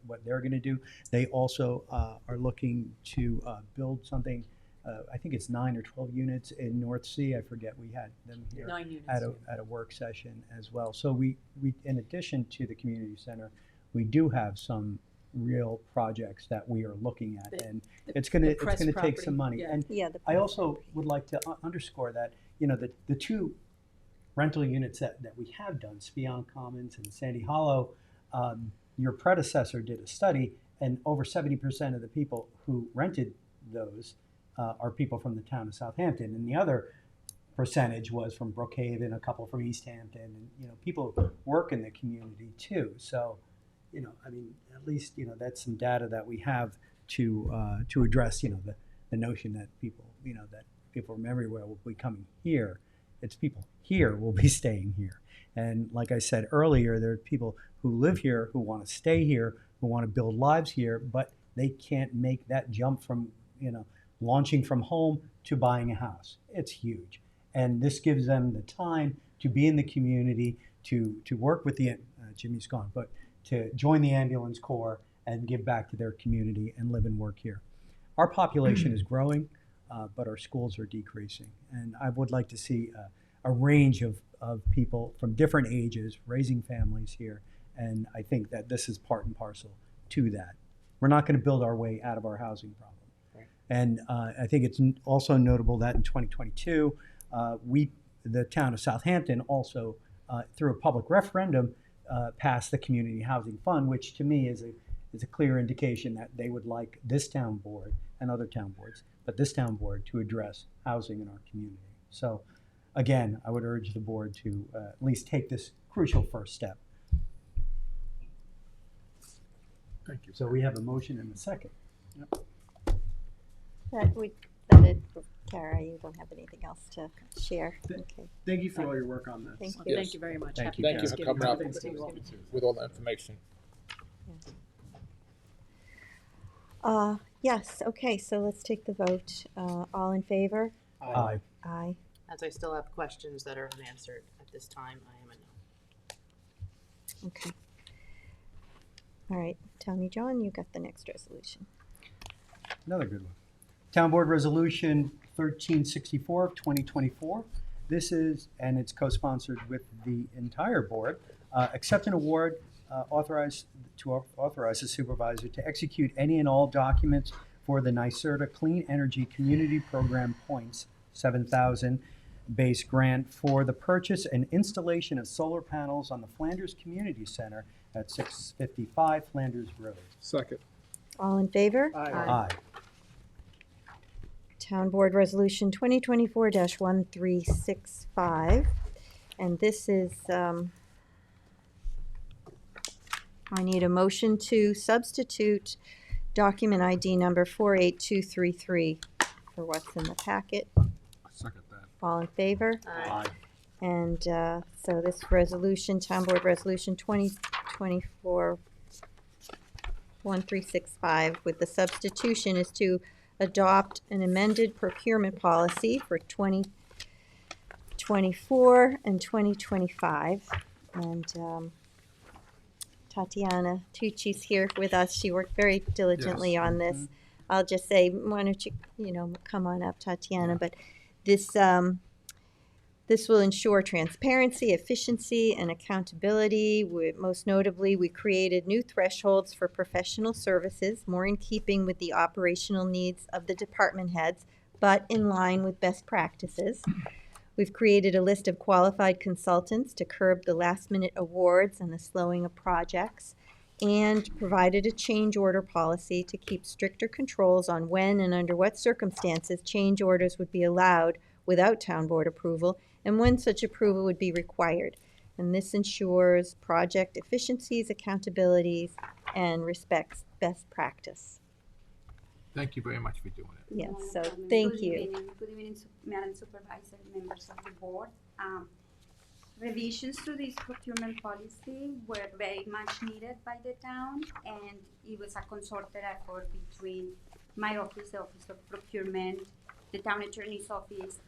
what they're going to do. They also are looking to build something. I think it's 9 or 12 units in North Sea. I forget. We had them here 9 units, at a work session as well. So we in addition to the community center, we do have some real projects that we are looking at, and it's going to take some money. Yeah. And I also would like to underscore that the two rental units that we have done, Spion Commons and Sandy Hollow, your predecessor did a study, and over 70% of the people who rented those are people from the town of Southampton, and the other percentage was from Brookhaven, a couple from East Hampton, and people work in the community too. So, at least that's some data that we have to address the notion that people from everywhere will be coming here. It's people here will be staying here. And like I said earlier, there are people who live here, who want to stay here, who want to build lives here, but they can't make that jump from, launching from home to buying a house. It's huge. And this gives them the time to be in the community, to work with the, Jimmy's gone, but to join the ambulance corps and give back to their community and live and work here. Our population is growing, but our schools are decreasing. And I would like to see a range of people from different ages raising families here. And I think that this is part and parcel to that. We're not going to build our way out of our housing problem. Right. And I think it's also notable that in 2022, the town of Southampton also, through a public referendum, passed the Community Housing Fund, which to me is a clear indication that they would like this town board and other town boards, but this town board to address housing in our community. So again, I would urge the board to at least take this crucial first step. Thank you. So we have a motion and a second. That it, Kara, you don't have anything else to share? Okay. Thank you for all your work on this. Thank Yes. Thank you very much. Thank Happy you. Thank you for Thanksgiving. coming up Thanksgiving. with all the information. Yes, okay, so let's take the vote. All in favor? Aye. Aye. As I still have questions that are unanswered at this time, I am a no. Okay. All right, tell me, John, you got the next resolution. Another good one. Town Board Resolution 1364 of 2024. This is, and it's co-sponsored with the entire board, accept an award authorize the supervisor to execute any and all documents for the NYSERDA Clean Energy Community Program Points 7,000 base grant for the purchase and installation of solar panels on the Flanders Community Center at 655 Flanders Road. Second. All in favor? Aye. Town Board Resolution 2024-1365, and this is, I need a motion to substitute document ID number 48233 for what's in the packet. Second that. All in favor? Aye. And so this resolution, Town Board Resolution 2024-1365, with the substitution is to adopt an amended procurement policy for 2024 and 2025. And Tatiana Tucci's here with us. She worked very diligently on this. Mm-hmm. I'll just say, why don't you, come on up, Tatiana. But this will ensure transparency, efficiency, and accountability. Most notably, we created new thresholds for professional services, more in keeping with the operational needs of the department heads, but in line with best practices. We've created a list of qualified consultants to curb the last-minute awards and the slowing of projects, and provided a change order policy to keep stricter controls on when and under what circumstances change orders would be allowed without town board approval, and when such approval would be required. And this ensures project efficiencies, accountabilities, and respects best practice. Thank you very much for doing it. Yes, so thank Good you. evening. Good evening, Madam Supervisor, members of the board. Revisions to this procurement policy were very much needed by the town, and it was a concerted effort between my office, the Office of Procurement, the Town Attorney's Office,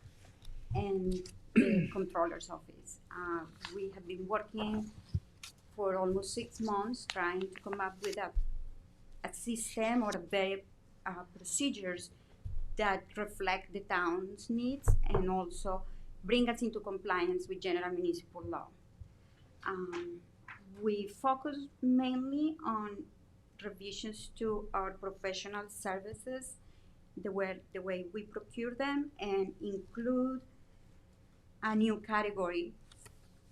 and the Controller's Office. We have been working for almost 6 months trying to come up with a system or a very procedures that reflect the town's needs and also bring us into compliance with general municipal law. We focus mainly on revisions to our professional services, the way we procure them, and include a new category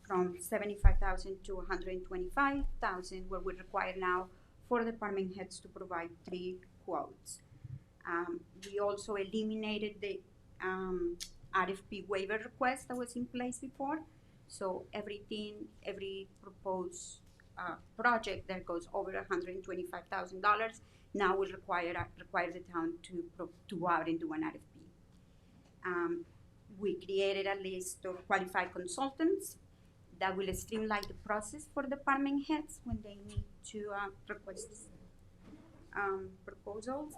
from $75,000 to $125,000, where we require now for department heads to provide 3 quotes. We also eliminated the RFP waiver request that was in place before. So every proposed project that goes over $125,000 now will require the town to go out and do an RFP. We created a list of qualified consultants that will streamline the process for department heads when they need to request proposals.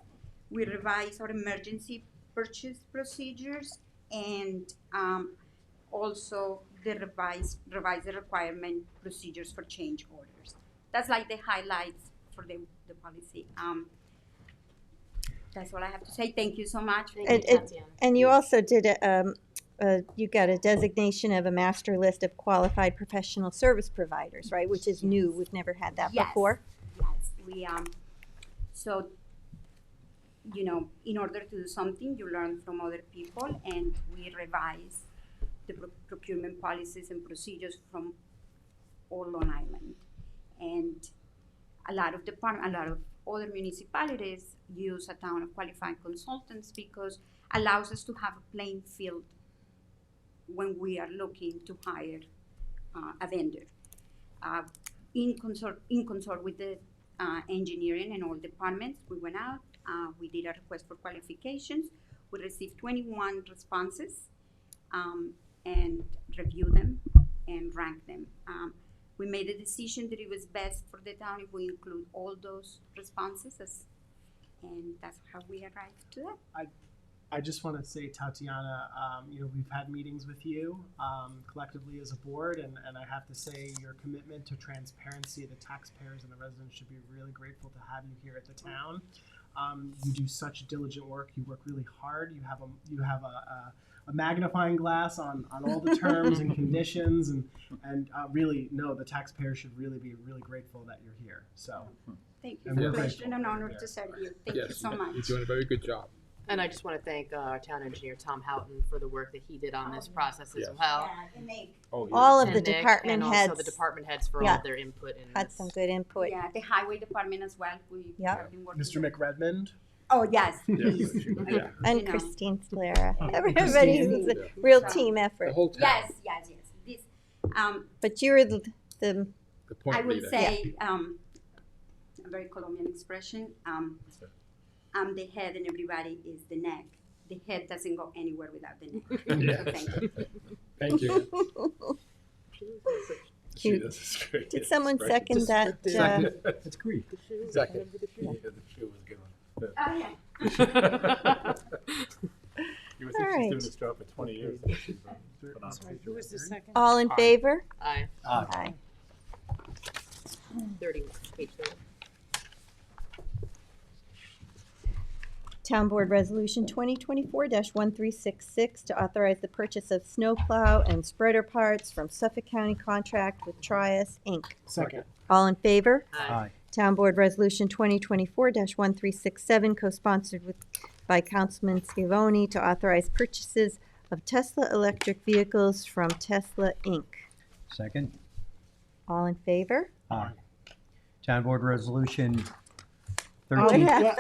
We revised our emergency purchase procedures and also the revise the requirement procedures for change orders. That's like the highlights for the policy. That's all I have to say. Thank you so much. And you also did you got a designation of a master list of qualified professional service providers, right? Which is new. We've never had that before. Yes, we so in order to do something, you learn from other people, and we revise the procurement policies and procedures from all Long Island. And a lot of other municipalities use a town of qualified consultants because allows us to have a playing field when we are looking to hire a vendor. In consort with the engineering and all departments, we went out, we did a request for qualifications. We received 21 responses and reviewed them and ranked them. We made a decision that it was best for the town if we include all those responses, and that's how we arrived to that. I just want to say, Tatiana, we've had meetings with you collectively as a board, and I have to say your commitment to transparency, the taxpayers and the residents should be really grateful to have you here at the town. You do such diligent work. You work really hard. You have a magnifying glass on all the terms and conditions, and really, no, the taxpayers should really be really grateful that you're here. So, thank you. It's a pleasure and an honor to serve you. Thank you so much. You're doing a very good job. And I just want to thank our town engineer, Tom Houghton, for the work that he did on this process as well. All of And the Nick, department and heads. also the department heads for all of their input in Had this. some good input. Yeah, the highway department as well. We have been working Mr. with- McRedmond. Oh, yes. Yeah. And You know. Christine Sclera. Oh, Everybody, Christine. it's a real team effort. The whole town. Yes. This, But you were the The point I would leader. say, a very Colombian expression, I'm the head and everybody is the neck. The head doesn't go anywhere without the neck. Yes. So thank you. Thank you. Cute. This is great. Did someone It's second great. that? It's great. Second. Yeah, the shoe was a good one. Oh, yeah. You would All think she's right. doing this job for 20 years. She's phenomenal. Sorry, who was the second? All in Aye. favor? Aye. Aye. 30, page 30. Town Board Resolution 2024-1366 to authorize the purchase of snowplow and spreader parts from Suffolk County contract with Trias, Inc. Second. All in favor? Aye. Town Board Resolution 2024-1367, co-sponsored by Councilman Scavone, to authorize purchases of Tesla electric vehicles from Tesla, Inc. Second. All in favor? Aye. Town Board Resolution Oh, 13. yeah.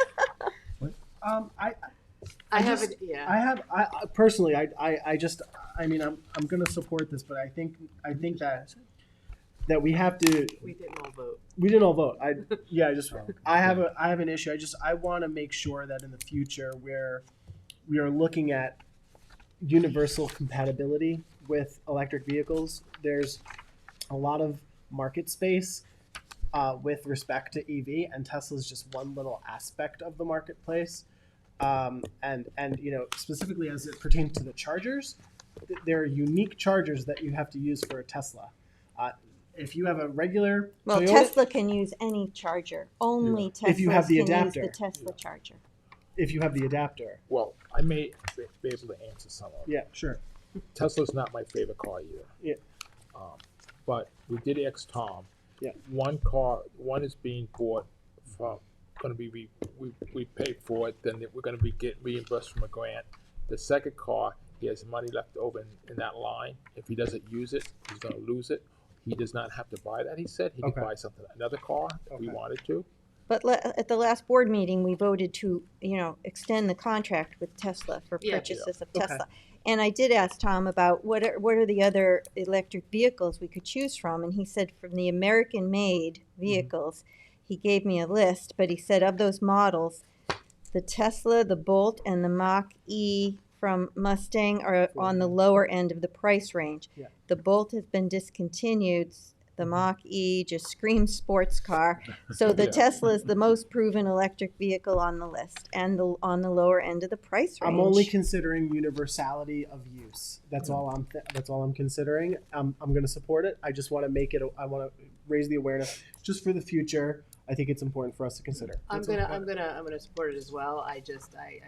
I have just- it, yeah. I personally, I just, I mean, I'm going to support this, but I think that we have to. We didn't all vote. We didn't all vote. I have an issue. I want to make sure that in the future where we are looking at universal compatibility with electric vehicles, there's a lot of market space with respect to EV, and Tesla is just one little aspect of the marketplace. And specifically as it pertains to the chargers, there are unique chargers that you have to use for a Tesla. If you have a regular Well, Toyota, Tesla can use any charger. Only Tesla If you have the can adapter. use the Tesla charger. if you have the adapter. Well, I may be able to answer some of it. Yeah, sure. Tesla's not my favorite car either. Yeah. But we did ask Tom. Yeah. One is being bought from, going to be, we pay for it, then we're going to be get reimbursed from a grant. The second car, he has money left over in that line. If he doesn't use it, he's going to lose it. He does not have to buy that, he said. He Okay. could buy another car if he Okay. wanted to. But at the last board meeting, we voted to, extend the contract with Tesla for Yeah. purchases of Okay. Tesla. And I did ask Tom about what are the other electric vehicles we could choose from, and he said from the American-made vehicles, he gave me a list, but he said of those models, the Tesla, the Bolt, and the Mach-E from Mustang are on the lower end of the price range. Yeah. The Bolt has been discontinued. The Mach-E just screams sports car. So the Yeah. Tesla is the most proven electric vehicle on the list and on the lower end of the price range. I'm only considering universality of use. That's all I'm considering. I'm going to support it. I just want to make it. I want to raise the awareness just for the future. I think it's important for us to consider. I'm gonna support it as well. I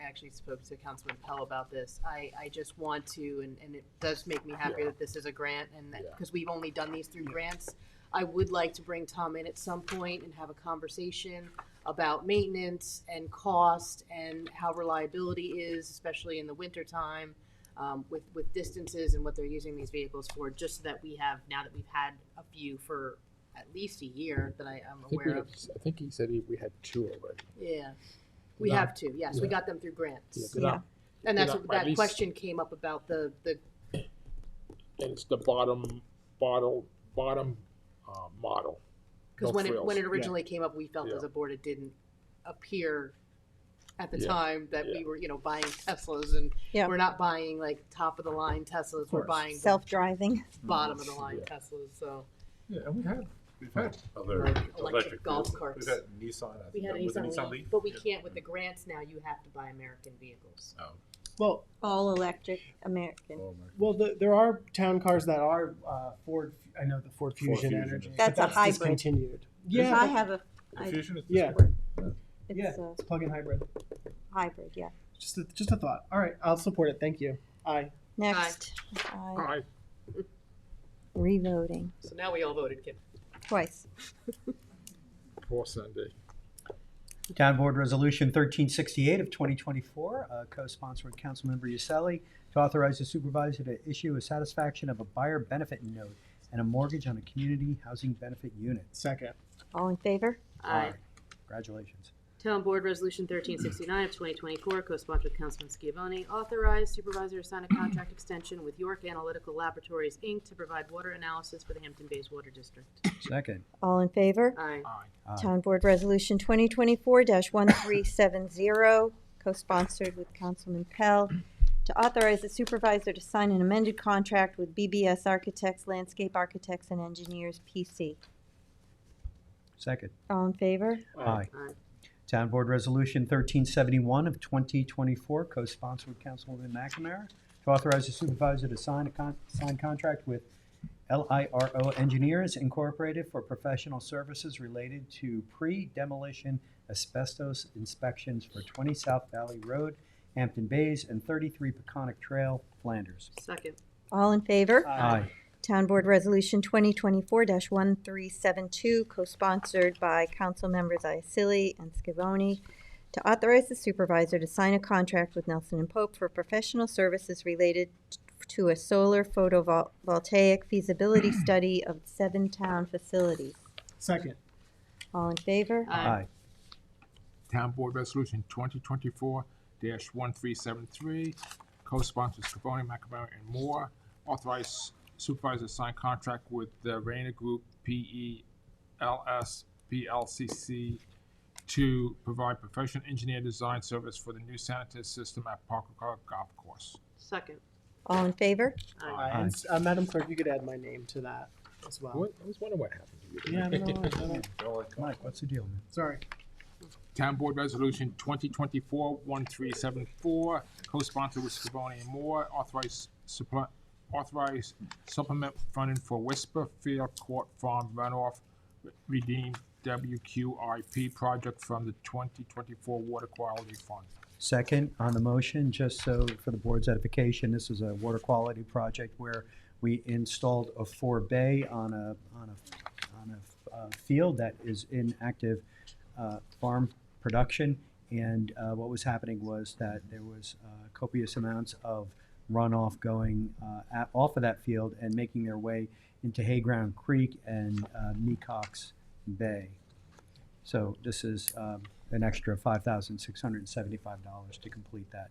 actually spoke to Councilman Pell about this. I just want to, and it does make me happy that this is a grant, and that because we've only done these through grants. I would like to bring Tom in at some point and have a conversation about maintenance and cost and how reliability is, especially in the wintertime, with distances and what they're using these vehicles for, just so that we have, now that we've had a few for at least a year that I'm aware of. I think he said we had two already. Yeah, we No. have two. Yes, we Yeah. got them through grants. Yeah, they're not- And they're that's not- what at that least- question came up about the And it's the bottom model. Because No when frills. it originally came up, we felt Yeah. as a board it didn't appear at the Yeah. time that Yeah. we were, buying Teslas, and Yeah. we're not buying like top of the line Teslas. We're course. buying the Self-driving. bottom of the line Yeah. Teslas. So Yeah, and We've had other electric electric golf vehicles. carts. We've had Nissan. I we think had that a was a Nissan Nissan Leaf, Leaf. but we Yeah. can't with the grants now. You have to buy American vehicles. Oh. Well, All electric American. well, there are town cars that are Ford. I know the Ford Fusion, Fusion. Energy. That's but a hybrid. Discontinued. Yeah, I have a. The Fusion is Yeah. It's Yeah, a it's plug-in hybrid. hybrid. Yeah. Just a thought. All right, I'll support it. Thank you. Aye. Next. Aye. Revoting So now we all voted, Kim. twice. Poor Sunday. Town Board Resolution 1368 of 2024, co-sponsored with Councilmember Uselli, to authorize the supervisor to issue a satisfaction of a buyer benefit note and a mortgage on a community housing benefit unit. Second. All in favor? Aye. Congratulations. Town Board Resolution 1369 of 2024, co-sponsored with Councilman Schiavone, authorized supervisor to sign a contract extension with York Analytical Laboratories, Inc. to provide water analysis for the Hampton Bays Water District. Second. All in favor? Aye. Aye. Town Board Resolution 2024-1370, co-sponsored with Councilman Pell, to authorize the supervisor to sign an amended contract with BBS Architects, Landscape Architects, and Engineers, P.C. Second. All in favor? Aye. Aye. Town Board Resolution 1371 of 2024, co-sponsored with Councilwoman McNamara, to authorize the supervisor to sign contract with LIRO Engineers Incorporated for professional services related to pre-demolition asbestos inspections for 20 South Valley Road, Hampton Bays, and 33 Peconic Trail, Flanders. Second. All in favor? Aye. Town Board Resolution 2024-1372, co-sponsored by Council Members Iacilli and Scavone, to authorize the supervisor to sign a contract with Nelson and Pope for professional services related to a solar photovoltaic feasibility study of 7 town facilities. Second. All in favor? Aye. Town Board Resolution 2024-1373, co-sponsors Scavone, McNamara, and Moore, authorized supervisor to sign contract with the Rayner Group, PELS, PLCC, to provide professional engineer design service for the new sanitary system at Parker Golf Course. Second. All in favor? Aye. And, Madam Clerk, you could add my name to that as well. What? I was wondering what happened to you. Yeah, I don't know. Mike, what's the deal, man? Sorry. Town Board Resolution 2024-1374, co-sponsored with Scavone and Moore, authorized supplement funding for Whisper Field Court Farm runoff redeemed WQIP project from the 2024 Water Quality Fund. Second on the motion, just so for the board's edification, this is a water quality project where we installed a forebay on a field that is in active farm production, and what was happening was that there was copious amounts of runoff going off of that field and making their way into Hayground Creek and Mecox Bay. So this is an extra $5,675 to complete that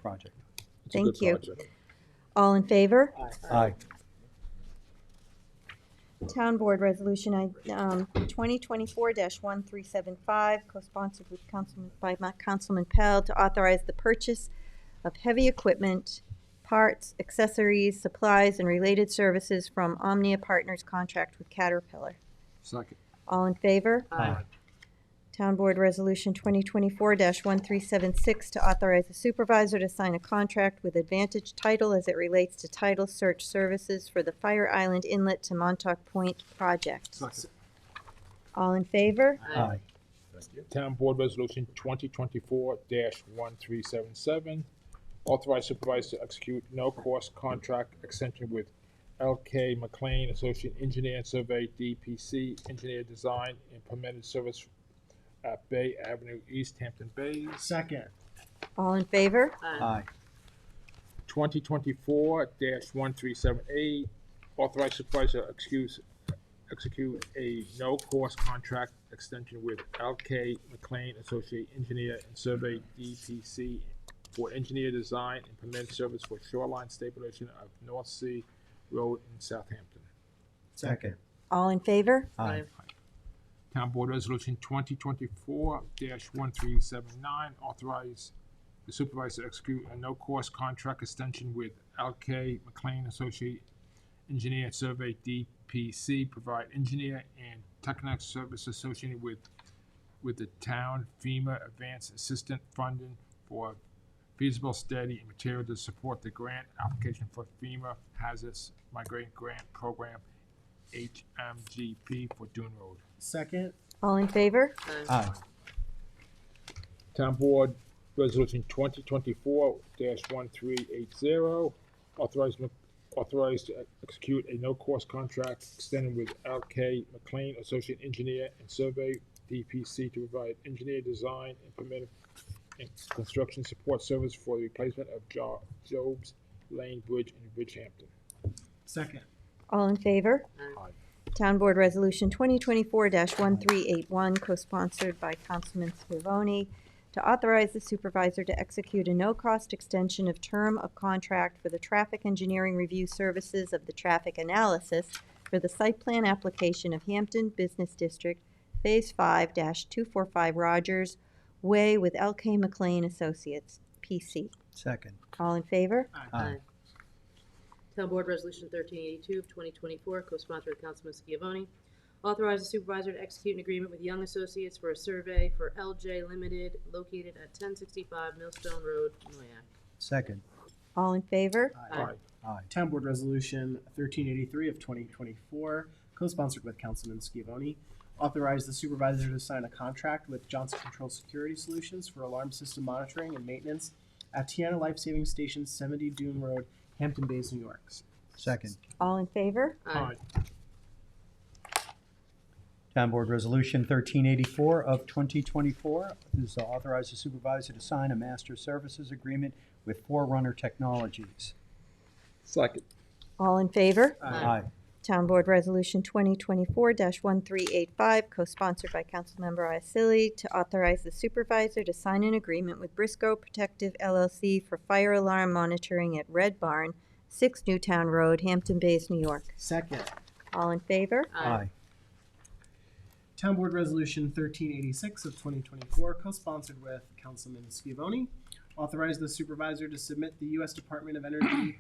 project. Thank you. All in favor? Aye. Town Board Resolution 2024-1375, co-sponsored with Councilman Pell, to authorize the purchase of heavy equipment, parts, accessories, supplies, and related services from Omnia Partners contract with Caterpillar. Second. All in favor? Aye. Town Board Resolution 2024-1376, to authorize the supervisor to sign a contract with Advantage Title as it relates to title search services for the Fire Island Inlet to Montauk Point project. Second. All in favor? Aye. Town Board Resolution 2024-1377, authorized supervisor to execute no-cost contract extension with L.K. McLean, Associate Engineer and Survey, DPC, Engineer Design, and Permitted Service at Bay Avenue East, Hampton Bays. Second. All in favor? Aye. 2024-1378, authorized supervisor to execute a no-cost contract extension with L.K. McLean, Associate Engineer and Survey, DPC, for engineer design and permitted service for shoreline stabilization of North Sea Road in Southampton. Second. All in favor? Aye. Town Board Resolution 2024-1379, authorize the supervisor to execute a no-cost contract extension with L.K. McLean Associate Engineer and Survey DPC, provide engineer and technical service associated with the town FEMA Advanced Assistant Funding for feasible study and material to support the grant application for FEMA Hazardous Migrant Grant Program, HMGP, for Dune Road. Second. All in favor? Aye. Town Board Resolution 2024-1380, authorized to execute a no-cost contract extending with L.K. McLean Associate Engineer and Survey DPC to provide engineer design and permitting and construction support service for the replacement of Jobs Lane Bridge in Bridgehampton. Second. All in favor? Aye. Town Board Resolution 2024-1381, co-sponsored by Councilman Scavone, to authorize the supervisor to execute a no-cost extension of term of contract for the traffic engineering review services of the traffic analysis for the site plan application of Hampton Business District, Phase 5-245 Rogers Way with L.K. McLean Associates, PC. Second. All in favor? Aye. Town Board Resolution 1382 of 2024, co-sponsored by Councilman Schiavone, authorize the supervisor to execute an agreement with Young Associates for a survey for LJ Limited located at 1065 Millstone Road, Noyak. Second. All in favor? Aye. Aye. Town Board Resolution 1383 of 2024, co-sponsored with Councilman Schiavone, authorize the supervisor to sign a contract with Johnson Control Security Solutions for alarm system monitoring and maintenance at Tiana Life Saving Station, 70 Dune Road, Hampton Bays, New York. Second. All in favor? Aye. Town Board Resolution 1384 of 2024 is to authorize the supervisor to sign a master services agreement with Forerunner Technologies. Second. All in favor? Aye. Town Board Resolution 2024-1385, co-sponsored by Councilmember Iacilli, to authorize the supervisor to sign an agreement with Briscoe Protective LLC for fire alarm monitoring at Red Barn, 6 Newtown Road, Hampton Bays, New York. Second. All in favor? Aye. Town Board Resolution 1386 of 2024, co-sponsored with Councilman Schiavone, authorize the supervisor to submit the U.S. Department of Energy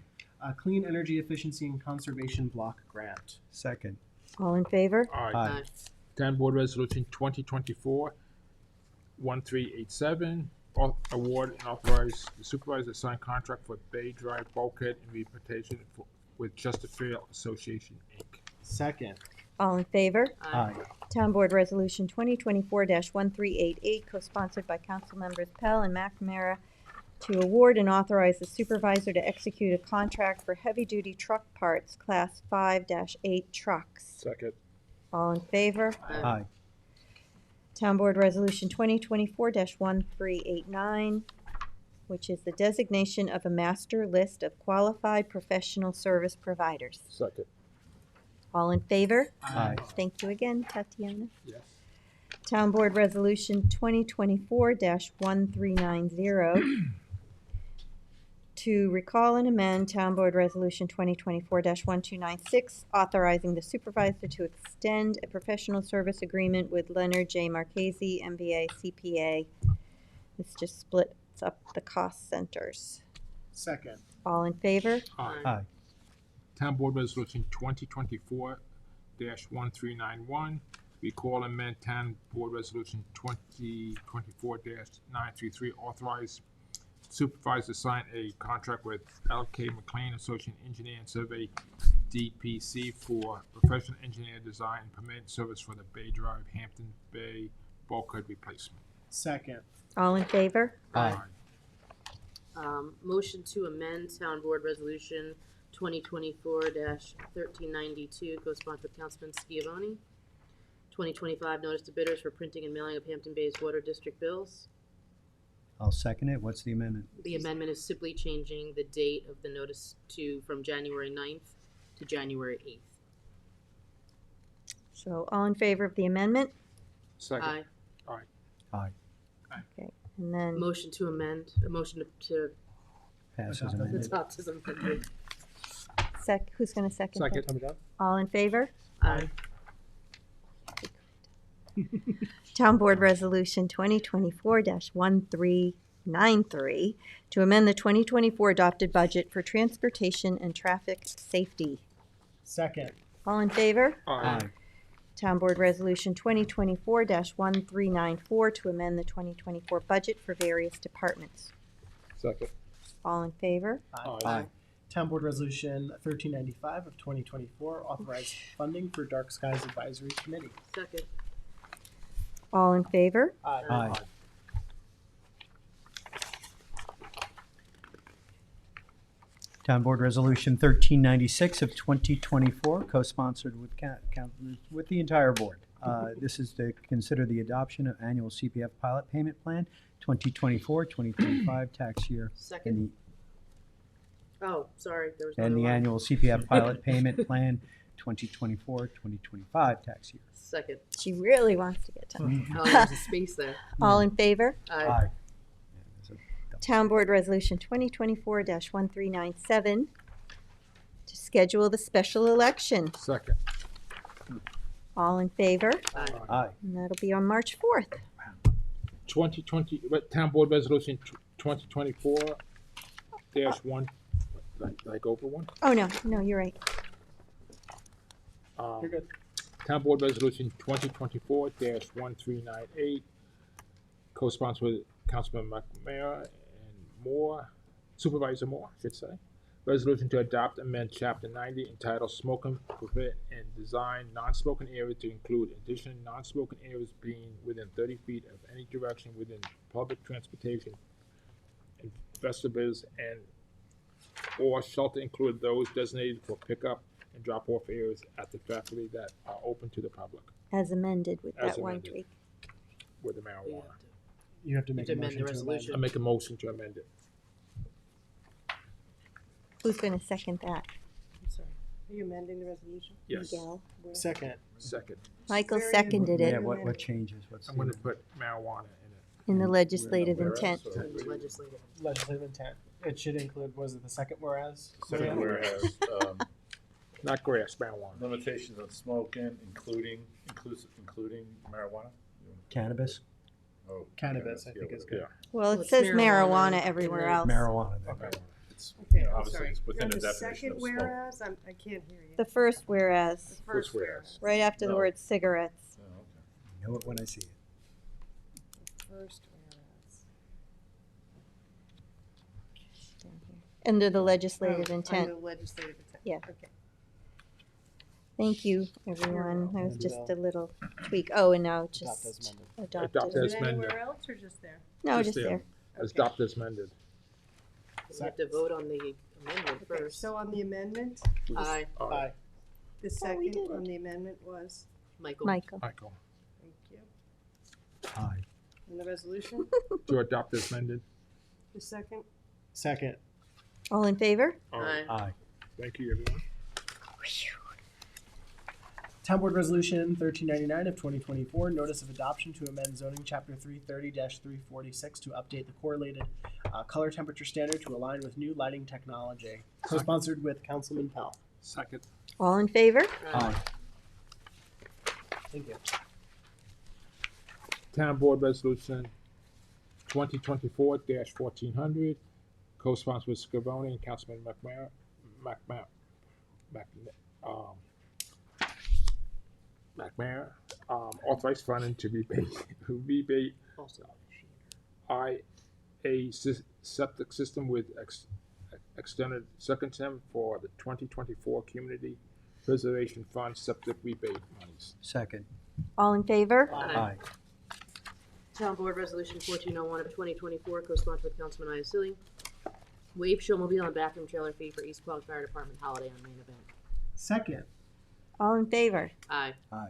Clean Energy Efficiency and Conservation Block Grant. Second. All in favor? Aye. Town Board Resolution 2024-1387, award and authorize the supervisor to sign contract for Bay Drive bulkhead and rehabilitation with Chesterfield Association, Inc. Second. All in favor? Aye. Town Board Resolution 2024-1388, co-sponsored by Councilmembers Pell and McNamara, to award and authorize the supervisor to execute a contract for heavy-duty truck parts, Class 5-8 trucks. Second. All in favor? Aye. Town Board Resolution 2024-1389, which is the designation of a master list of qualified professional service providers. Second. All in favor? Aye. Thank you again, Tatiana. Yes. Town Board Resolution 2024-1390, to recall and amend Town Board Resolution 2024-1296, authorizing the supervisor to extend a professional service agreement with Leonard J. Marchese, MBA, CPA. This just splits up the cost centers. Second. All in favor? Aye. Town Board Resolution 2024-1391, recall and amend Town Board Resolution 2024-933, authorize supervisor to sign a contract with L.K. McLean Associate Engineer and Survey DPC for professional engineer design and permit service for the Bay Drive Hampton Bay bulkhead replacement. Second. All in favor? Aye. Motion to amend Town Board Resolution 2024-1392, co-sponsored with Councilman Schiavone. 2025 notice to bidders for printing and mailing of Hampton Bays Water District bills. I'll second it. What's the amendment? The amendment is simply changing the date of the notice from January 9th to January 8th. So all in favor of the amendment? Second. Aye. Aye. Aye. Okay, and then Motion to amend, a motion to Pass as amended. adopt as amended. Who's gonna second that? Second. All in favor? Aye. Town Board Resolution 2024-1393 to amend the 2024 adopted budget for transportation and traffic safety. Second. All in favor? Aye. Town Board Resolution 2024-1394 to amend the 2024 budget for various departments. Second. All in favor? Aye. Town Board Resolution 1395 of 2024 authorized funding for Dark Skies Advisory Committee. Second. All in favor? Aye. Town Board Resolution 1396 of 2024, co-sponsored with the entire board. This is to consider the adoption of annual CPF pilot payment plan 2024-2025 tax year. Second. Oh, sorry, there was And another the one. annual CPF pilot payment plan 2024-2025 tax year. Second. She really wants to get done. Oh, there's a space there. All in favor? Aye. Town Board Resolution 2024-1397 to schedule the special election. Second. All in favor? Aye. And that'll be on March 4th. 2020, Town Board Resolution 2024-1, like over one? Oh, no, you're right. You're good. Town Board Resolution 2024-1398, co-sponsored with Councilman McNamara and Moore, Supervisor Moore, I should say. Resolution to adopt amend Chapter 90 entitled Smoking Prevent and Design Non-Smoking Areas to include additional non-smoking areas being within 30 feet of any direction within public transportation and vestibules and or shall to include those designated for pickup and drop-off areas at the faculty that are open to the public As amended with As that one amended. tweak. with the marijuana. You have to make To a amend motion the to amend. resolution. I make a motion to amend it. Who's going to second that? I'm sorry. Are you amending the resolution? Yes. Miguel. Second. Second. Michael Very seconded Yeah, it what changes? What's I'm gonna put marijuana in it. in the legislative Whereas, intent. or- Legislative. Legislative intent. It should include, was it the second whereas? Second whereas, Not grass, marijuana. limitations on smoking, including marijuana? Cannabis? Oh, Cannabis, I think yeah, is good. Yeah. Well, Well, it it's says marijuana marijuana in everywhere the- else. Marijuana. there. Okay. It's, Okay, you know, I'm obviously sorry. it's within On the the definition second of smoke. whereas, I can't hear you. The first whereas, First whereas. right after the No. word cigarettes. Oh, okay. Know it when I see it. First whereas. Under the legislative Oh, intent. under legislative intent. Yeah. Okay. Thank you, everyone. That was just a little tweak. Oh, and now Adopt as just amended. adopted. Adopt Is as it amended. anywhere else or just there? No, just there. As adopted as amended. We have to vote on the amendment Okay, first. so on the amendment, Aye. Aye. the we second did on the amendment was, Michael. Michael. Michael. thank you. Aye. And the resolution, To adopt as amended. the second, Second. All in favor? Aye. Aye. Thank you, everyone. Town Board Resolution 1399 of 2024, notice of adoption to amend zoning chapter 330-346 to update the correlated color temperature standard to align with new lighting technology. Co-sponsored with Councilman Powell. Second. All in favor? Aye. Thank you. Town Board Resolution 2024-1400, co-sponsored with Scavone and Councilman McMahon, authorized funding to rebate Also. septic system with extended second term for the 2024 Community Preservation Fund septic rebate monies. Second. All in favor? Aye. Town Board Resolution 1401 of 2024, co-sponsored with Councilman Iacilli. Waive showmobile and bathroom trailer fee for East Quogue Fire Department holiday on main event. Second. All in favor? Aye. Aye.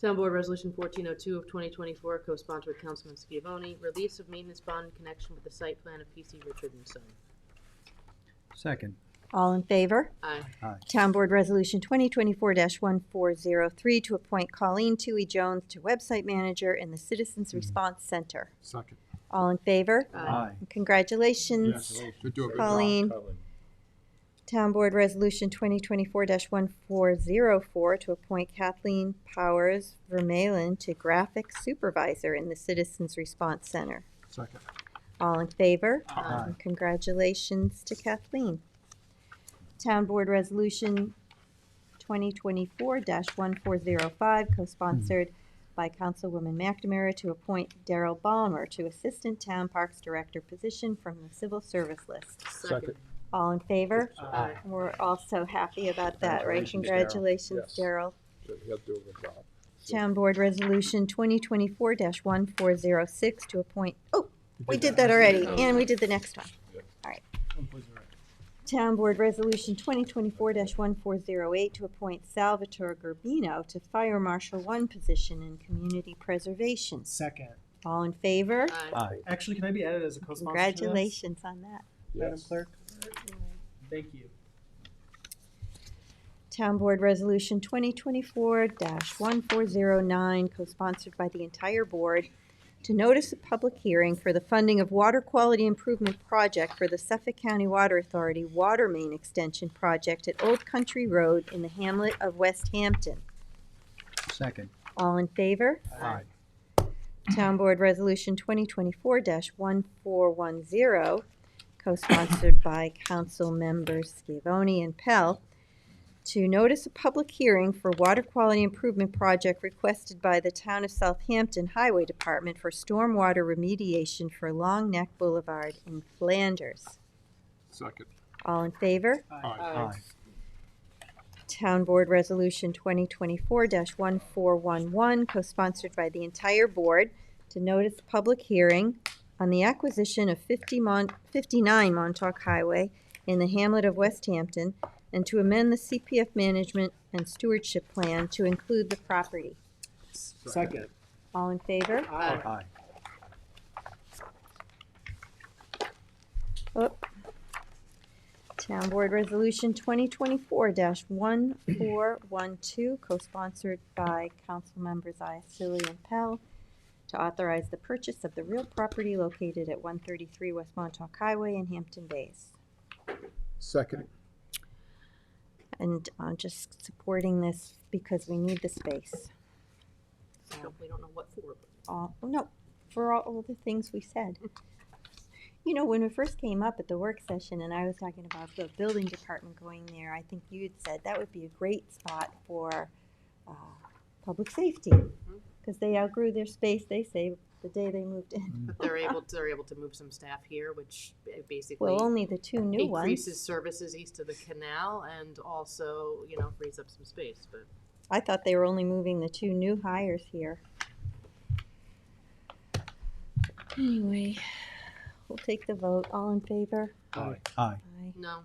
Town Board Resolution 1402 of 2024, co-sponsored with Councilman Schiavone. Release of maintenance bond in connection with the site plan of PC Richard and Son. Second. All in favor? Aye. Aye. Town Board Resolution 2024-1403 to appoint Colleen Toohey Jones to website manager in the Citizens Response Center. Second. All in favor? Aye. Congratulations, Yes. To do a good job. Colleen. Town Board Resolution 2024-1404 to appoint Kathleen Powers Vermeulen to Graphic Supervisor in the Citizens Response Center. Second. All in favor? Aye. And congratulations to Kathleen. Town Board Resolution 2024-1405, co-sponsored by Councilwoman McNamara, to appoint Daryl Ballmer to Assistant Town Parks Director position from the Civil Service list. Second. All in favor? Aye. We're also happy about that, right? Congratulations, Congratulations, Daryl. He'll do a good job. Town Board Resolution 2024-1406 to appoint, oh, we did that already, and we did the next one. All right. Town Board Resolution 2024-1408 to appoint Salvatore Gerbino to Fire Marshal 1 position in Community Preservation. Second. All in favor? Aye. Actually, can I be added as a co-sponsor? Congratulations on that. Madam Clerk? Thank you. Town Board Resolution 2024-1409, co-sponsored by the entire board, to notice a public hearing for the funding of water quality improvement project for the Suffolk County Water Authority water main extension project at Old Country Road in the hamlet of West Hampton. Second. All in favor? Aye. Town Board Resolution 2024-1410, co-sponsored by Council Members Scavone and Pell, to notice a public hearing for water quality improvement project requested by the Town of Southampton Highway Department for stormwater remediation for Long Neck Boulevard in Flanders. Second. All in favor? Aye. Town Board Resolution 2024-1411, co-sponsored by the entire board, to notice a public hearing on the acquisition of 59 Montauk Highway in the hamlet of West Hampton, and to amend the CPF management and stewardship plan to include the property. Second. All in favor? Aye. Oh. Town Board Resolution 2024-1412, co-sponsored by Council Members Iacilli and Pell, to authorize the purchase of the real property located at 133 West Montauk Highway in Hampton Bays. Second. And just supporting this because we need the space. We don't know what for. No, for all the things we said. You know, when it first came up at the work session and I was talking about the building department going there, I think you had said that would be a great spot for public safety, because they outgrew their space, they say, the day they moved in. But they're able to move some staff here, which basically Well, only the two new ones. increases services east of the canal and also, frees up some space. But I thought they were only moving the two new hires here. Anyway, we'll take the vote. All in favor? Aye. Aye. no.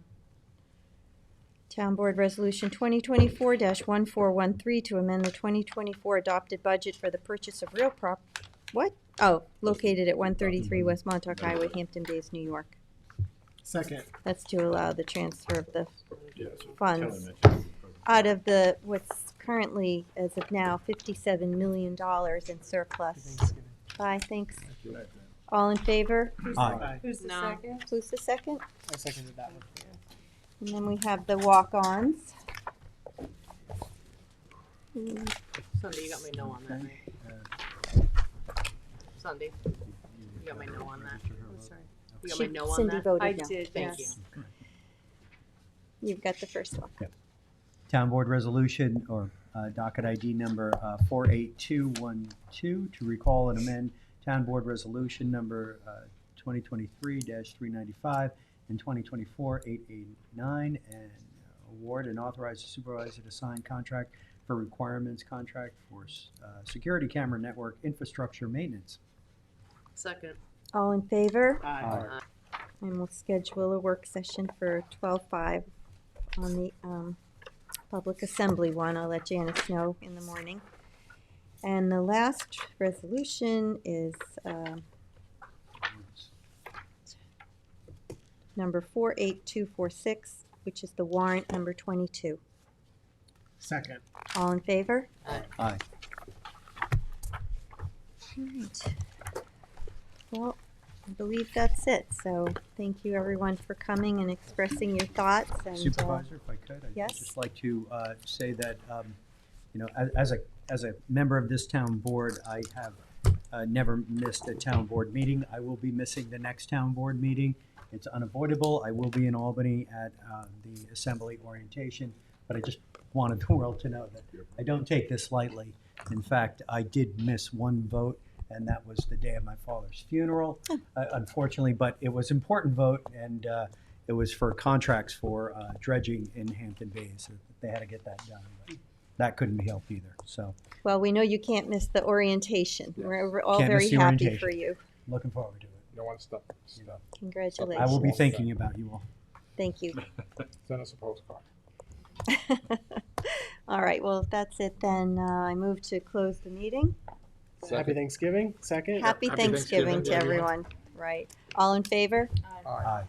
Town Board Resolution 2024-1413 to amend the 2024 adopted budget for the purchase of real located at 133 West Montauk Highway, Hampton Bays, New York. Second. That's to allow the transfer of the funds Kelly mentioned. out of the, what's currently, as of now, $57 million in surplus. Bye, thanks. All in favor? Aye. Who's the No. second? Who's the second? I seconded that one. And then we have the walk-ons. Sunday, you got my no on that, right? Sunday, you got my no on that. I'm sorry. You got my no on Cindy that. voted I no. did, Thank yes. You've got the first one. Town Board Resolution, or docket ID number 48212, to recall and amend Town Board Resolution number 2023-395 and 2024-889, and award and authorize the supervisor to sign contract for requirements contract for security camera network infrastructure maintenance. Second. All in favor? Aye. And we'll schedule a work session for 12/5 on the public assembly one. I'll let Janice know in the morning. And the last resolution is number 48246, which is the warrant number 22. Second. All in favor? Aye. All right. Well, I believe that's that's it. So thank you, everyone, for coming and expressing your thoughts. And Supervisor, if I could, yes? I'd just like to say that, you know, as a member of this town board, I have never missed a town board meeting. I will be missing the next town board meeting. It's unavoidable. I will be in Albany at the assembly orientation, but I just wanted the world to know that I don't take this lightly. In fact, I did miss one vote, and that was the day of my father's funeral, unfortunately, but it was an important vote, and it was for contracts for dredging in Hampton Bays. They had to get that done, but that couldn't be helped either, so. Well, we know you can't miss the orientation. We're all Can't miss very the happy orientation. for you. Looking forward to it. You don't want to stop. Congratulations. I will be thinking about you all. Thank you. Send us a postcard. All right, well, if that's it, then I move to close the meeting. Happy Thanksgiving, second. Happy Thanksgiving to everyone. Right. All in favor? Aye.